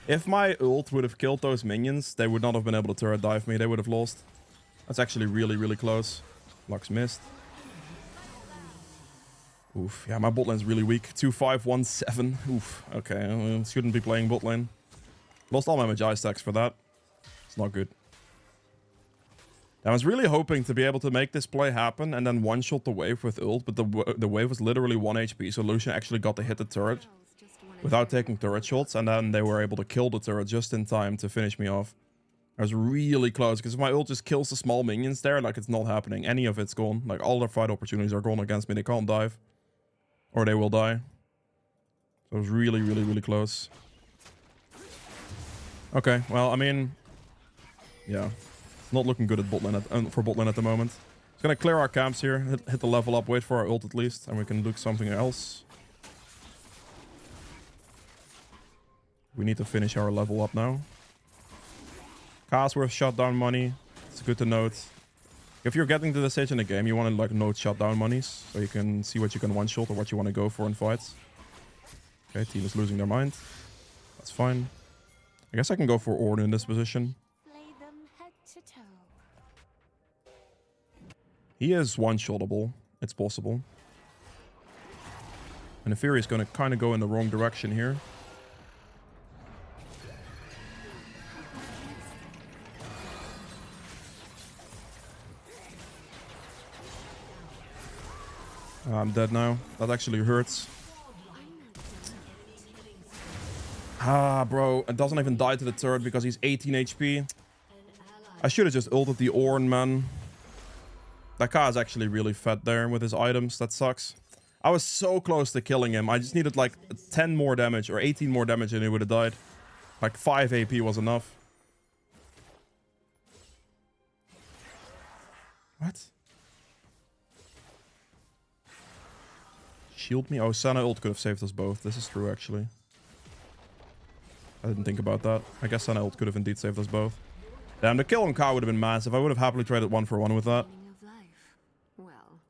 If my ult would have killed those minions, they would not have been able to turret dive me. They would have lost. That's actually really close. Lux missed. Oof. Yeah, my bot lane's really weak. 2-5-1-7. Oof. Okay, shouldn't be playing bot lane. Lost all my Magi stacks for that. It's not good. I was really hoping to be able to make this play happen and then one-shot the wave with ult, but the wave was literally 1 HP, so Lucian actually got to hit the turret without taking turret shots, and then they were able to kill the turret just in time to finish me off. I was really close, because if my ult just kills the small minions there, like, it's not happening. Any of it's gone. Like, all their fight opportunities are gone against me. They can't dive. Or they will die. So it was really close. Okay, well, I mean... yeah. Not looking good at bot lane for bot lane at the moment. It's gonna clear our camps here, hit the level up, wait for our ult at least, and we can do something else. We need to finish our level up now. Cast worth shutdown money. It's good to note. If you're getting to this stage in the game, you want to like note shutdown monies, so you can see what you can one-shot or what you want to go for in fights. Okay, team is losing their mind. That's fine. I guess I can go for Ornn in this position. He is one-shottable. It's possible. And the Fury is going to kind of go in the wrong direction here. I'm dead now. That actually hurts. Ah, bro. It doesn't even die to the turret because he's 18 HP. I should have just ulted the Ornn, man. That guy is actually really fed there with his items. That sucks. I was so close to killing him. I just needed like 10 more damage or 18 more damage and he would have died. Like 5 AP was enough. What? Shield me? Oh, Senna ult could have saved us both. This is true, actually. I didn't think about that. I guess Senna ult could have indeed saved us both. Damn, the kill on Ka would have been massive. I would have happily traded 1-for-1 with that. Well,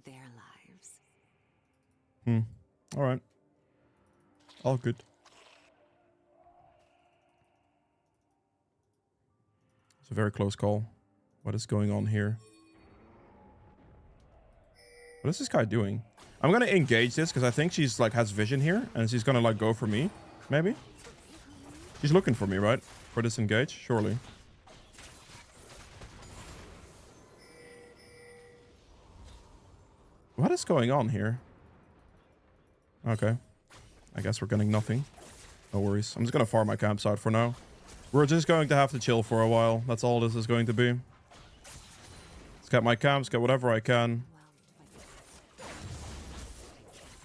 their lives. Alright. All good. It's a very close call. What is going on here? What is this guy doing? I'm gonna engage this because I think she's like has vision here and she's gonna like go for me. Maybe? She's looking for me, right? For this engage, surely. What is going on here? Okay. I guess we're getting nothing. No worries. I'm just gonna farm my campsite for now. We're just going to have to chill for a while. That's all this is going to be. Let's get my camps, get whatever I can.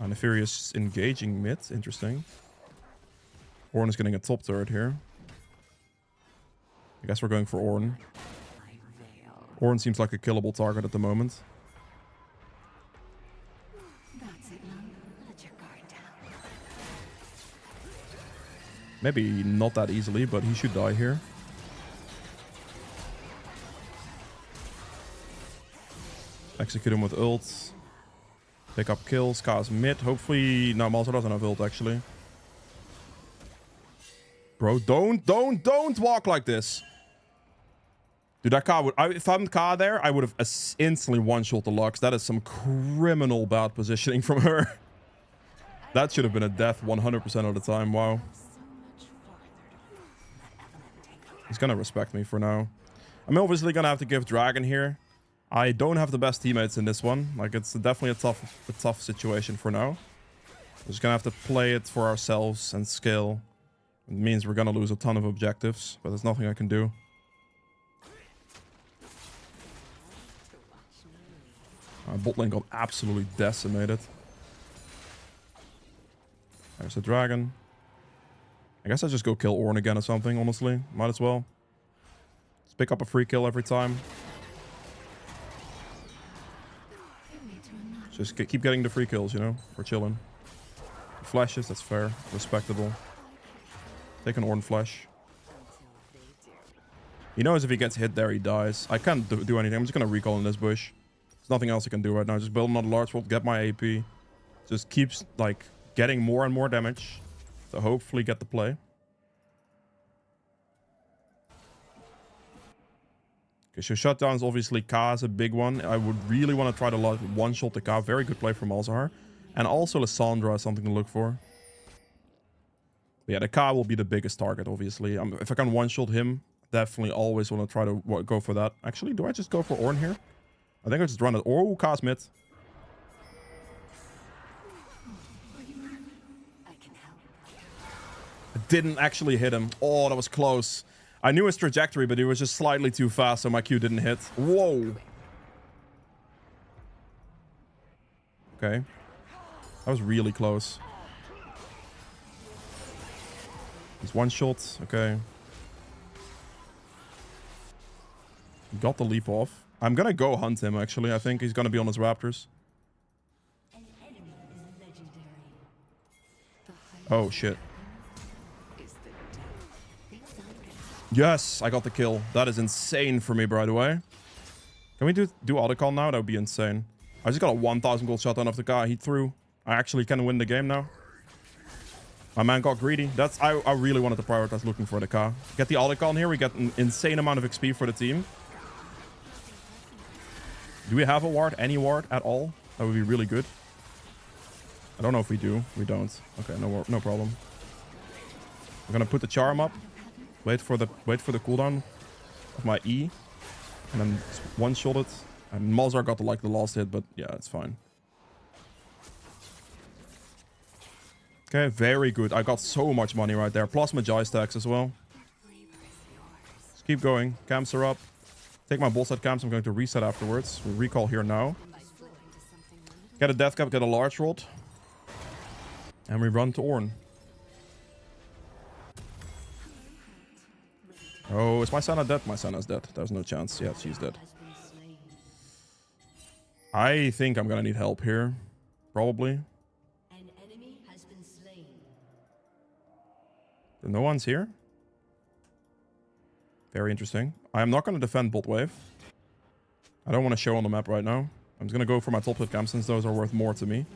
And the Fury is engaging mid. Interesting. Ornn is getting a top turret here. I guess we're going for Ornn. Ornn seems like a killable target at the moment. Maybe not that easily, but he should die here. Execute him with ults. Pick up kills, cast mid. Hopefully... no, Malzahar doesn't have ult, actually. Bro, don't walk like this. Dude, that Ka would... if I'm Ka there, I would have instantly one-shot the Lux. That is some criminal bad positioning from her. That should have been a death 100% of the time. Wow. He's gonna respect me for now. I'm obviously gonna have to give Dragon here. I don't have the best teammates in this one. Like, it's definitely a tough situation for now. We're just gonna have to play it for ourselves and skill. It means we're gonna lose a ton of objectives, but there's nothing I can do. Bot lane got absolutely decimated. There's a dragon. I guess I just go kill Ornn again or something, honestly. Might as well. Let's pick up a free kill every time. Just keep getting the free kills, you know? We're chilling. Flashes, that's fair. Respectable. Take an Ornn flash. He knows if he gets hit there, he dies. I can't do anything. I'm just gonna recall in this bush. There's nothing else I can do right now. Just build another large world, get my AP. Just keeps, like, getting more and more damage. To hopefully get the play. Okay, so shutdowns, obviously, K is a big one. I would really want to try to one-shot the K. Very good play from Malzahar. And also Lissandra is something to look for. But yeah, the K will be the biggest target, obviously. If I can one-shot him, definitely always want to try to go for that. Actually, do I just go for Ornn here? I think I just run it. Oh, K's mid. I didn't actually hit him. Oh, that was close. I knew his trajectory, but he was just slightly too fast, so my Q didn't hit. Whoa. Okay. That was really close. He's one shot. Okay. Got the leap off. I'm gonna go hunt him, actually. I think he's gonna be on his raptors. An enemy is legendary. Oh, shit. Yes, I got the kill. That is insane for me, by the way. Can we do autocall now? That would be insane. I just got a 1,000 gold shot off the guy he threw. I actually can win the game now. My man got greedy. I really wanted to prioritize looking for the car. Get the autocall in here. We get an insane amount of XP for the team. Do we have a ward? Any ward at all? That would be really good. I don't know if we do. We don't. Okay, no problem. I'm gonna put the charm up. Wait for the cooldown of my E, and then one-shot it. And Malzahar got the last hit, but yeah, it's fine. Okay, very good. I got so much money right there, plus Magi stacks as well. Let's keep going. Camps are up. Take my boss at camps. I'm going to reset afterwards. We'll recall here now. Get a death cap, get a large rod, and we run to Ornn. Oh, is my Senna dead? My Senna's dead. There's no chance. Yeah, she's dead. I think I'm gonna need help here. Probably. An enemy has been slain. No one's here. Very interesting. I am not gonna defend bot wave. I don't want to show on the map right now. I'm just gonna go for my top hit camps since those are worth more to me.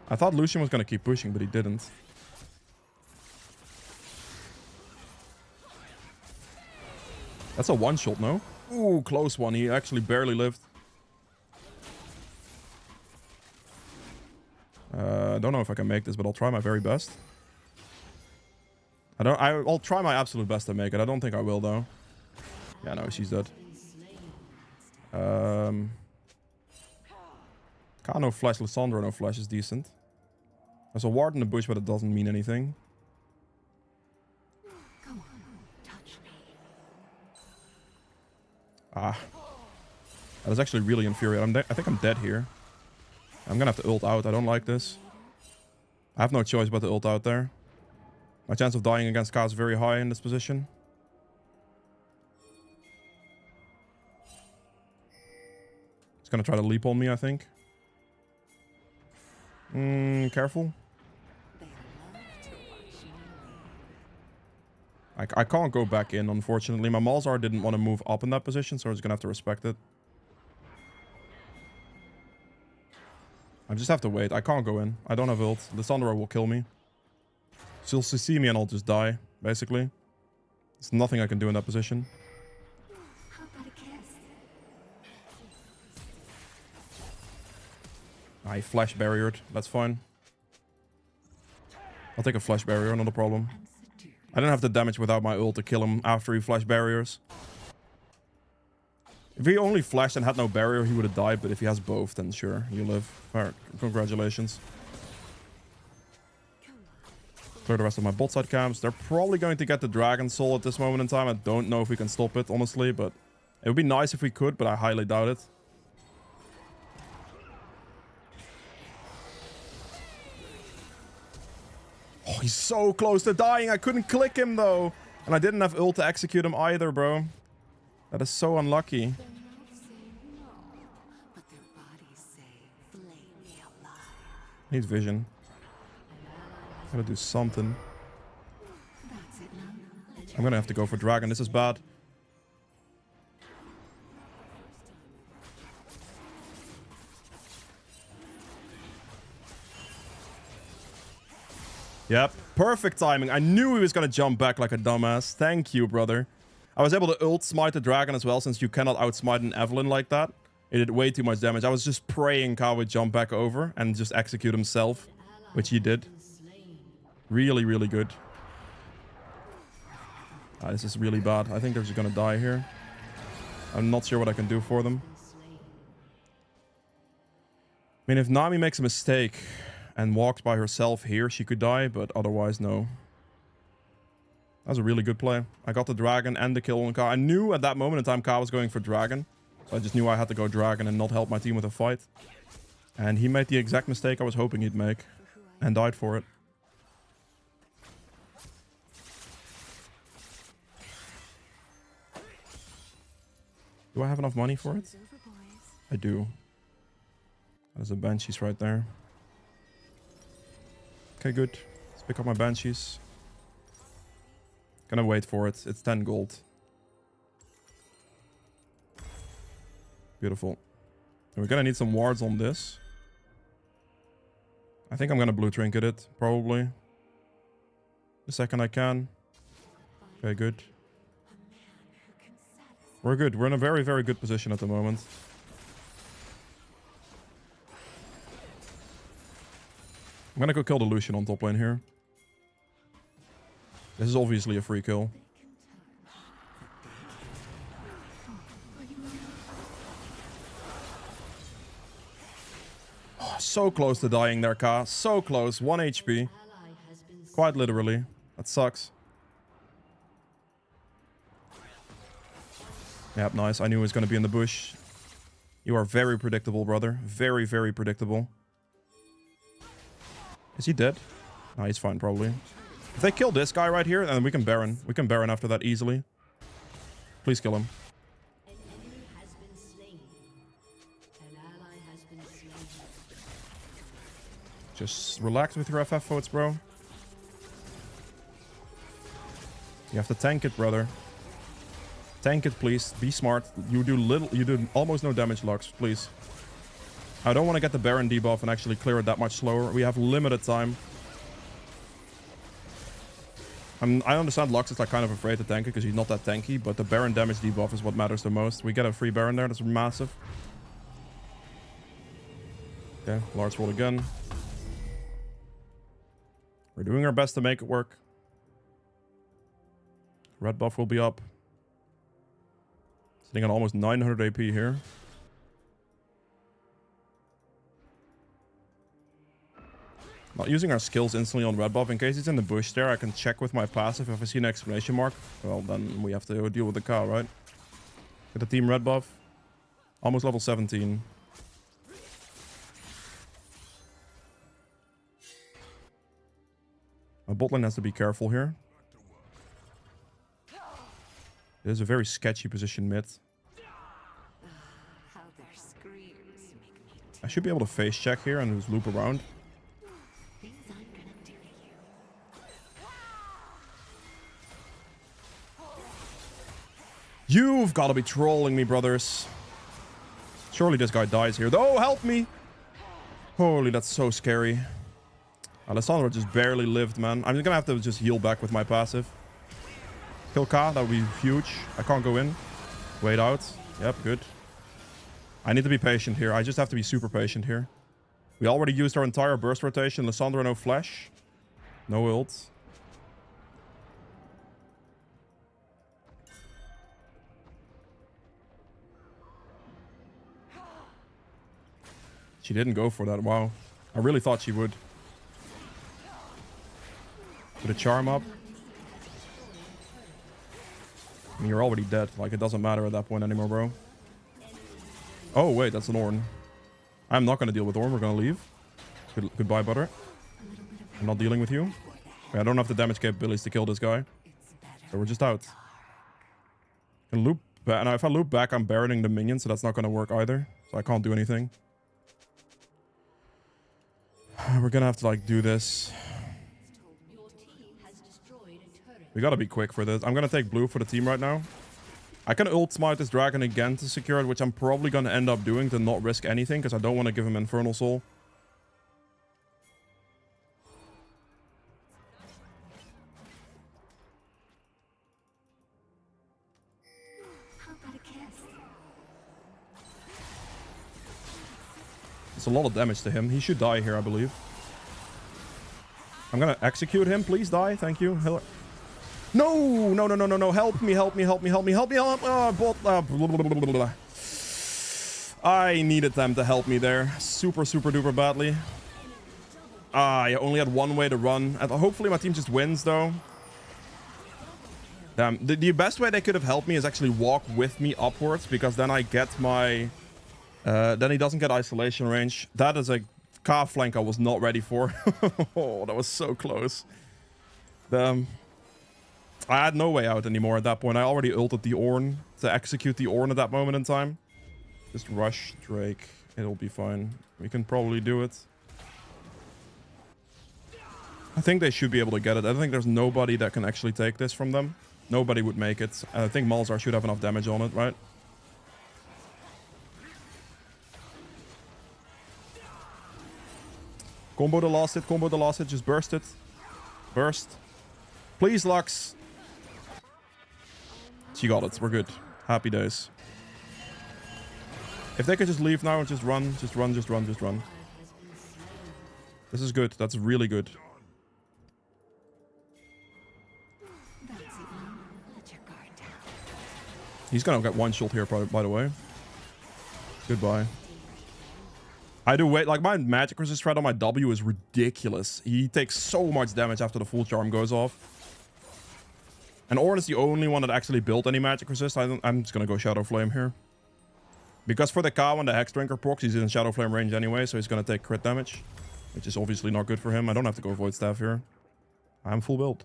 I thought Lucian was gonna keep pushing, but he didn't. That's a one-shot, no? Ooh, close one. He actually barely lived. I don't know if I can make this, but I'll try my very best. I'll try my absolute best to make it. I don't think I will, though. Yeah, no, she's dead. Can't no flash. Lissandra no flash is decent. There's a ward in the bush, but it doesn't mean anything. Ah. That is actually really infuriating. I think I'm dead here. I'm gonna have to ult out. I don't like this. I have no choice but to ult out there. My chance of dying against K is very high in this position. He's gonna try to leap on me, I think. Careful. I can't go back in, unfortunately. My Malzahar didn't want to move up in that position, so I'm just going to have to respect it. I just have to wait. I can't go in. I don't have ult. Lissandra will kill me. She'll CC me and I'll just die, basically. There's nothing I can do in that position. I flash barriered. That's fine. I'll take a flash barrier, not a problem. I don't have the damage without my ult to kill him after he flashed barriers. If he only flashed and had no barrier, he would have died. But if he has both, then sure, you live. Alright, congratulations. Clear the rest of my bot side camps. They're probably going to get the Dragon Soul at this moment in time. I don't know if we can stop it, honestly, but it would be nice if we could, but I highly doubt it. Oh, he's so close to dying. I couldn't click him, though. And I didn't have ult to execute him either, bro. That is so unlucky. Their mouths say no, but their bodies say flame me alive. Needs vision. Gotta do something. That's it now. I'm gonna have to go for Dragon. This is bad. Yep, perfect timing. I knew he was gonna jump back like a dumbass. Thank you, brother. I was able to ult smite the dragon as well, since you cannot outsmite an Evelynn like that. It did way too much damage. I was just praying Ka would jump back over and just execute himself, which he did. Really, really good. This is really bad. I think they're just gonna die here. I'm not sure what I can do for them. I mean, if Nami makes a mistake and walks by herself here, she could die, but otherwise, no. That was a really good play. I got the dragon and the kill on Ka. I knew at that moment in time Ka was going for dragon. So I just knew I had to go dragon and not help my team with a fight. And he made the exact mistake I was hoping he'd make. And died for it. Do I have enough money for it? It's over, boys. I do. There's a Banshees right there. Okay, good. Let's pick up my Banshees. Gonna wait for it. It's 10 gold. Beautiful. And we're gonna need some wards on this. I think I'm gonna blue trinket it, probably. The second I can. Okay, good. We're good. We're in a very, very good position at the moment. I'm gonna go kill the Lucian on top lane here. This is obviously a free kill. Oh, so close to dying there, Ka. So close. 1 HP. Quite literally. That sucks. Yep, nice. I knew he was going to be in the bush. You are very predictable, brother. Very, very predictable. Is he dead? No, he's fine, probably. If they kill this guy right here, then we can Baron. We can Baron after that easily. Please kill him. An enemy has been slain. An ally has been slain. Just relax with your FF votes, bro. You have to tank it, brother. Tank it, please. Be smart. You do almost no damage, Lux, please. I don't want to get the Baron debuff and actually clear it that much slower. We have limited time. I understand Lux is like kind of afraid to tank it because he's not that tanky, but the Baron damage debuff is what matters the most. We get a free Baron there. That's massive. Okay, Lars roll again. We're doing our best to make it work. Red buff will be up. Sitting on almost 900 AP here. Not using our skills instantly on red buff. In case he's in the bush there, I can check with my passive. If I see an exclamation mark, well, then we have to deal with the car, right? Get the team red buff. Almost level 17. My bot lane has to be careful here. It is a very sketchy position mid. How their screams make me I should be able to face check here and just loop around. things I'm gonna do to you. You've got to be trolling me, brothers. Surely this guy dies here. Oh, help me. Holy, that's so scary. Alessandro just barely lived, man. I'm gonna have to just heal back with my passive. Kill Ka, that would be huge. I can't go in. Wait out. Yep, good. I need to be patient here. I just have to be super patient here. We already used our entire burst rotation. Lissandra, no flash. No ult. She didn't go for that. Wow. I really thought she would. Put a charm up. I mean, you're already dead. Like, it doesn't matter at that point anymore, bro. Oh, wait, that's an Ornn. I'm not going to deal with Ornn. We're going to leave. Goodbye, Butter. I'm not dealing with you. I don't have the damage capabilities to kill this guy. So we're just out. Can loop back. And if I loop back, I'm barreling the minions, so that's not going to work either. So I can't do anything. We're going to have to, like, do this. Your team has destroyed a turret. We got to be quick for this. I'm going to take blue for the team right now. I can ult smite this dragon again to secure it, which I'm probably going to end up doing to not risk anything, because I don't want to give him Infernal Soul. How about a kiss? It's a lot of damage to him. He should die here, I believe. I'm going to execute him. Please die. Thank you. No, no, no, no, no, no. Help me, help me, help me, help me, help me. Blah, blah, blah, blah. I needed them to help me there. Super, super duper badly. I only had one way to run. And hopefully my team just wins, though. Damn. The best way they could have helped me is actually walk with me upwards, because then I get my... then he doesn't get isolation range. That is a calf flank I was not ready for. Oh, that was so close. I had no way out anymore at that point. I already ulted the Ornn to execute the Ornn at that moment in time. Just rush Drake. It'll be fine. We can probably do it. I think they should be able to get it. I think there's nobody that can actually take this from them. Nobody would make it. I think Malzahar should have enough damage on it, right? Combo the last hit. Combo the last hit. Just burst it. Burst. Please, Lux. She got it. We're good. Happy days. If they could just leave now and just run, just run, just run, just run. This is good. That's really good. That's it. Let your guard down. He's gonna get one shot here, by the way. Goodbye. I do wait. Like, my magic resist threat on my W is ridiculous. He takes so much damage after the full charm goes off. And Ornn is the only one that actually built any magic resist. I'm just gonna go Shadow Flame here. Because for the K when the Hex Drinker procs, he's in Shadow Flame range anyway, so he's gonna take crit damage. Which is obviously not good for him. I don't have to go Void Staff here. I'm full build.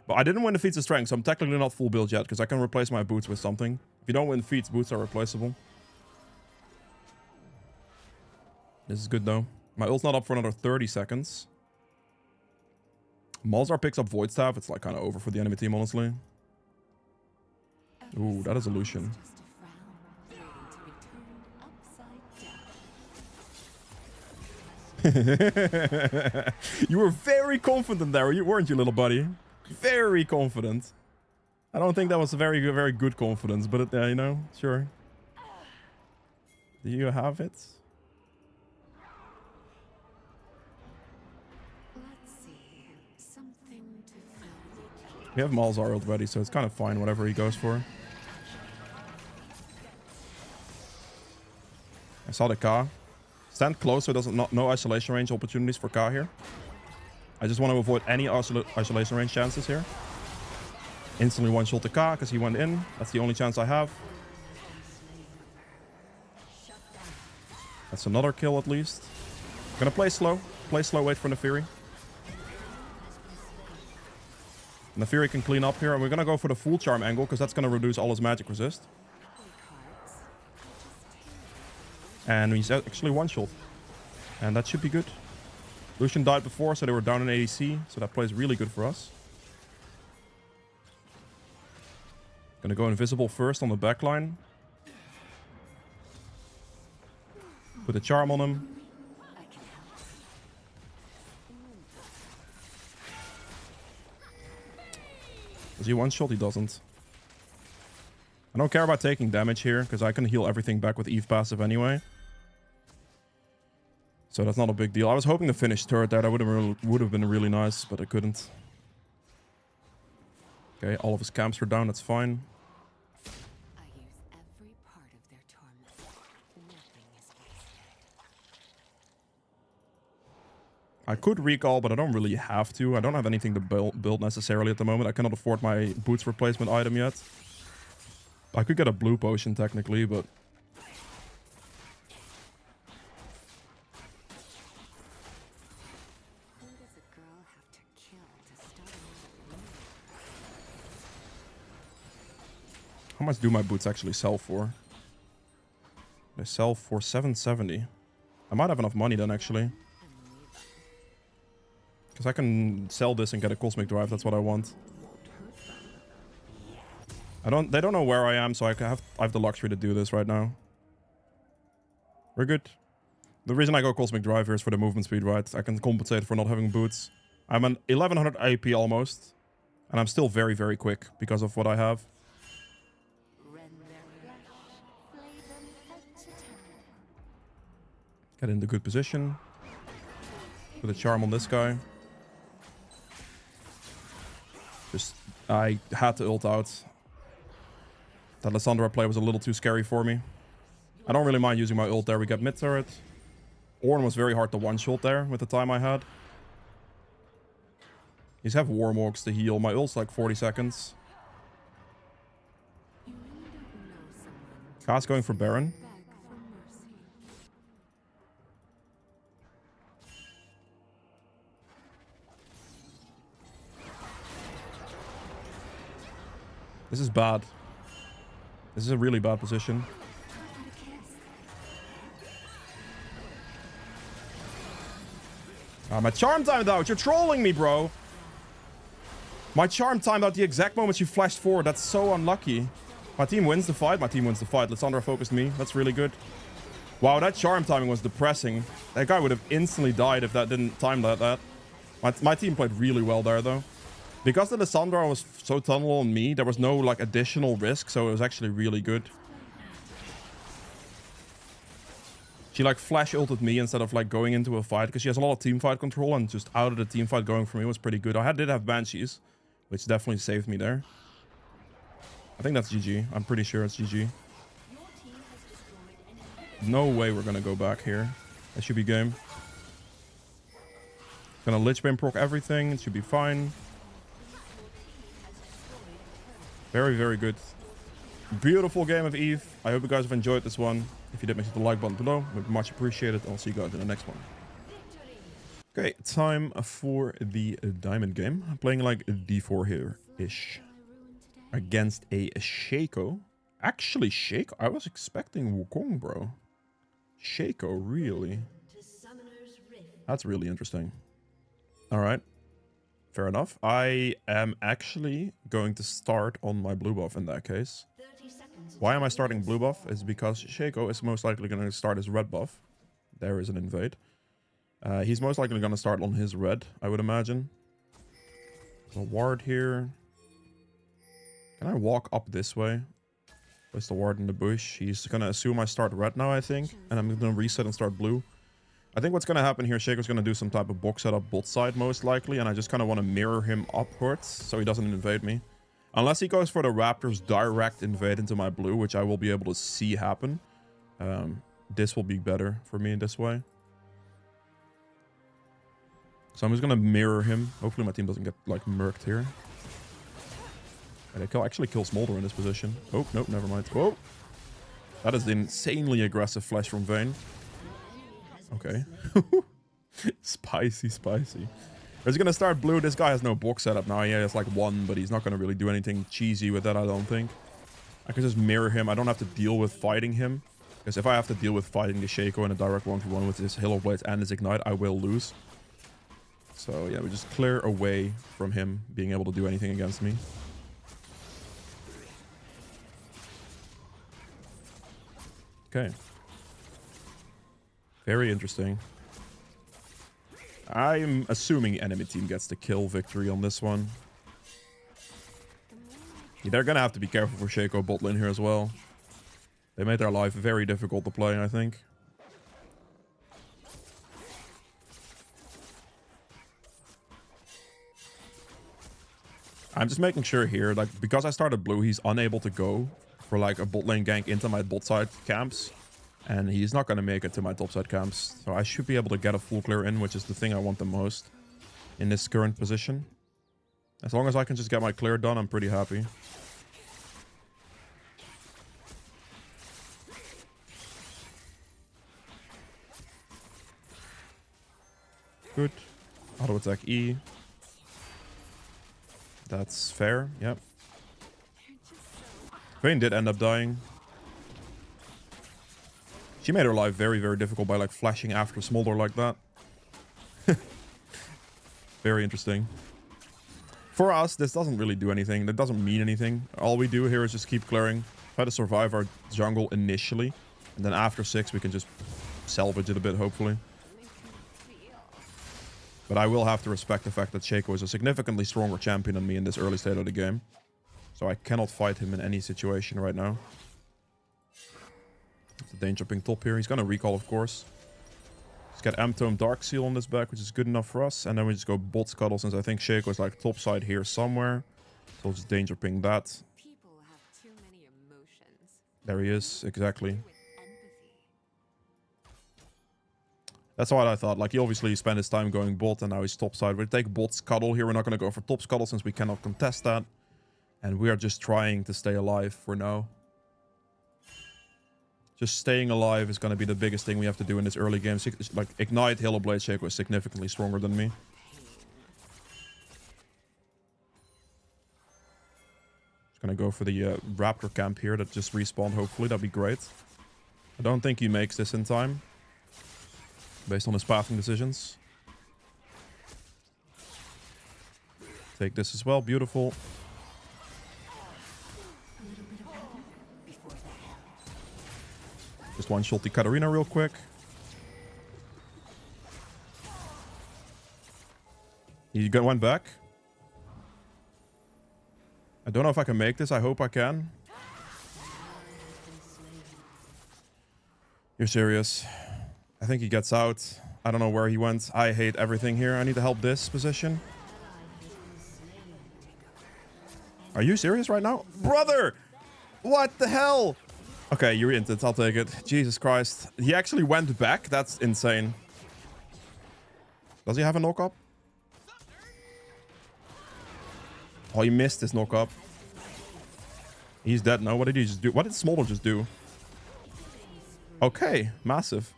But I didn't win the feats of strength, so I'm technically not full build yet, because I can replace my boots with something. If you don't win feats, boots are replaceable. This is good though. My ult's not up for another 30 seconds. Malzahar picks up Void Staff. It's like kind of over for the enemy team, honestly. Ooh, that is a Lucian. Just a frown, waiting to be turned upside down. You were very confident there, weren't you, little buddy? Very confident. I don't think that was a very good confidence, but you know, sure. Do you have it? Let's see. Something to fill. We have Malzahar already, so it's kind of fine whatever he goes for. I saw the K. Stand close so there's no isolation range opportunities for K here. I just want to avoid any isolation range chances here. Instantly one-shot the K because he went in. That's the only chance I have. That's another kill at least. Gonna play slow. Play slow, wait for Nefiri. Nefiri can clean up here, and we're gonna go for the full charm angle because that's gonna reduce all his magic resist. And he's actually one-shot. And that should be good. Lucian died before, so they were down in ADC. So that plays really good for us. Gonna go invisible first on the backline. Put a charm on him. Does he one-shot? He doesn't. I don't care about taking damage here, because I can heal everything back with Eve passive anyway. So that's not a big deal. I was hoping to finish turret there. That would have been really nice, but I couldn't. Okay, all of his camps are down. That's fine. I use every part of their torment. Nothing is wasted. I could recall, but I don't really have to. I don't have anything to build necessarily at the moment. I cannot afford my boots replacement item yet. I could get a blue potion technically, but... Who does a girl have to kill to start another rune? How much do my boots actually sell for? They sell for 770. I might have enough money then, actually. Because I can sell this and get a cosmic drive. That's what I want. They don't know where I am, so I have the luxury to do this right now. We're good. The reason I go cosmic drive here is for the movement speed, right? I can compensate for not having boots. I'm an 1100 AP almost. And I'm still very, very quick because of what I have. Rend their flesh, flay them head to toe. Get into good position. Put a charm on this guy. I had to ult out. That Lissandra play was a little too scary for me. I don't really mind using my ult there. We get mid turret. Ornn was very hard to one-shot there with the time I had. He's have Warmogs to heal. My ult's like 40 seconds. You really don't know someone to Kha's going for Baron. beg for mercy. This is bad. This is a really bad position. My charm timed out. You're trolling me, bro. My charm timed out the exact moment you flashed forward. That's so unlucky. My team wins the fight. My team wins the fight. Lissandra focused me. That's really good. Wow, that charm timing was depressing. That guy would have instantly died if that didn't time that. My team played really well there, though. Because the Lissandra was so tunnel on me, there was no like additional risk, so it was actually really good. She like flash ulted me instead of like going into a fight because she has a lot of team fight control, and just out of the team fight going for me was pretty good. I did have Banshees, which definitely saved me there. I think that's GG. I'm pretty sure it's GG. No way we're gonna go back here. That should be game. Gonna Lich Bane proc everything. It should be fine. Very, very good. Beautiful game of Eve. I hope you guys have enjoyed this one. If you did, make sure to like button below. It would be much appreciated. I'll see you guys in the next one. Okay, time for the diamond game. I'm playing like D4 here-ish. Against a Shaco. Actually, Shaco? I was expecting Wukong, bro. Shaco, really? That's really interesting. Alright. Fair enough. I am actually going to start on my blue buff in that case. Why am I starting blue buff? Is because Shaco is most likely going to start his red buff. There is an invade. He's most likely going to start on his red, I would imagine. A ward here. Can I walk up this way? Place the ward in the bush. He's going to assume I start red now, I think. And I'm going to reset and start blue. I think what's going to happen here, Shaco's going to do some type of box setup bot side most likely. And I just kind of want to mirror him upwards so he doesn't invade me. Unless he goes for the Raptors direct invade into my blue, which I will be able to see happen. This will be better for me in this way. So I'm just going to mirror him. Hopefully my team doesn't get like murked here. And they actually kill Smolder in this position. Oh, nope, never mind. Whoa. That is the insanely aggressive flash from Vayne. Okay. Spicy, spicy. He's going to start blue. This guy has no box setup now. He has like one, but he's not going to really do anything cheesy with that, I don't think. I can just mirror him. I don't have to deal with fighting him. Because if I have to deal with fighting the Shaco in a direct 1v1 with his Hail of Blades and his Ignite, I will lose. So yeah, we just clear away from him being able to do anything against me. Okay. Very interesting. I'm assuming enemy team gets the kill victory on this one. Yeah, they're gonna have to be careful for Shaco bot lane here as well. They made their life very difficult to play, I think. I'm just making sure here, like, because I started blue, he's unable to go for like a bot lane gank into my bot side camps. And he's not going to make it to my topside camps. So I should be able to get a full clear in, which is the thing I want the most in this current position. As long as I can just get my clear done, I'm pretty happy. Good. Auto attack E. That's fair. Yep. Vayne did end up dying. She made her life very, very difficult by like flashing after Smolder like that. Very interesting. For us, this doesn't really do anything. That doesn't mean anything. All we do here is just keep clearing. Try to survive our jungle initially. And then after 6, we can just salvage it a bit, hopefully. But I will have to respect the fact that Shaco is a significantly stronger champion than me in this early state of the game. So I cannot fight him in any situation right now. The danger ping top here. He's going to recall, of course. Let's get M-Tome Dark Seal on this back, which is good enough for us. And then we just go bot scuttle, since I think Shaco is like top side here somewhere. So we'll just danger ping that. People have too many emotions. There he is, exactly. With empathy. That's what I thought. Like, he obviously spent his time going bot, and now he's top side. We'll take bot scuttle here. We're not going to go for top scuttle, since we cannot contest that. And we are just trying to stay alive for now. Just staying alive is going to be the biggest thing we have to do in this early game. Like, Ignite, Halo Blade, Shaco is significantly stronger than me. Just going to go for the Raptor camp here that just respawned, hopefully. That'd be great. I don't think he makes this in time, based on his pathing decisions. Take this as well. Beautiful. Just one-shot the Katarina real quick. He went back. I don't know if I can make this. I hope I can. You're serious. I think he gets out. I don't know where he went. I hate everything here. I need to help this position. Are you serious right now? Brother! What the hell? Okay, you're in it. I'll take it. Jesus Christ. He actually went back? That's insane. Does he have a knock-up? Oh, he missed his knock-up. He's dead now. What did he just do? What did Smolder just do? Okay, massive.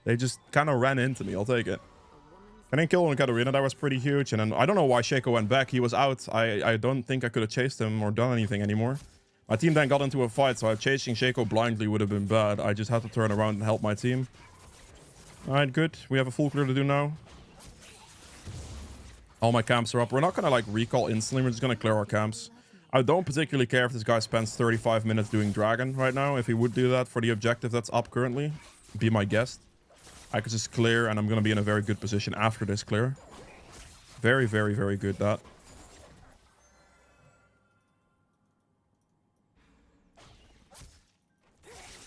They just kind of ran into me. I'll take it. I didn't kill on Katarina. That was pretty huge. And then I don't know why Shaco went back. He was out. I don't think I could have chased him or done anything anymore. My team then got into a fight, so chasing Shaco blindly would have been bad. I just had to turn around and help my team. Alright, good. We have a full clear to do now. All my camps are up. We're not going to like recall instantly. We're just going to clear our camps. I don't particularly care if this guy spends 35 minutes doing Dragon right now. If he would do that for the objective that's up currently, be my guest. I could just clear, and I'm going to be in a very good position after this clear. Very, very, very good, that.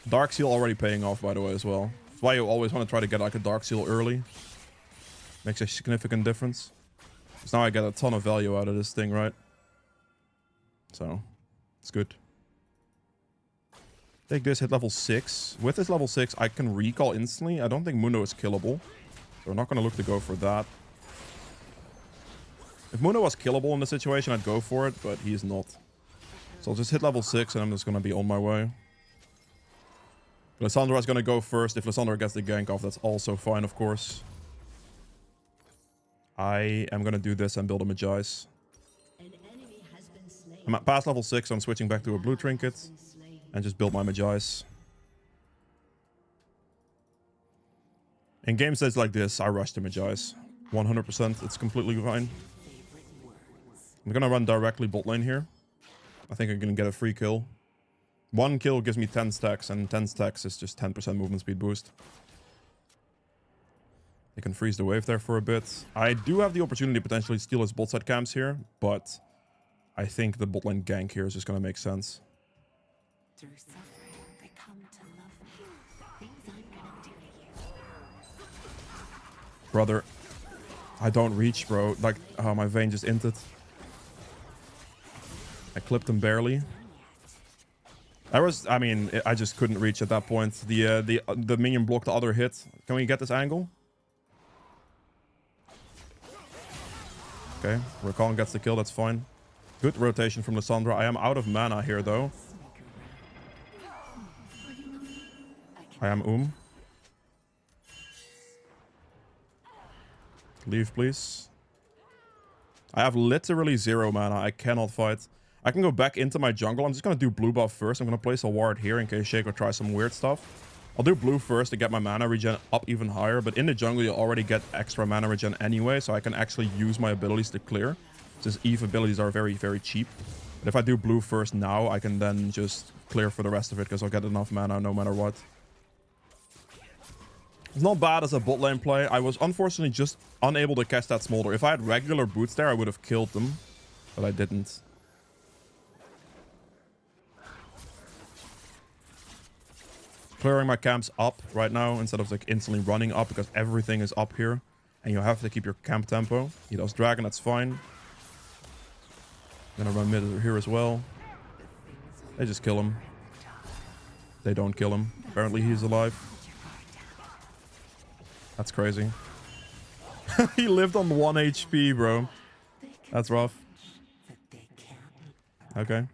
Dark Seal already paying off, by the way, as well. That's why you always want to try to get like a Dark Seal early. Makes a significant difference. Because now I get a ton of value out of this thing, right? So, it's good. Take this, hit level 6. With this level 6, I can recall instantly. I don't think Mundo is killable. So we're not going to look to go for that. If Mundo was killable in this situation, I'd go for it, but he's not. So I'll just hit level 6 and I'm just going to be on my way. Lissandra is going to go first. If Lissandra gets the gank off, that's also fine, of course. I am going to do this and build a Magi's. I'm at past level 6, so I'm switching back to a blue trinket. And just build my Magi's. In game states like this, I rush to Magi's. 100%, it's completely fine. I'm going to run directly bot lane here. I think I'm going to get a free kill. 1 kill gives me 10 stacks, and 10 stacks is just 10% movement speed boost. They can freeze the wave there for a bit. I do have the opportunity to potentially steal his bot side camps here, but I think the bot lane gank here is just going to make sense. Through suffering, they come to love me. Things I'm gonna do to you. Brother, I don't reach, bro. Like, oh, my Vayne just inted. I clipped him barely. I mean, I just couldn't reach at that point. The minion blocked the other hit. Can we get this angle? Okay, Rakan gets the kill, that's fine. Good rotation from Lissandra. I am out of mana here, though. I am Leave, please. I have literally 0 mana. I cannot fight. I can go back into my jungle. I'm just going to do blue buff first. I'm going to place a ward here in case Shaco tries some weird stuff. I'll do blue first to get my mana regen up even higher. But in the jungle, you already get extra mana regen anyway. So I can actually use my abilities to clear. Since Eve abilities are very, very cheap. But if I do blue first now, I can then just clear for the rest of it. Because I'll get enough mana no matter what. It's not bad as a bot lane play. I was unfortunately just unable to catch that smolder. If I had regular boots there, I would have killed them. But I didn't. Clearing my camps up right now instead of like instantly running up because everything is up here. And you have to keep your camp tempo. He does dragon, that's fine. Gonna run mid here as well. They just kill him. They don't kill him. Apparently he's alive. That's crazy. He lived on 1 HP, bro. That's rough. Okay.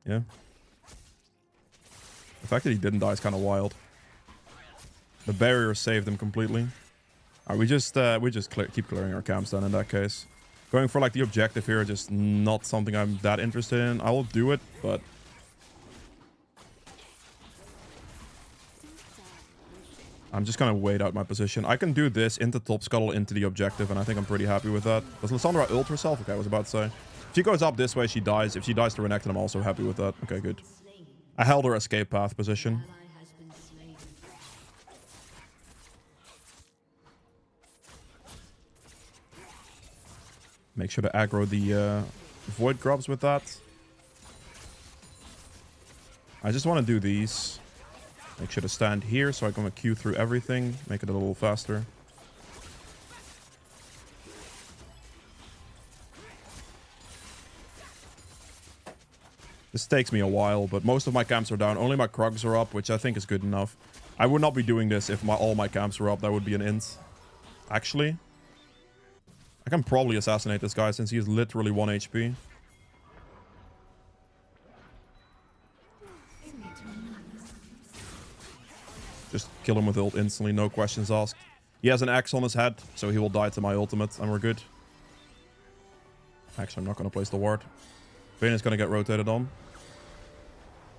Yeah. The fact that he didn't die is kind of wild. The barrier saved him completely. Alright, we just keep clearing our camps then in that case. Going for like the objective here, just not something I'm that interested in. I will do it, but I'm just gonna wait out my position. I can do this into top scuttle into the objective, and I think I'm pretty happy with that. Does Lissandra ult herself? Okay, I was about to say. If she goes up this way, she dies. If she dies to Renekton, I'm also happy with that. Okay, good. I held her escape path position. Make sure to aggro the void grubs with that. I just want to do these. Make sure to stand here so I can queue through everything. Make it a little faster. This takes me a while, but most of my camps are down. Only my Krugs are up, which I think is good enough. I would not be doing this if all my camps were up. That would be an int. Actually, I can probably assassinate this guy since he is literally 1 HP. Just kill him with ult instantly, no questions asked. He has an axe on his head, so he will die to my ultimate, and we're good. Actually, I'm not going to place the ward. Vayne is going to get rotated on.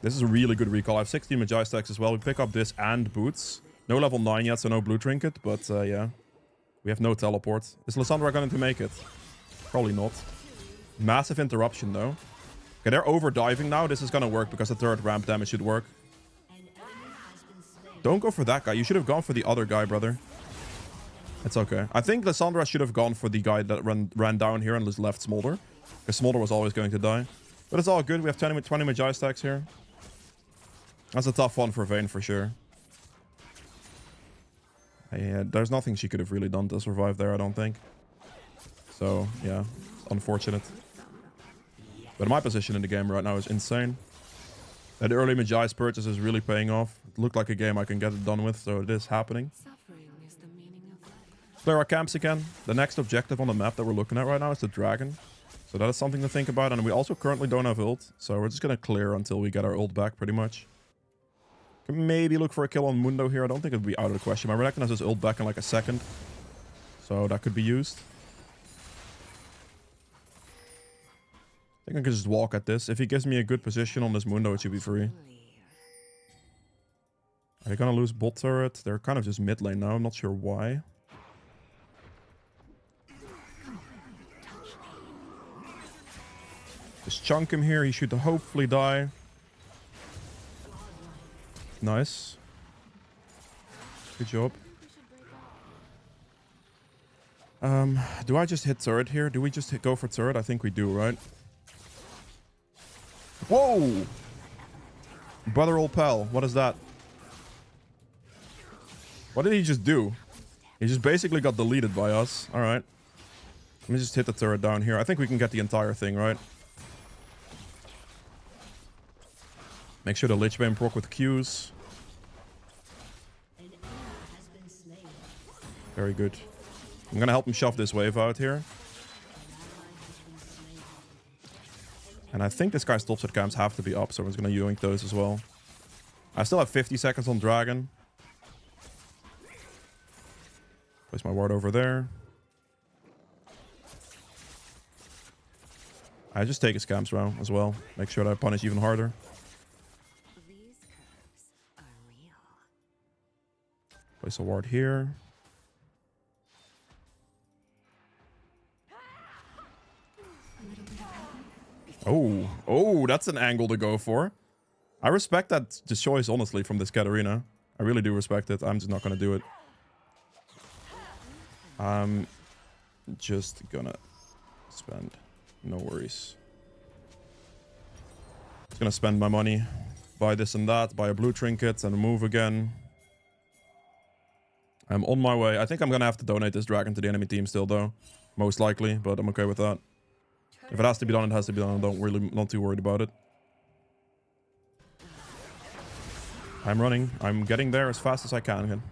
This is a really good recall. I have 16 Magi stacks as well. We pick up this and boots. No level 9 yet, so no blue trinket, but yeah. We have no teleport. Is Lissandra going to make it? Probably not. Massive interruption, though. Okay, they're over-diving now. This is going to work because the third ramp damage should work. Don't go for that guy. You should have gone for the other guy, brother. It's okay. I think Lissandra should have gone for the guy that ran down here and just left Smolder. Because Smolder was always going to die. But it's all good. We have 20 Magi stacks here. That's a tough one for Vayne for sure. Yeah, there's nothing she could have really done to survive there, I don't think. So, yeah. Unfortunate. But my position in the game right now is insane. That early Magi's purchase is really paying off. It looked like a game I can get it done with, so it is happening. Suffering is the meaning of life. Clear our camps again. The next objective on the map that we're looking at right now is the dragon. So that is something to think about. And we also currently don't have ult. So we're just going to clear until we get our ult back, pretty much. Can maybe look for a kill on Mundo here. I don't think it would be out of the question. My Renekton has his ult back in like a second. So that could be used. I think I can just walk at this. If he gives me a good position on this Mundo, it should be free. Are they going to lose bot turret? They're kind of just mid lane now. I'm not sure why. Just chunk him here. He should hopefully die. Nice. Good job. Do I just hit turret here? Do we just go for turret? I think we do, right? Whoa! Brother old pal, what is that? What did he just do? He just basically got deleted by us. Alright. Let me just hit the turret down here. I think we can get the entire thing, right? Make sure the Lich Bane proc with Qs. An enemy has been slain. Very good. I'm gonna help him shove this wave out here. And I think this guy's topside cams have to be up, so I'm just gonna yoink those as well. I still have 50 seconds on Dragon. Place my ward over there. I just take his camps around as well. Make sure that I punish even harder. These curves are real. Place a ward here. Oh, that's an angle to go for. I respect that choice, honestly, from this Katarina. I really do respect it. I'm just not going to do it. I'm just gonna spend. No worries. Just gonna spend my money. Buy this and that. Buy a blue trinket and move again. I'm on my way. I think I'm gonna have to donate this dragon to the enemy team still, though. Most likely, but I'm okay with that. If it has to be done, it has to be done. I'm not too worried about it. I'm running. I'm getting there as fast as I can again.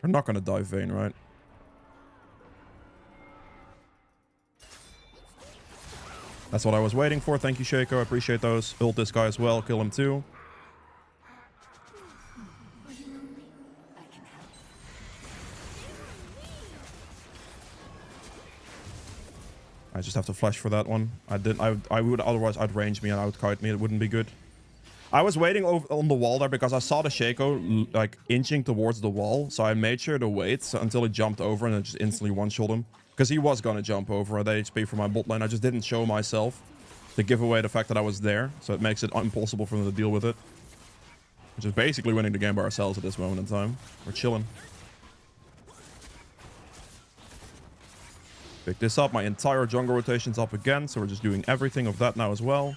We're not gonna dive Vayne, right? That's what I was waiting for. Thank you, Shaco. I appreciate those. Ult this guy as well. Kill him too. I just have to flash for that one. I would otherwise outrange me and outkite me. It wouldn't be good. I was waiting over on the wall there because I saw the Shaco like inching towards the wall. So I made sure to wait until he jumped over and I just instantly one-shot him. Because he was going to jump over at HP for my bot lane. I just didn't show myself to give away the fact that I was there. So it makes it impossible for them to deal with it. Which is basically winning the game by ourselves at this moment in time. We're chilling. Pick this up. My entire jungle rotation's up again. So we're just doing everything of that now as well.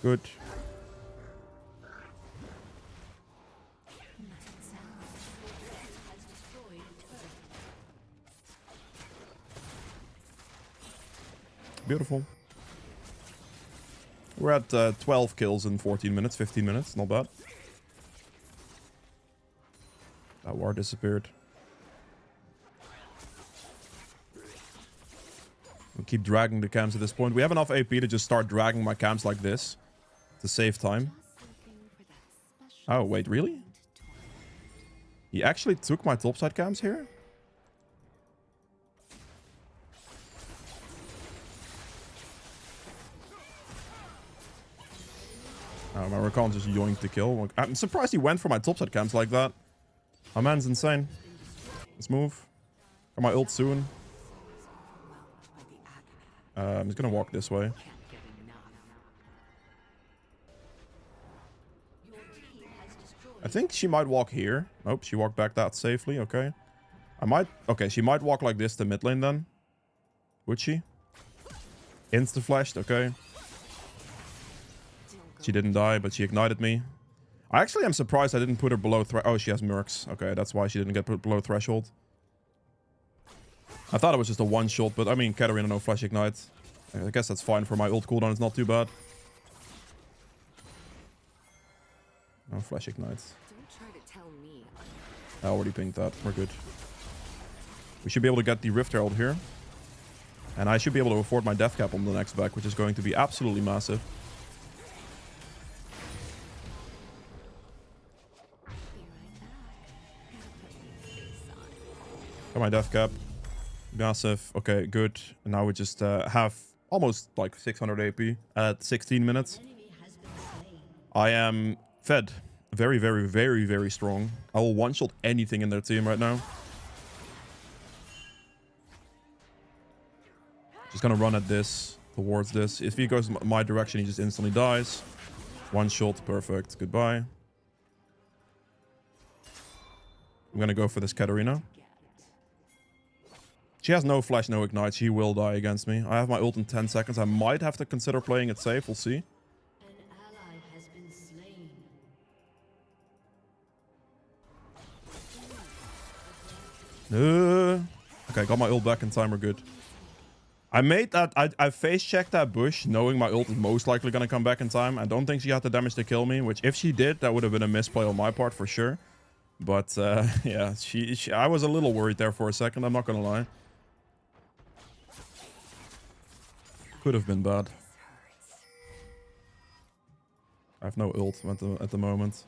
Good. Beautiful. We're at 12 kills in 14 minutes, 15 minutes. Not bad. That ward disappeared. We'll keep dragging the camps at this point. We have enough AP to just start dragging my camps like this to save time. Oh, wait, really? He actually took my topside camps here? My Rakan just yoinked the kill. I'm surprised he went for my topside camps like that. My man's insane. Let's move. Got my ult soon. I'm just gonna walk this way. I think she might walk here. Nope, she walked back that safely. Okay. Okay, she might walk like this to mid lane then. Would she? Insta-flashed, okay. She didn't die, but she ignited me. I actually am surprised I didn't put her below threshold. Oh, she has Mercs. Okay, that's why she didn't get put below threshold. I thought it was just a one-shot, but I mean, Katarina, no flash ignite. I guess that's fine for my ult cooldown. It's not too bad. No flash ignite. Don't try to tell me. I already pinged that. We're good. We should be able to get the Rift Herald here. And I should be able to afford my death cap on the next back, which is going to be absolutely massive. Got my death cap. Massive. Okay, good. And now we just have almost like 600 AP at 16 minutes. I am fed. Very, very, very, very strong. I will one-shot anything in their team right now. Just gonna run at this, towards this. If he goes my direction, he just instantly dies. One shot, perfect. Goodbye. I'm gonna go for this Katarina. She has no flash, no ignite. She will die against me. I have my ult in 10 seconds. I might have to consider playing it safe. We'll see. An ally has been slain. Okay, got my ult back in time. We're good. I made that. I face checked that bush, knowing my ult is most likely gonna come back in time. I don't think she had the damage to kill me. Which, if she did, that would have been a misplay on my part for sure. But yeah, I was a little worried there for a second. I'm not gonna lie. Could have been bad. I have no ult at the moment.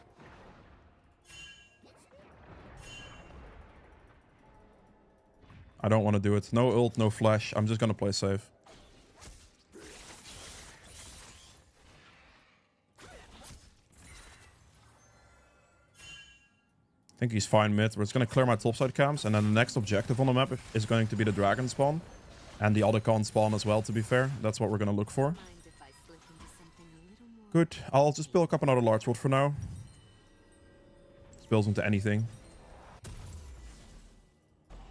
I don't want to do it. No ult, no flash. I'm just gonna play safe. I think he's fine mid. We're just gonna clear my topside camps, and then the next objective on the map is going to be the dragon spawn. And the other con spawn as well, to be fair. That's what we're gonna look for. Good. I'll just build up another large world for now. Just builds into anything.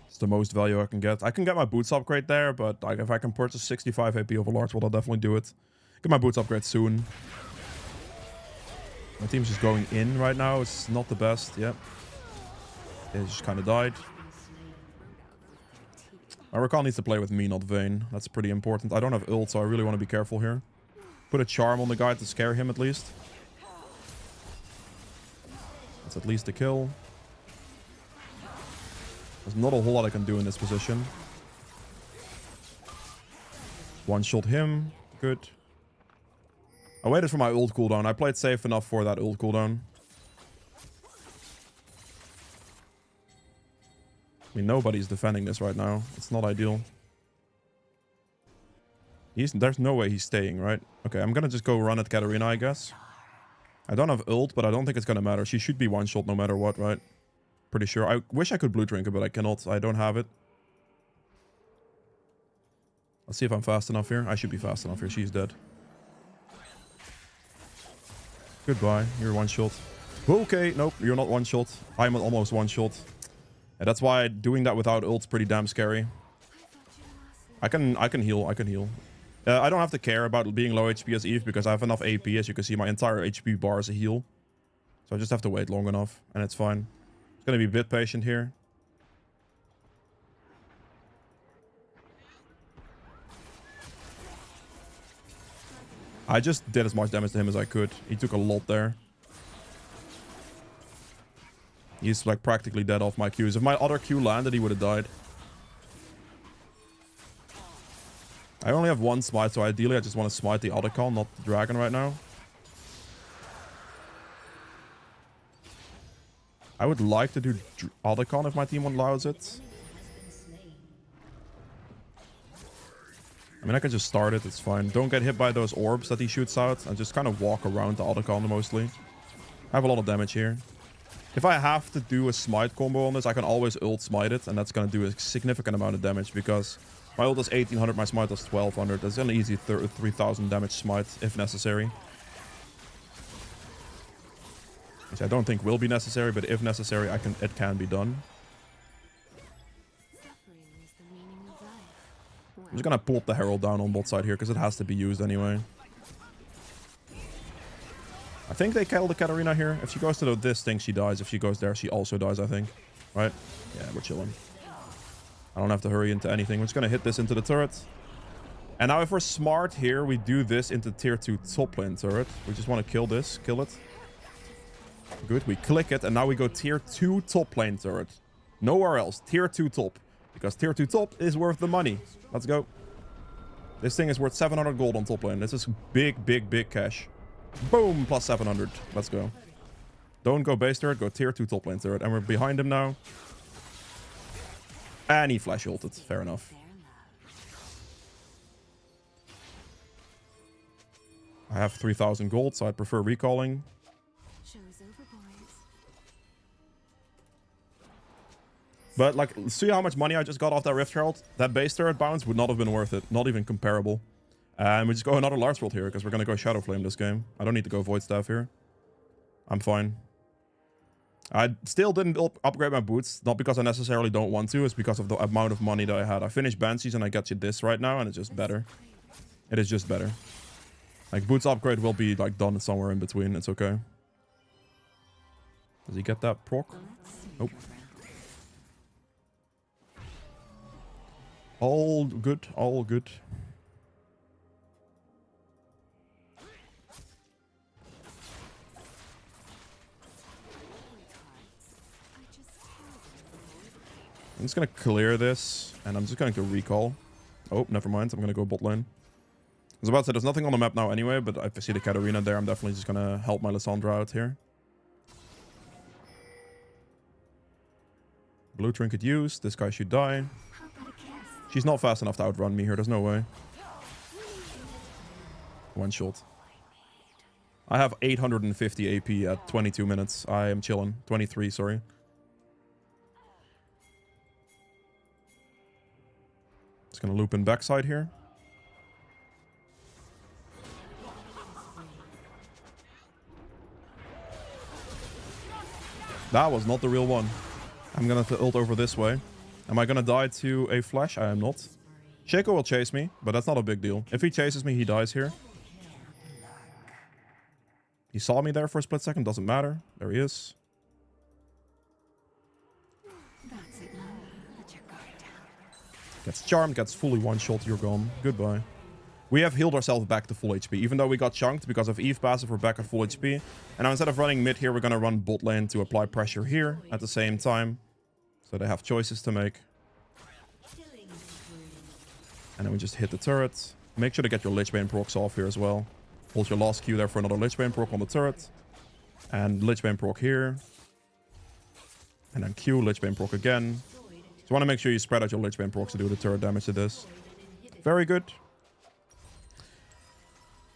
It's the most value I can get. I can get my boots upgrade there, but like if I can purchase 65 AP of a large world, I'll definitely do it. Get my boots upgrade soon. My team's just going in right now. It's not the best. Yep. They just kind of died. My Rakan needs to play with me, not Vayne. That's pretty important. I don't have ult, so I really want to be careful here. Put a charm on the guy to scare him at least. That's at least a kill. There's not a whole lot I can do in this position. One shot him. Good. I waited for my ult cooldown. I played safe enough for that ult cooldown. I mean, nobody's defending this right now. It's not ideal. There's no way he's staying, right? Okay, I'm gonna just go run at Katarina, I guess. I don't have ult, but I don't think it's gonna matter. She should be one shot no matter what, right? Pretty sure. I wish I could blue drink her, but I cannot. I don't have it. Let's see if I'm fast enough here. I should be fast enough here. She's dead. Goodbye. You're one shot. Okay, nope. You're not one shot. I'm almost one shot. And that's why doing that without ult's pretty damn scary. I can heal. I can heal. I don't have to care about being low HP as Eve because I have enough AP. As you can see, my entire HP bar is a heal. So I just have to wait long enough, and it's fine. Just gonna be a bit patient here. I just did as much damage to him as I could. He took a lot there. He's like practically dead off my Qs. If my other Q landed, he would have died. I only have one smite, so ideally I just want to smite the other con, not the dragon right now. I would like to do other con if my team allows it. I mean, I can just start it. It's fine. Don't get hit by those orbs that he shoots out. And just kind of walk around the other con mostly. I have a lot of damage here. If I have to do a smite combo on this, I can always ult smite it. And that's going to do a significant amount of damage because my ult is 1800, my smite is 1200. That's an easy 3000 damage smite if necessary. Which I don't think will be necessary, but if necessary, it can be done. I'm just gonna pop the Herald down on bot side here because it has to be used anyway. I think they kill the Katarina here. If she goes to this thing, she dies. If she goes there, she also dies, I think. Right? Yeah, we're chilling. I don't have to hurry into anything. We're just gonna hit this into the turret. And now if we're smart here, we do this into tier 2 top lane turret. We just want to kill this. Kill it. Good. We click it. And now we go tier 2 top lane turret. Nowhere else. Tier 2 top. Because tier 2 top is worth the money. Let's go. This thing is worth 700 gold on top lane. This is big, big, big cash. Boom. Plus 700. Let's go. Don't go base turret. Go tier 2 top lane turret. And we're behind him now. And he flash ulted. Fair enough. I have 3000 gold, so I'd prefer recalling. But, like, see how much money I just got off that Rift Herald? That base turret bounce would not have been worth it. Not even comparable. And we just go another large world here, because we're going to go Shadow Flame this game. I don't need to go Void Staff here. I'm fine. I still didn't upgrade my boots. Not because I necessarily don't want to. It's because of the amount of money that I had. I finished Banshees and I get you this right now, and it's just better. It is just better. Like, boots upgrade will be, like, done somewhere in between. It's okay. Does he get that proc? Nope. All good, all good. I'm just gonna clear this, and I'm just going to recall. Oh, never mind. I'm gonna go bot lane. I was about to say, there's nothing on the map now anyway, but if I see the Katarina there, I'm definitely just gonna help my Lissandra out here. Blue trinket used. This guy should die. She's not fast enough to outrun me here. There's no way. One shot. I have 850 AP at 22 minutes. I am chilling. 23, sorry. Just gonna loop in backside here. That was not the real one. I'm gonna have to ult over this way. Am I gonna die to a flash? I am not. Shaco will chase me, but that's not a big deal. If he chases me, he dies here. He saw me there for a split second. Doesn't matter. There he is. That's it, love. Let your guard down. Gets charmed, gets fully one-shot. You're gone. Goodbye. We have healed ourselves back to full HP. Even though we got chunked because of Eve passive, we're back at full HP. And now instead of running mid here, we're going to run bot lane to apply pressure here at the same time. So they have choices to make. And then we just hit the turret. Make sure to get your Lich Bane procs off here as well. Hold your last Q there for another Lich Bane proc on the turret. And Lich Bane proc here. And then Q, Lich Bane proc again. So you want to make sure you spread out your Lich Bane procs to do the turret damage to this. Very good.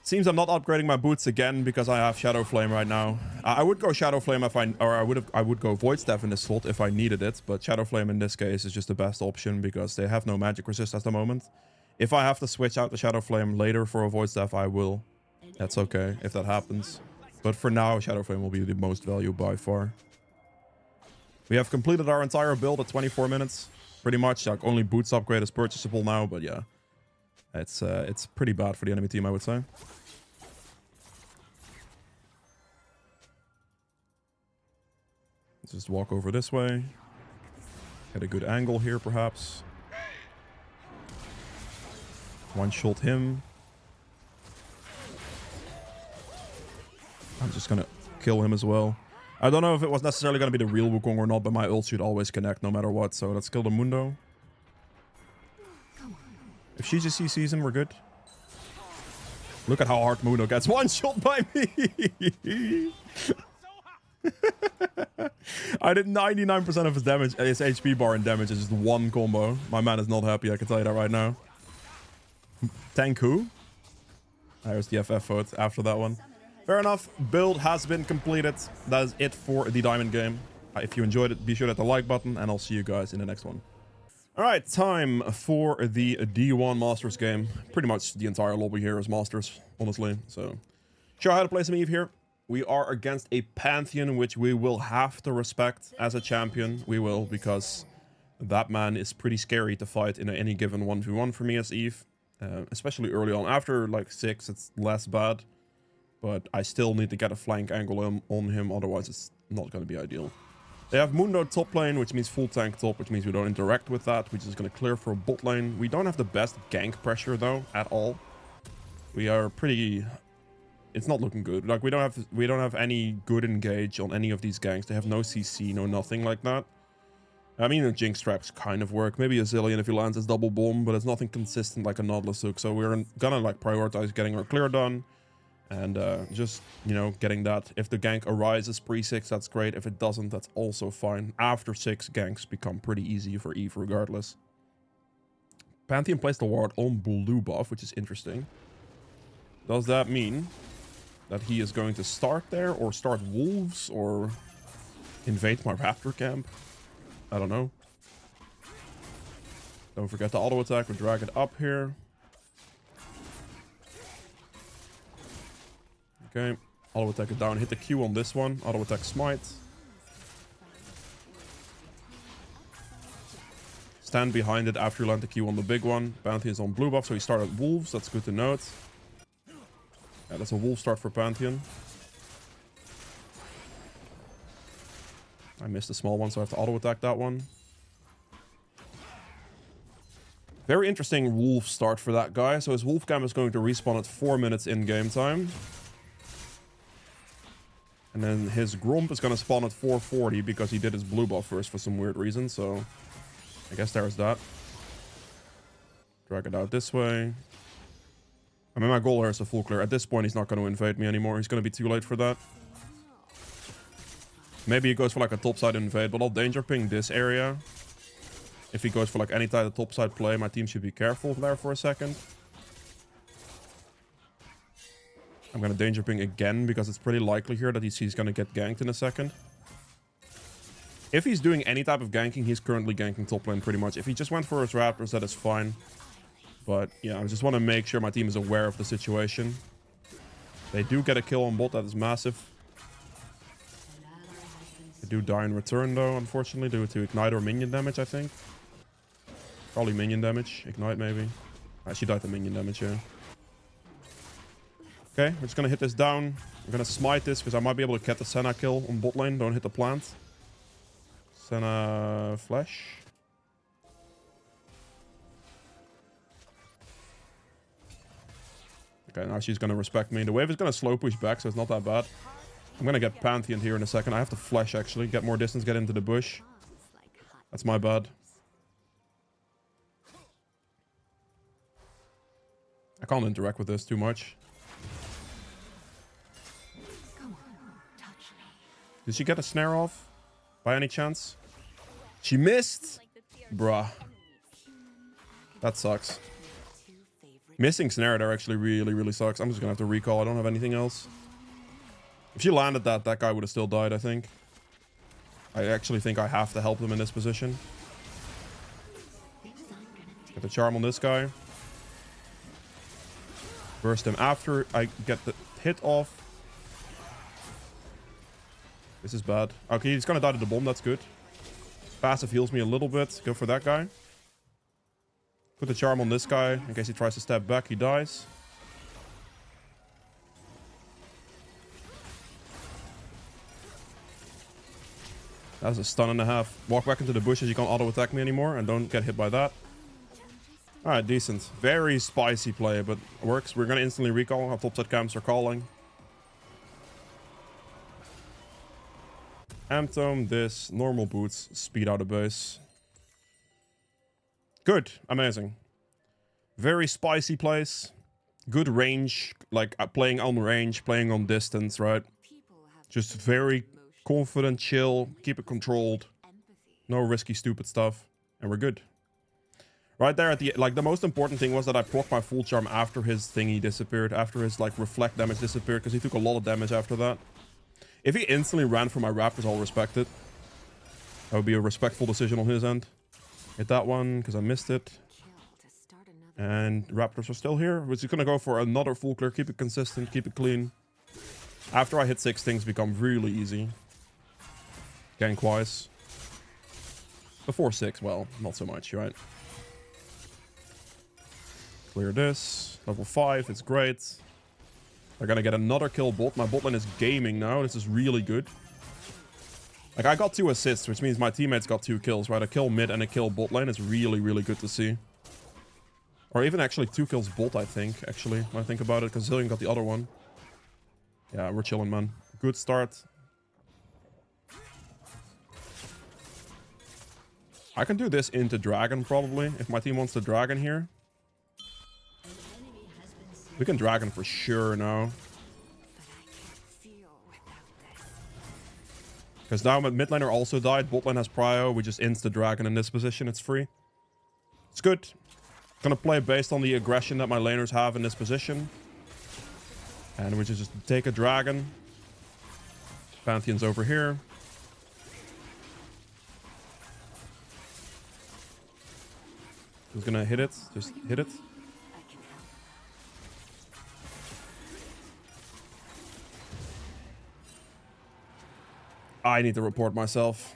Seems I'm not upgrading my boots again because I have Shadow Flame right now. I would go Shadow Flame if I would go Void Staff in this slot if I needed it, but Shadow Flame in this case is just the best option because they have no magic resist at the moment. If I have to switch out the Shadow Flame later for a Void Staff, I will. That's okay if that happens. But for now, Shadow Flame will be the most value by far. We have completed our entire build at 24 minutes. Pretty much, like only boots upgrade is purchasable now, but yeah. It's pretty bad for the enemy team, I would say. Let's just walk over this way. Get a good angle here, perhaps. One-shot him. I'm just gonna kill him as well. I don't know if it was necessarily gonna be the real Wukong or not, but my ult should always connect no matter what. So let's kill the Mundo. If she just sees him, we're good. Look at how hard Mundo gets one shot by me. I did 99% of his damage, his HP bar and damage is just one combo. My man is not happy, I can tell you that right now. Tank who? There's the FF vote after that one. Fair enough, build has been completed. That is it for the diamond game. If you enjoyed it, be sure to hit the like button and I'll see you guys in the next one. Alright, time for the D1 Masters game. Pretty much the entire lobby here is Masters, honestly. So, show how to play some Eve here. We are against a Pantheon, which we will have to respect as a champion. We will, because that man is pretty scary to fight in any given 1v1 for me as Eve. Especially early on. After like 6, it's less bad. But I still need to get a flank angle on him, otherwise it's not going to be ideal. They have Mundo top lane, which means full tank top, which means we don't interact with that. We're just going to clear for a bot lane. We don't have the best gank pressure, though, at all. We are pretty... It's not looking good. Like, we don't have any good engage on any of these ganks. They have no CC, no nothing like that. I mean, the Jinx traps kind of work. Maybe a Zillion if he lands his double bomb, but it's nothing consistent like a Nautilus hook. So we're gonna, like, prioritize getting our clear done. And just, you know, getting that. If the gank arises pre-6, that's great. If it doesn't, that's also fine. After 6, ganks become pretty easy for Eve regardless. Pantheon placed the ward on blue buff, which is interesting. Does that mean that he is going to start there, or start wolves, or invade my raptor camp? I don't know. Don't forget the auto attack. We'll drag it up here. Okay, auto attack it down. Hit the Q on this one. Auto attack smite. Stand behind it after you land the Q on the big one. Pantheon's on blue buff, so he started wolves. That's good to note. Yeah, that's a wolf start for Pantheon. I missed a small one, so I have to auto attack that one. Very interesting wolf start for that guy. So his wolf cam is going to respawn at 4 minutes in game time. And then his gromp is going to spawn at 4:40 because he did his blue buff first for some weird reason. So I guess there's that. Drag it out this way. I mean, my goal here is a full clear. At this point, he's not going to invade me anymore. He's going to be too late for that. Maybe he goes for like a topside invade, but I'll danger ping this area. If he goes for like any type of topside play, my team should be careful there for a second. I'm going to danger ping again because it's pretty likely here that he's going to get ganked in a second. If he's doing any type of ganking, he's currently ganking top lane pretty much. If he just went for his raptors, that is fine. But yeah, I just want to make sure my team is aware of the situation. They do get a kill on bot, that is massive. They do die in return though, unfortunately, due to ignite or minion damage, I think. Probably minion damage, ignite maybe. She died to minion damage, yeah. Okay, we're just gonna hit this down. I'm gonna smite this because I might be able to get the Senna kill on bot lane. Don't hit the plant. Senna flash. Okay, now she's gonna respect me. The wave is gonna slow push back, so it's not that bad. I'm gonna get Pantheon here in a second. I have to flash actually, get more distance, get into the bush. That's my bad. I can't interact with this too much. Did she get a snare off? By any chance? She missed? Bruh. That sucks. Missing snare there actually really sucks. I'm just gonna have to recall. I don't have anything else. If she landed that, that guy would have still died, I think. I actually think I have to help them in this position. Get the charm on this guy. Burst him after I get the hit off. This is bad. Okay, he's gonna die to the bomb. That's good. Passive heals me a little bit. Go for that guy. Put the charm on this guy. In case he tries to step back, he dies. That's a stun and a half. Walk back into the bushes. You can't auto attack me anymore. And don't get hit by that. Alright, decent. Very spicy play, but it works. We're gonna instantly recall. Our topside camps are calling. Amtome, this, normal boots, speed out of base. Good, amazing. Very spicy plays. Good range, like playing on range, playing on distance, right? Just very confident, chill, keep it controlled. No risky, stupid stuff. And we're good. Right there at the, like, the most important thing was that I proc my full charm after his thingy disappeared. After his, like, reflect damage disappeared, because he took a lot of damage after that. If he instantly ran for my raptors, I'll respect it. That would be a respectful decision on his end. Hit that one, because I missed it. And raptors are still here. We're just going to go for another full clear. Keep it consistent, keep it clean. After I hit 6, things become really easy. Gank-wise. Before 6, well, not so much, right? Clear this. Level 5, it's great. They're gonna get another kill bot. My bot lane is gaming now. This is really good. Like, I got 2 assists, which means my teammates got 2 kills, right? A kill mid and a kill bot lane is really good to see. Or even actually 2 kills bot, I think, actually, when I think about it, because Zillion got the other one. Yeah, we're chilling, man. Good start. I can do this into dragon, probably, if my team wants the dragon here. We can dragon for sure now. Because now mid laner also died. Bot lane has prio. We just insta dragon in this position. It's free. It's good. Gonna play based on the aggression that my laners have in this position. And we just take a dragon. Pantheon's over here. Who's gonna hit it? Just hit it. I need to report myself.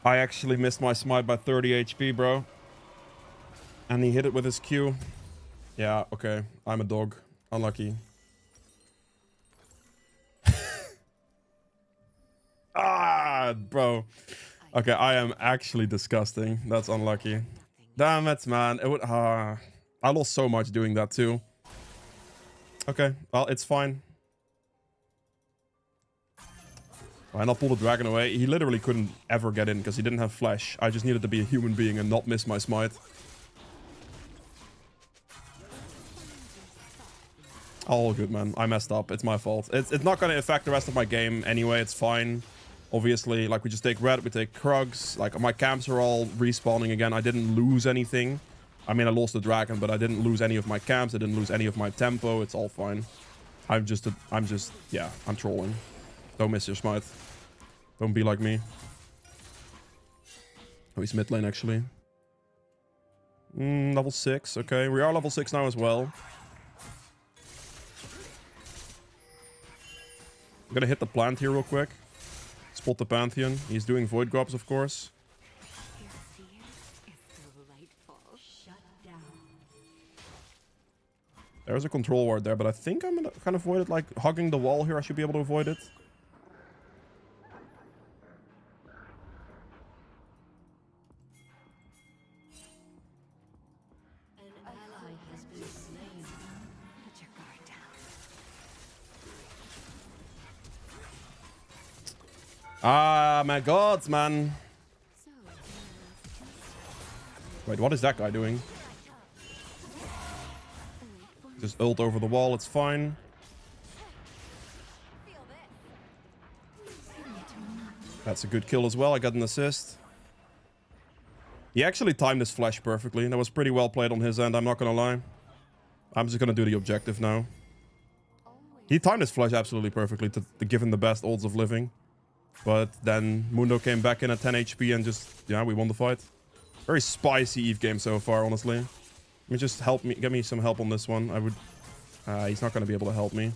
I actually missed my smite by 30 HP, bro. And he hit it with his Q. Yeah, okay. I'm a dog. Unlucky. Ah, bro. Okay, I am actually disgusting. That's unlucky. Damn it, man. It would. I lost so much doing that too. Okay, well, it's fine. And I'll pull the dragon away. He literally couldn't ever get in because he didn't have flash. I just needed to be a human being and not miss my smite. All good, man. I messed up. It's my fault. It's not going to affect the rest of my game anyway. It's fine. Obviously, like, we just take red, we take Krugs. Like, my camps are all respawning again. I didn't lose anything. I mean, I lost the dragon, but I didn't lose any of my camps. I didn't lose any of my tempo. It's all fine. Yeah, I'm trolling. Don't miss your smite. Don't be like me. Oh, he's mid lane, actually. Level 6. Okay, we are level 6 now as well. I'm gonna hit the plant here real quick. Spot the Pantheon. He's doing Void Grubs, of course. Your fear is delightful. Shut down. There's a control ward there, but I think I'm gonna kind of avoid it. Like, hugging the wall here, I should be able to avoid it. An ally has been slain. Let your guard down. Ah, my gods, man. So, Wait, what is that guy doing? Just ult over the wall, it's fine. That's a good kill as well. I got an assist. He actually timed his flash perfectly. That was pretty well played on his end, I'm not gonna lie. I'm just gonna do the objective now. He timed his flash absolutely perfectly to give him the best odds of living. But then Mundo came back in at 10 HP and just, yeah, we won the fight. Very spicy Eve game so far, honestly. Let me just get me some help on this one. I would... he's not going to be able to help me.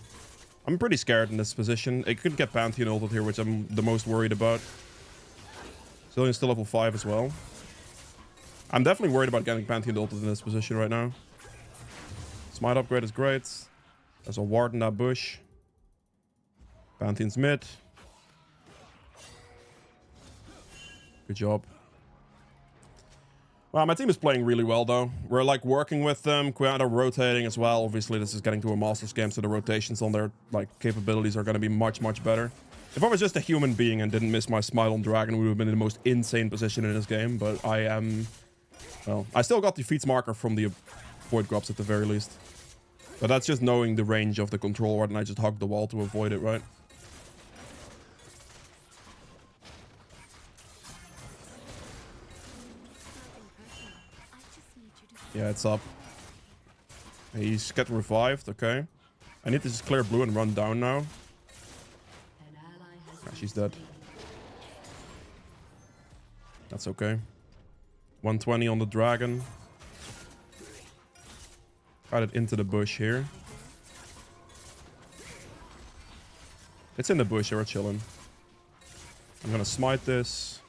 I'm pretty scared in this position. It could get Pantheon ulted here, which I'm the most worried about. Zillion's still level 5 as well. I'm definitely worried about getting Pantheon ulted in this position right now. Smite upgrade is great. There's a ward in that bush. Pantheon's mid. Good job. Well, my team is playing really well, though. We're, like, working with them. Quite rotating as well. Obviously, this is getting to a Masters game, so the rotations on their, like, capabilities are going to be much, much better. If I was just a human being and didn't miss my smite on Dragon, we would have been in the most insane position in this game. But I am... Well, I still got the feats marker from the Void Grubs at the very least. But that's just knowing the range of the control ward, and I just hugged the wall to avoid it, right? Yeah, it's up. He's get revived, okay. I need to just clear blue and run down now. An ally has Yeah, she's dead. That's okay. 120 on the dragon. Got it into the bush here. It's in the bush, we're chilling. I'm gonna smite this.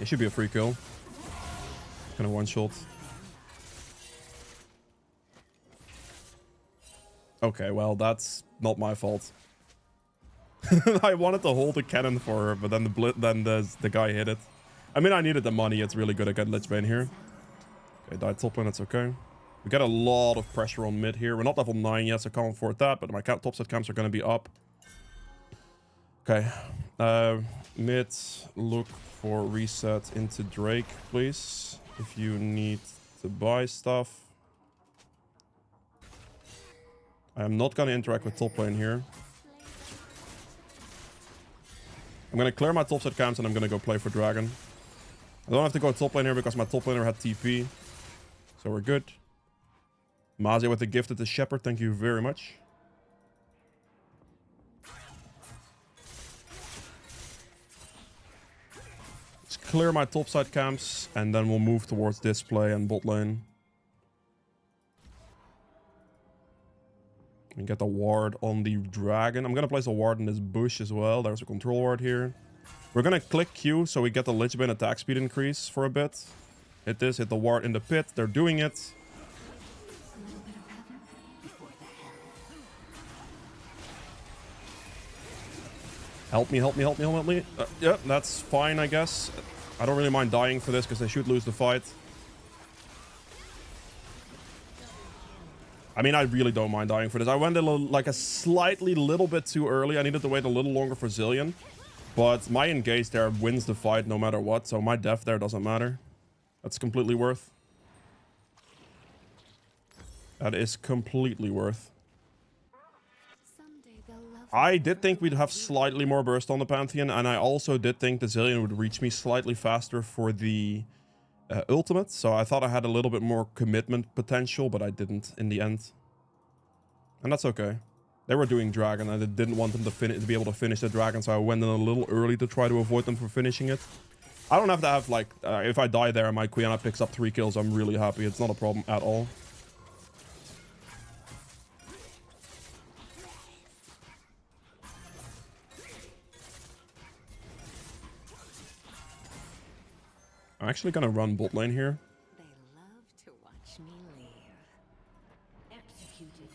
It should be a free kill. Gonna one shot. Okay, well, that's not my fault. I wanted to hold the cannon for her, but then the guy hit it. I mean, I needed the money. It's really good I got Lichbane here. Okay, died top lane, that's okay. We got a lot of pressure on mid here. We're not level 9 yet, so I can't afford that, but my top set camps are gonna be up. Okay. Mid, look for reset into Drake, please. If you need to buy stuff. I am not gonna interact with top lane here. I'm gonna clear my top set camps and I'm gonna go play for Dragon. I don't have to go top lane here because my top laner had TP. So we're good. Mazia with the gift of the Shepherd, thank you very much. Let's clear my top side camps and then we'll move towards display and bot lane. And get a ward on the dragon. I'm gonna place a ward in this bush as well. There's a control ward here. We're gonna click Q so we get the Lichbane attack speed increase for a bit. Hit this, hit the ward in the pit. They're doing it. A little bit of heaven before the hell. Help me, help me, help me, help me. Yeah, that's fine, I guess. I don't really mind dying for this because they should lose the fight. I mean, I really don't mind dying for this. I went like a slightly little bit too early. I needed to wait a little longer for Zillion. But my engage there wins the fight no matter what. So my death there doesn't matter. That's completely worth. That is completely worth. Someday they'll love I me did think we'd have slightly more burst on the Pantheon. And I also did think the Zillion would reach me slightly faster for the ultimate. So I thought I had a little bit more commitment potential. But I didn't in the end. And that's okay. They were doing dragon. I didn't want them to be able to finish the dragon. So I went in a little early to try to avoid them from finishing it. I don't have to have, like, if I die there and my Quiana picks up 3 kills, I'm really happy. It's not a problem at all. I'm actually gonna run bot lane here. They love to watch me leave. Executed.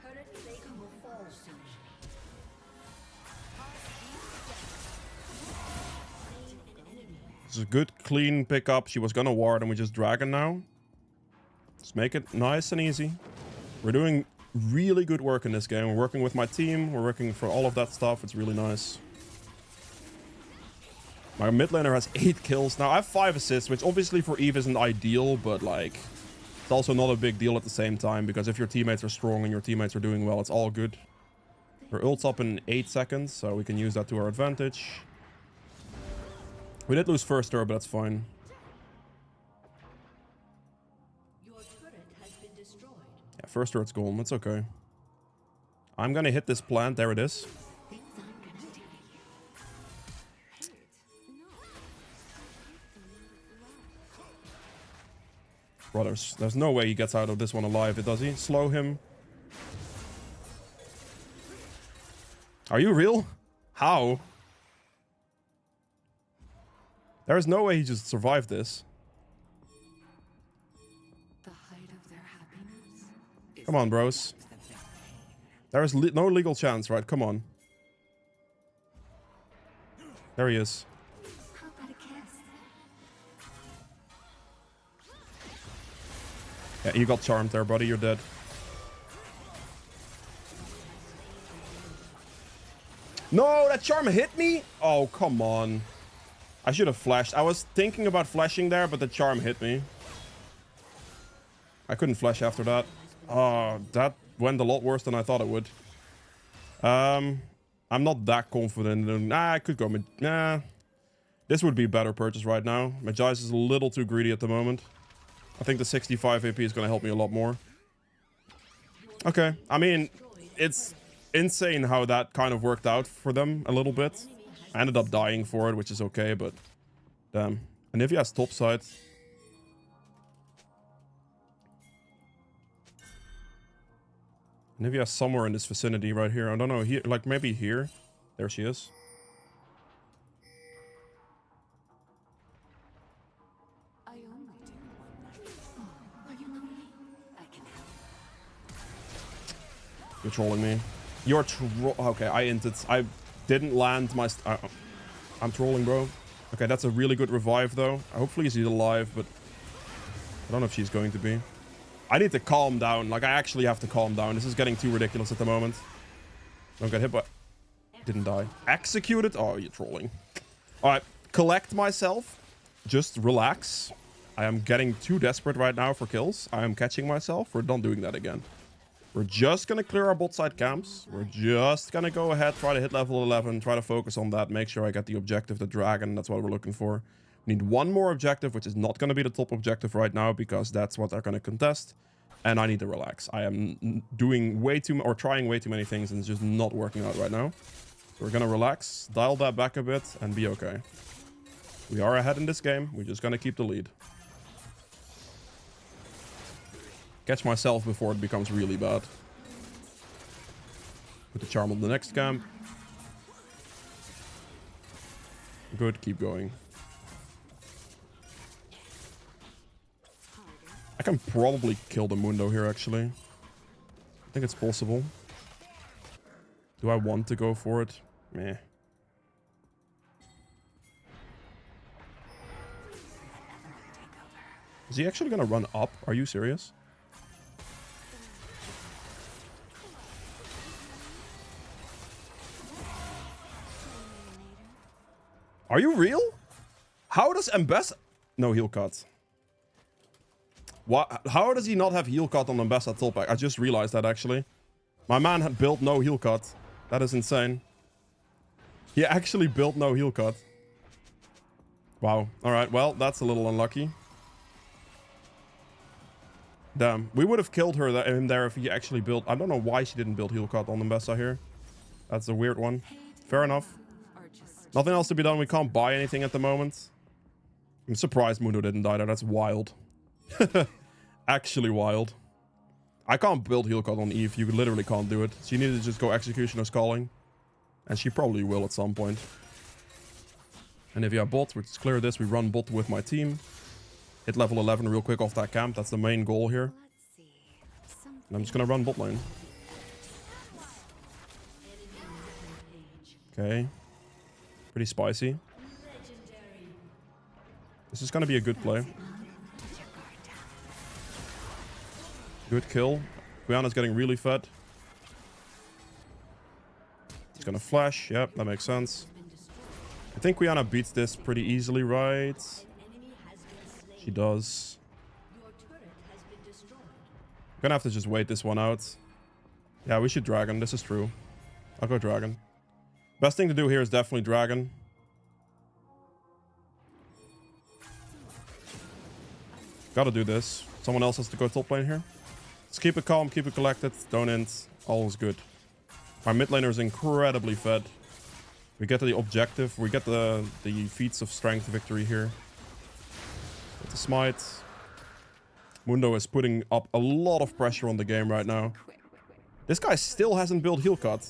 Turret plate will fall soon. It's a good, clean pickup. She was gonna ward and we just dragon now. Let's make it nice and easy. We're doing really good work in this game. We're working with my team. We're working for all of that stuff. It's really nice. My mid laner has 8 kills. Now, I have 5 assists, which obviously for Eve isn't ideal, but, like, it's also not a big deal at the same time, because if your teammates are strong and your teammates are doing well, it's all good. Her ult's up in 8 seconds, so we can use that to our advantage. We did lose first turret, but that's fine. Your turret has been destroyed. Yeah, first turret's gone. That's okay. I'm gonna hit this plant. There it is. Things I'm gonna do to you. Hurt. No. Brothers, there's no way he gets out of this one alive, does he? Slow him. Are you real? How? There is no way he just survived this. The height of their happiness is Come on, bros. the very pain. There is no legal chance, right? Come on. There he is. How about a kiss? Yeah, you got charmed there, buddy. You're dead. No, that charm hit me? Oh, come on. I should have flashed. I was thinking about flashing there, but the charm hit me. I couldn't flash after that. Oh, that went a lot worse than I thought it would. I'm not that confident. Nah, I could go. Nah. This would be a better purchase right now. Magi's is a little too greedy at the moment. I think the 65 AP is going to help me a lot more. Okay. I mean, it's insane how that kind of worked out for them a little bit. I ended up dying for it, which is okay, but damn. And if he has top side. And if he has somewhere in this vicinity right here. I don't know. Here, like maybe here. There she is. I only do one night. Oh, are you lonely? I can help. You're trolling me. You're okay, I inted. I didn't land my... I'm trolling, bro. Okay, that's a really good revive, though. Hopefully she's alive, but... I don't know if she's going to be. I need to calm down. Like, I actually have to calm down. This is getting too ridiculous at the moment. Don't get hit by... Didn't die. Executed? Oh, you're trolling. Alright, collect myself. Just relax. I am getting too desperate right now for kills. I am catching myself. We're not doing that again. We're just going to clear our bot side camps. We're just going to go ahead, try to hit level 11, try to focus on that, make sure I get the objective, the dragon. That's what we're looking for. We need one more objective, which is not going to be the top objective right now because that's what they're going to contest. And I need to relax. I am doing way too, or trying way too many things and it's just not working out right now. So we're going to relax, dial that back a bit and be okay. We are ahead in this game. We're just going to keep the lead. Catch myself before it becomes really bad. Put the charm on the next camp. Good, keep going. I can probably kill the Mundo here, actually. I think it's possible. Do I want to go for it? Meh. Is he actually gonna run up? Are you serious? Are you real? How does Ambessa... No heal cut. What? How does he not have heal cut on Ambessa top pack? I just realized that, actually. My man had built no heal cut. That is insane. He actually built no heal cut. Wow. Alright, well, that's a little unlucky. Damn. We would have killed him there if he actually built... I don't know why she didn't build heal cut on Ambessa here. That's a weird one. Fair enough. Nothing else to be done. We can't buy anything at the moment. I'm surprised Mundo didn't die there. That's wild. Actually wild. I can't build heal cut on Eve. You literally can't do it. She needed to just go Executioner's Calling. And she probably will at some point. And if you have bot, we just clear this. We run bot with my team. Hit level 11 real quick off that camp. That's the main goal here. And I'm just going to run bot lane. Okay. Pretty spicy. This is going to be a good play. Good kill. Quiana's getting really fed. He's going to flash. Yep, that makes sense. I think Quiana beats this pretty easily, right? She does. I'm going to have to just wait this one out. Yeah, we should Dragon. This is true. I'll go Dragon. Best thing to do here is definitely Dragon. Gotta do this. Someone else has to go top lane here. Let's keep it calm, keep it collected. Don't end. All is good. Our mid laner is incredibly fed. We get the objective. We get the feats of strength victory here. With the smite. Mundo is putting up a lot of pressure on the game right now. This guy still hasn't built heal cut.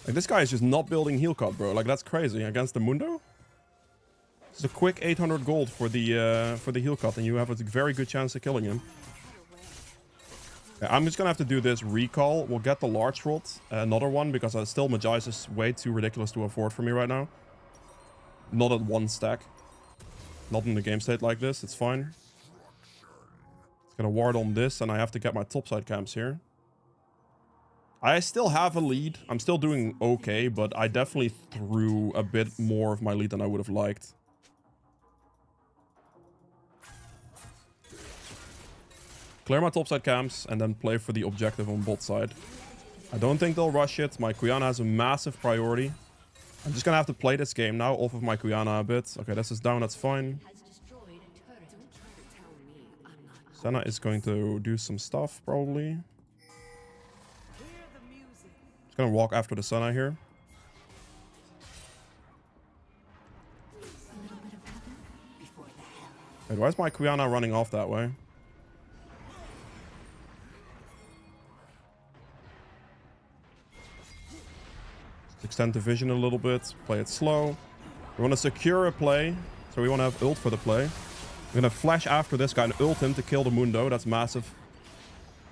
Like, this guy is just not building heal cut, bro. Like, that's crazy. Against the Mundo? It's a quick 800 gold for the heal cut, and you have a very good chance of killing him. Yeah, I'm just gonna have to do this recall. We'll get the large rod, another one, because still Magi's is way too ridiculous to afford for me right now. Not at one stack. Not in the game state like this. It's fine. It's gonna ward on this, and I have to get my topside camps here. I still have a lead. I'm still doing okay, but I definitely threw a bit more of my lead than I would have liked. Clear my topside camps and then play for the objective on bot side. I don't think they'll rush it. My Quiana has a massive priority. I'm just gonna have to play this game now off of my Quiana a bit. Okay, this is down. That's fine. Senna is going to do some stuff, probably. Just gonna walk after the Senna here. Wait, why is my Quiana running off that way? Extend the vision a little bit, play it slow. We want to secure a play, so we want to have ult for the play. We're going to flash after this guy and ult him to kill the Mundo. That's massive.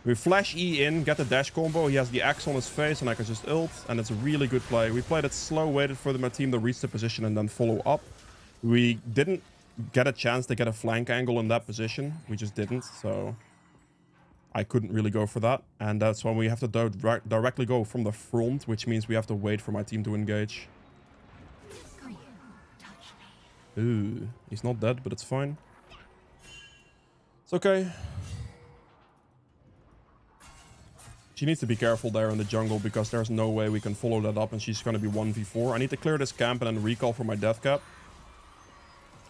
We flash E in, get the dash combo. He has the axe on his face, and I can just ult, and it's a really good play. We played it slow, waited for my team to reach the position, and then follow up. We didn't get a chance to get a flank angle in that position. We just didn't, so I couldn't really go for that. And that's when we have to directly go from the front, which means we have to wait for my team to engage. Ooh, he's not dead, but it's fine. It's okay. She needs to be careful there in the jungle because there's no way we can follow that up and she's going to be 1v4. I need to clear this camp and then recall for my death cap.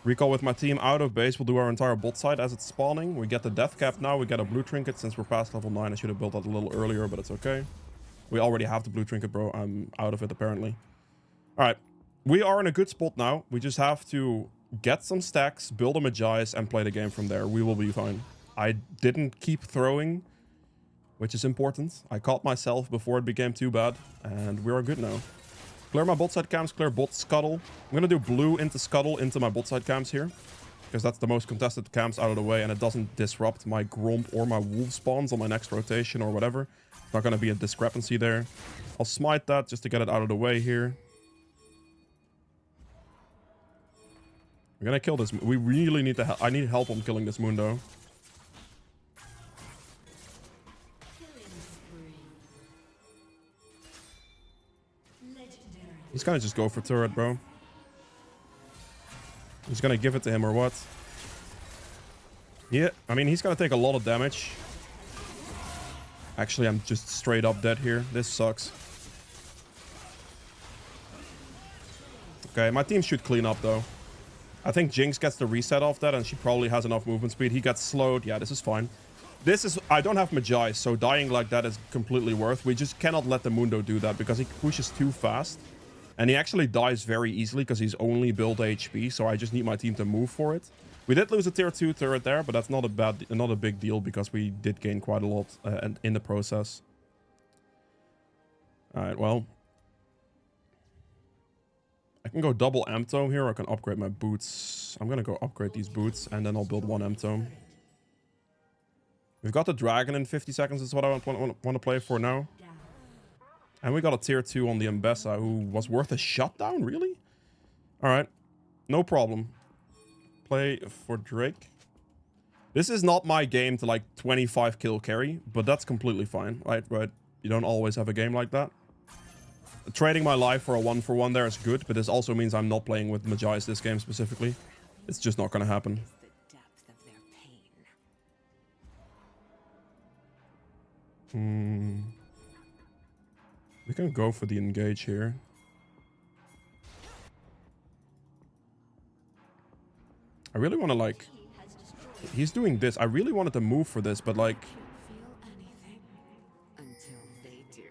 Recall with my team out of base. We'll do our entire bot side as it's spawning. We get the death cap now. We get a blue trinket since we're past level 9. I should have built that a little earlier, but it's okay. We already have the blue trinket, bro. I'm out of it, apparently. All right. We are in a good spot now. We just have to get some stacks, build a Magi's, and play the game from there. We will be fine. I didn't keep throwing, which is important. I caught myself before it became too bad, and we are good now. Clear my bot side camps, clear bot scuttle. I'm gonna do blue into scuttle into my bot side camps here, because that's the most contested camps out of the way, and it doesn't disrupt my Gromp or my wolf spawns on my next rotation or whatever. It's not gonna be a discrepancy there. I'll smite that just to get it out of the way here. We're gonna kill this. We really need to. I need help on killing this Mundo. He's gonna just go for turret, bro. He's gonna give it to him or what? Yeah, I mean, he's gonna take a lot of damage. Actually, I'm just straight up dead here. This sucks. Okay, my team should clean up, though. I think Jinx gets the reset off that, and she probably has enough movement speed. He gets slowed. Yeah, this is fine. This is... I don't have Magi, so dying like that is completely worth. We just cannot let the Mundo do that, because he pushes too fast. And he actually dies very easily, because he's only build HP, so I just need my team to move for it. We did lose a tier 2 turret there, but that's not a big deal, because we did gain quite a lot in the process. Alright, well... I can go double M-Tome here, or I can upgrade my boots. I'm gonna go upgrade these boots, and then I'll build one M-Tome. We've got the dragon in 50 seconds, is what I want to play for now. And we got a tier 2 on the Mbessa, who was worth a shutdown, really? Alright, no problem. Play for Drake. This is not my game to like 25 kill carry, but that's completely fine, right? You don't always have a game like that. Trading my life for a 1-for-1 there is good, but this also means I'm not playing with Magi's this game specifically. It's just not gonna happen. The depth of their pain. We can go for the engage here. I really want to like... He's doing this. I really wanted to move for this, but like... Feel anything until they do.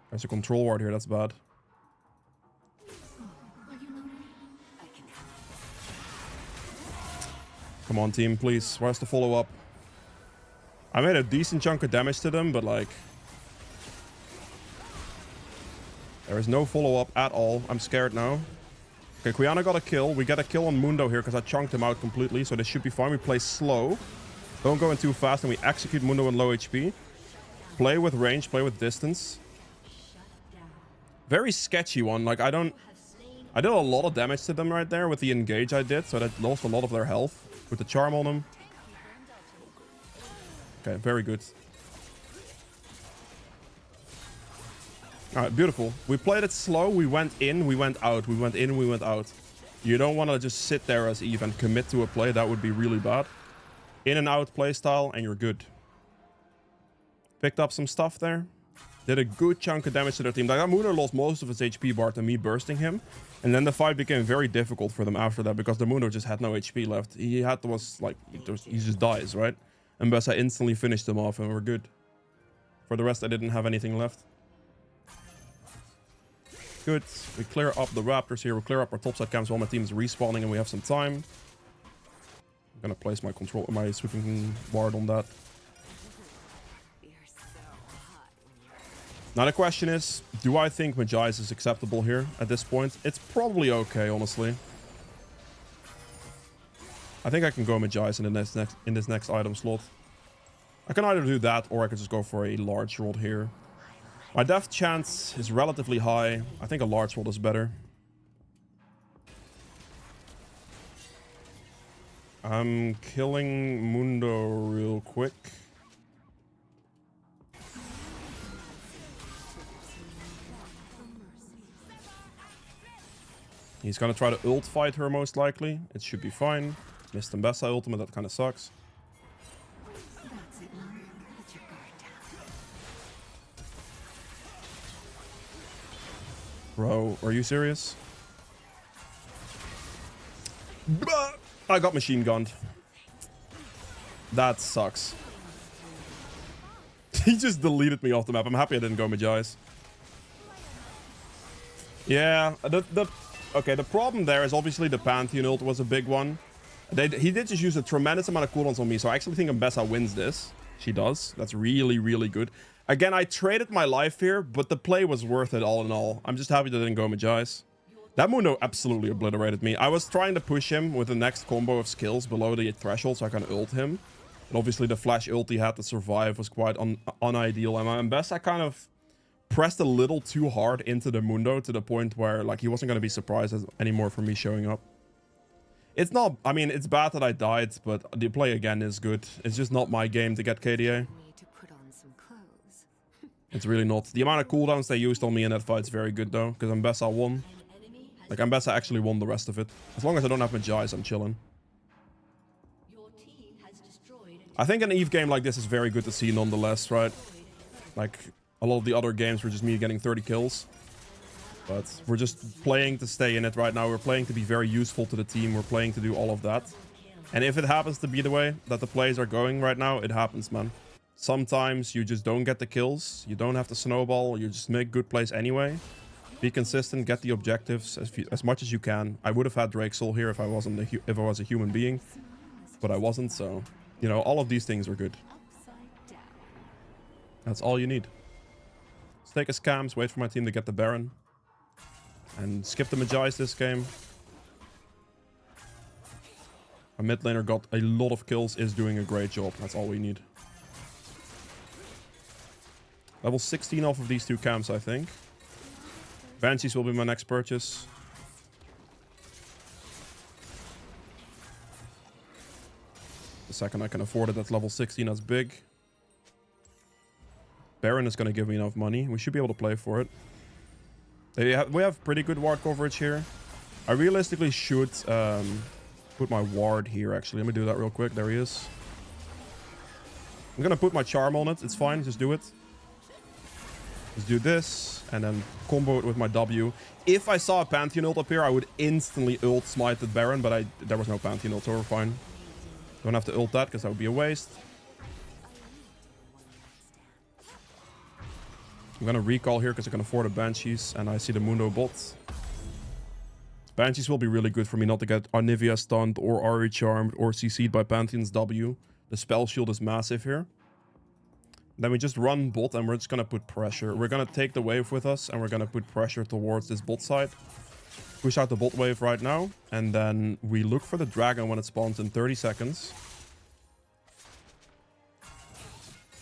There's a control ward here. That's bad. I can help. Come on, team, please. Where's the follow-up? I made a decent chunk of damage to them, but like... There is no follow-up at all. I'm scared now. Okay, Quiana got a kill. We get a kill on Mundo here because I chunked him out completely, so this should be fine. We play slow. Don't go in too fast, and we execute Mundo in low HP. Play with range, play with distance. Very sketchy one. Like, I did a lot of damage to them right there with the engage I did, so that lost a lot of their health. With the charm on them. Okay, very good. Alright, beautiful. We played it slow. We went in, we went out. We went in, we went out. You don't want to just sit there as Eve and commit to a play. That would be really bad. In and out playstyle, and you're good. Picked up some stuff there. Did a good chunk of damage to their team. Like, Mundo lost most of his HP bar to me bursting him. And then the fight became very difficult for them after that, because the Mundo just had no HP left. He just dies, right? And Mbessa instantly finished them off, and we're good. For the rest, I didn't have anything left. Good. We clear up the Raptors here. We clear up our topside camps while my team is respawning, and we have some time. I'm gonna place my sweeping ward on that. You're so hot when you're... Now the question is, do I think Magi's is acceptable here at this point? It's probably okay, honestly. I think I can go Magi's in this next item slot. I can either do that, or I could just go for a large rod here. My death chance is relatively high. I think a large rod is better. I'm killing Mundo real quick. He's gonna try to ult fight her most likely. It should be fine. Missed Mbessa ultimate, that kind of sucks. That's it, Mom. Let your guard down. Bro, are you serious? I got machine gunned. That sucks. He just deleted me off the map. I'm happy I didn't go Magi's. Yeah, okay, the problem there is obviously the Pantheon ult was a big one. He did just use a tremendous amount of cooldowns on me, so I actually think Mbessa wins this. She does. That's really, really good. Again, I traded my life here, but the play was worth it all in all. I'm just happy that I didn't go Magi's. That Mundo absolutely obliterated me. I was trying to push him with the next combo of skills below the threshold so I can ult him. And obviously the flash ult he had to survive was quite unideal. And at best, I kind of pressed a little too hard into the Mundo to the point where like he wasn't going to be surprised anymore for me showing up. It's not, I mean, it's bad that I died, but the play again is good. It's just not my game to get KDA. Me to put on some clothes. It's really not. The amount of cooldowns they used on me in that fight is very good though, because Ambessa won. Like Ambessa actually won the rest of it. As long as I don't have Magi's, I'm chilling. Your team has destroyed I think an EVE game like this is very good to see nonetheless, right? Like a lot of the other games were just me getting 30 kills. But we're just playing to stay in it right now. We're playing to be very useful to the team. We're playing to do all of that. And if it happens to be the way that the plays are going right now, it happens, man. Sometimes you just don't get the kills. You don't have to snowball. You just make good plays anyway. Be consistent. Get the objectives as much as you can. I would have had Drake Soul here if I was a human being, but I wasn't. So, you know, all of these things are good. Upside down. That's all you need. Let's take a scams. Wait for my team to get the Baron. And skip the Magi's this game. A mid laner got a lot of kills, is doing a great job. That's all we need. Level 16 off of these two camps, I think. Banshees will be my next purchase. The second I can afford it, that's level 16, that's big. Baron is going to give me enough money. We should be able to play for it. We have pretty good ward coverage here. I realistically should put my ward here, actually. Let me do that real quick. There he is. I'm going to put my charm on it. It's fine. Just do it. Just do this. And then combo it with my W. If I saw a Pantheon ult up here, I would instantly ult smite the Baron. But there was no Pantheon ult, so we're fine. Don't have to ult that because that would be a waste. I'm gonna recall here because I can afford the Banshees and I see the Mundo bots. Banshees will be really good for me not to get Anivia stunned or Ari charmed or CC'd by Pantheon's W. The spell shield is massive here. Then we just run bot and we're just gonna put pressure. We're gonna take the wave with us and we're gonna put pressure towards this bot side. Push out the bot wave right now. And then we look for the dragon when it spawns in 30 seconds.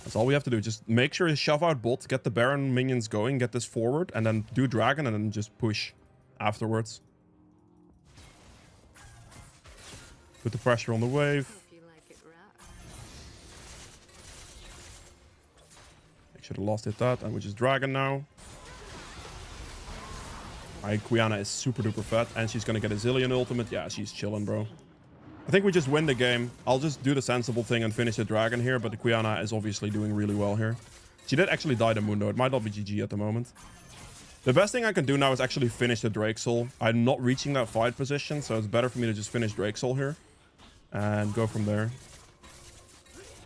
That's all we have to do. Just make sure you shove out bot, get the Baron minions going, get this forward, and then do dragon and then just push afterwards. Put the pressure on the wave. Hope you like it rough. I should have lost hit that, and we just dragon now. My Quiana is super duper fat, and she's gonna get a Zillion ultimate. Yeah, she's chilling, bro. I think we just win the game. I'll just do the sensible thing and finish the dragon here, but the Quiana is obviously doing really well here. She did actually die to Mundo. It might not be GG at the moment. The best thing I can do now is actually finish the Drake Soul. I'm not reaching that fight position, so it's better for me to just finish Drake Soul here and go from there.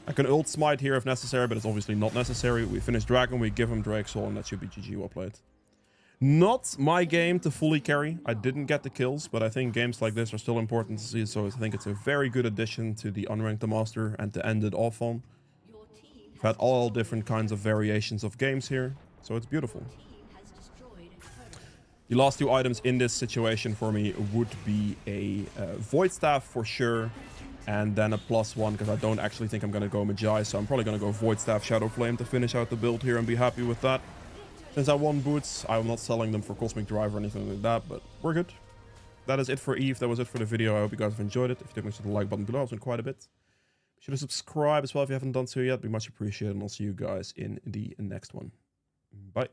I can ult smite here if necessary, but it's obviously not necessary. We finish dragon, we give him Drake Soul, and that should be GG. Well played. Not my game to fully carry. I didn't get the kills, but I think games like this are still important to see. So I think it's a very good addition to the Unranked Master and to end it off on. We've had all different kinds of variations of games here, so it's beautiful. The last two items in this situation for me would be a Void Staff for sure, and then a +1 because I don't actually think I'm going to go Magi, so I'm probably going to go Void Staff Shadow Flame to finish out the build here and be happy with that. Since I won boots, I'm not selling them for Cosmic Drive or anything like that, but we're good. That is it for EVE. That was it for the video. I hope you guys have enjoyed it. If you did, make sure to like button below. It's been quite a bit. Be sure to subscribe as well if you haven't done so yet. It'd be much appreciated, and I'll see you guys in the next one. Bye.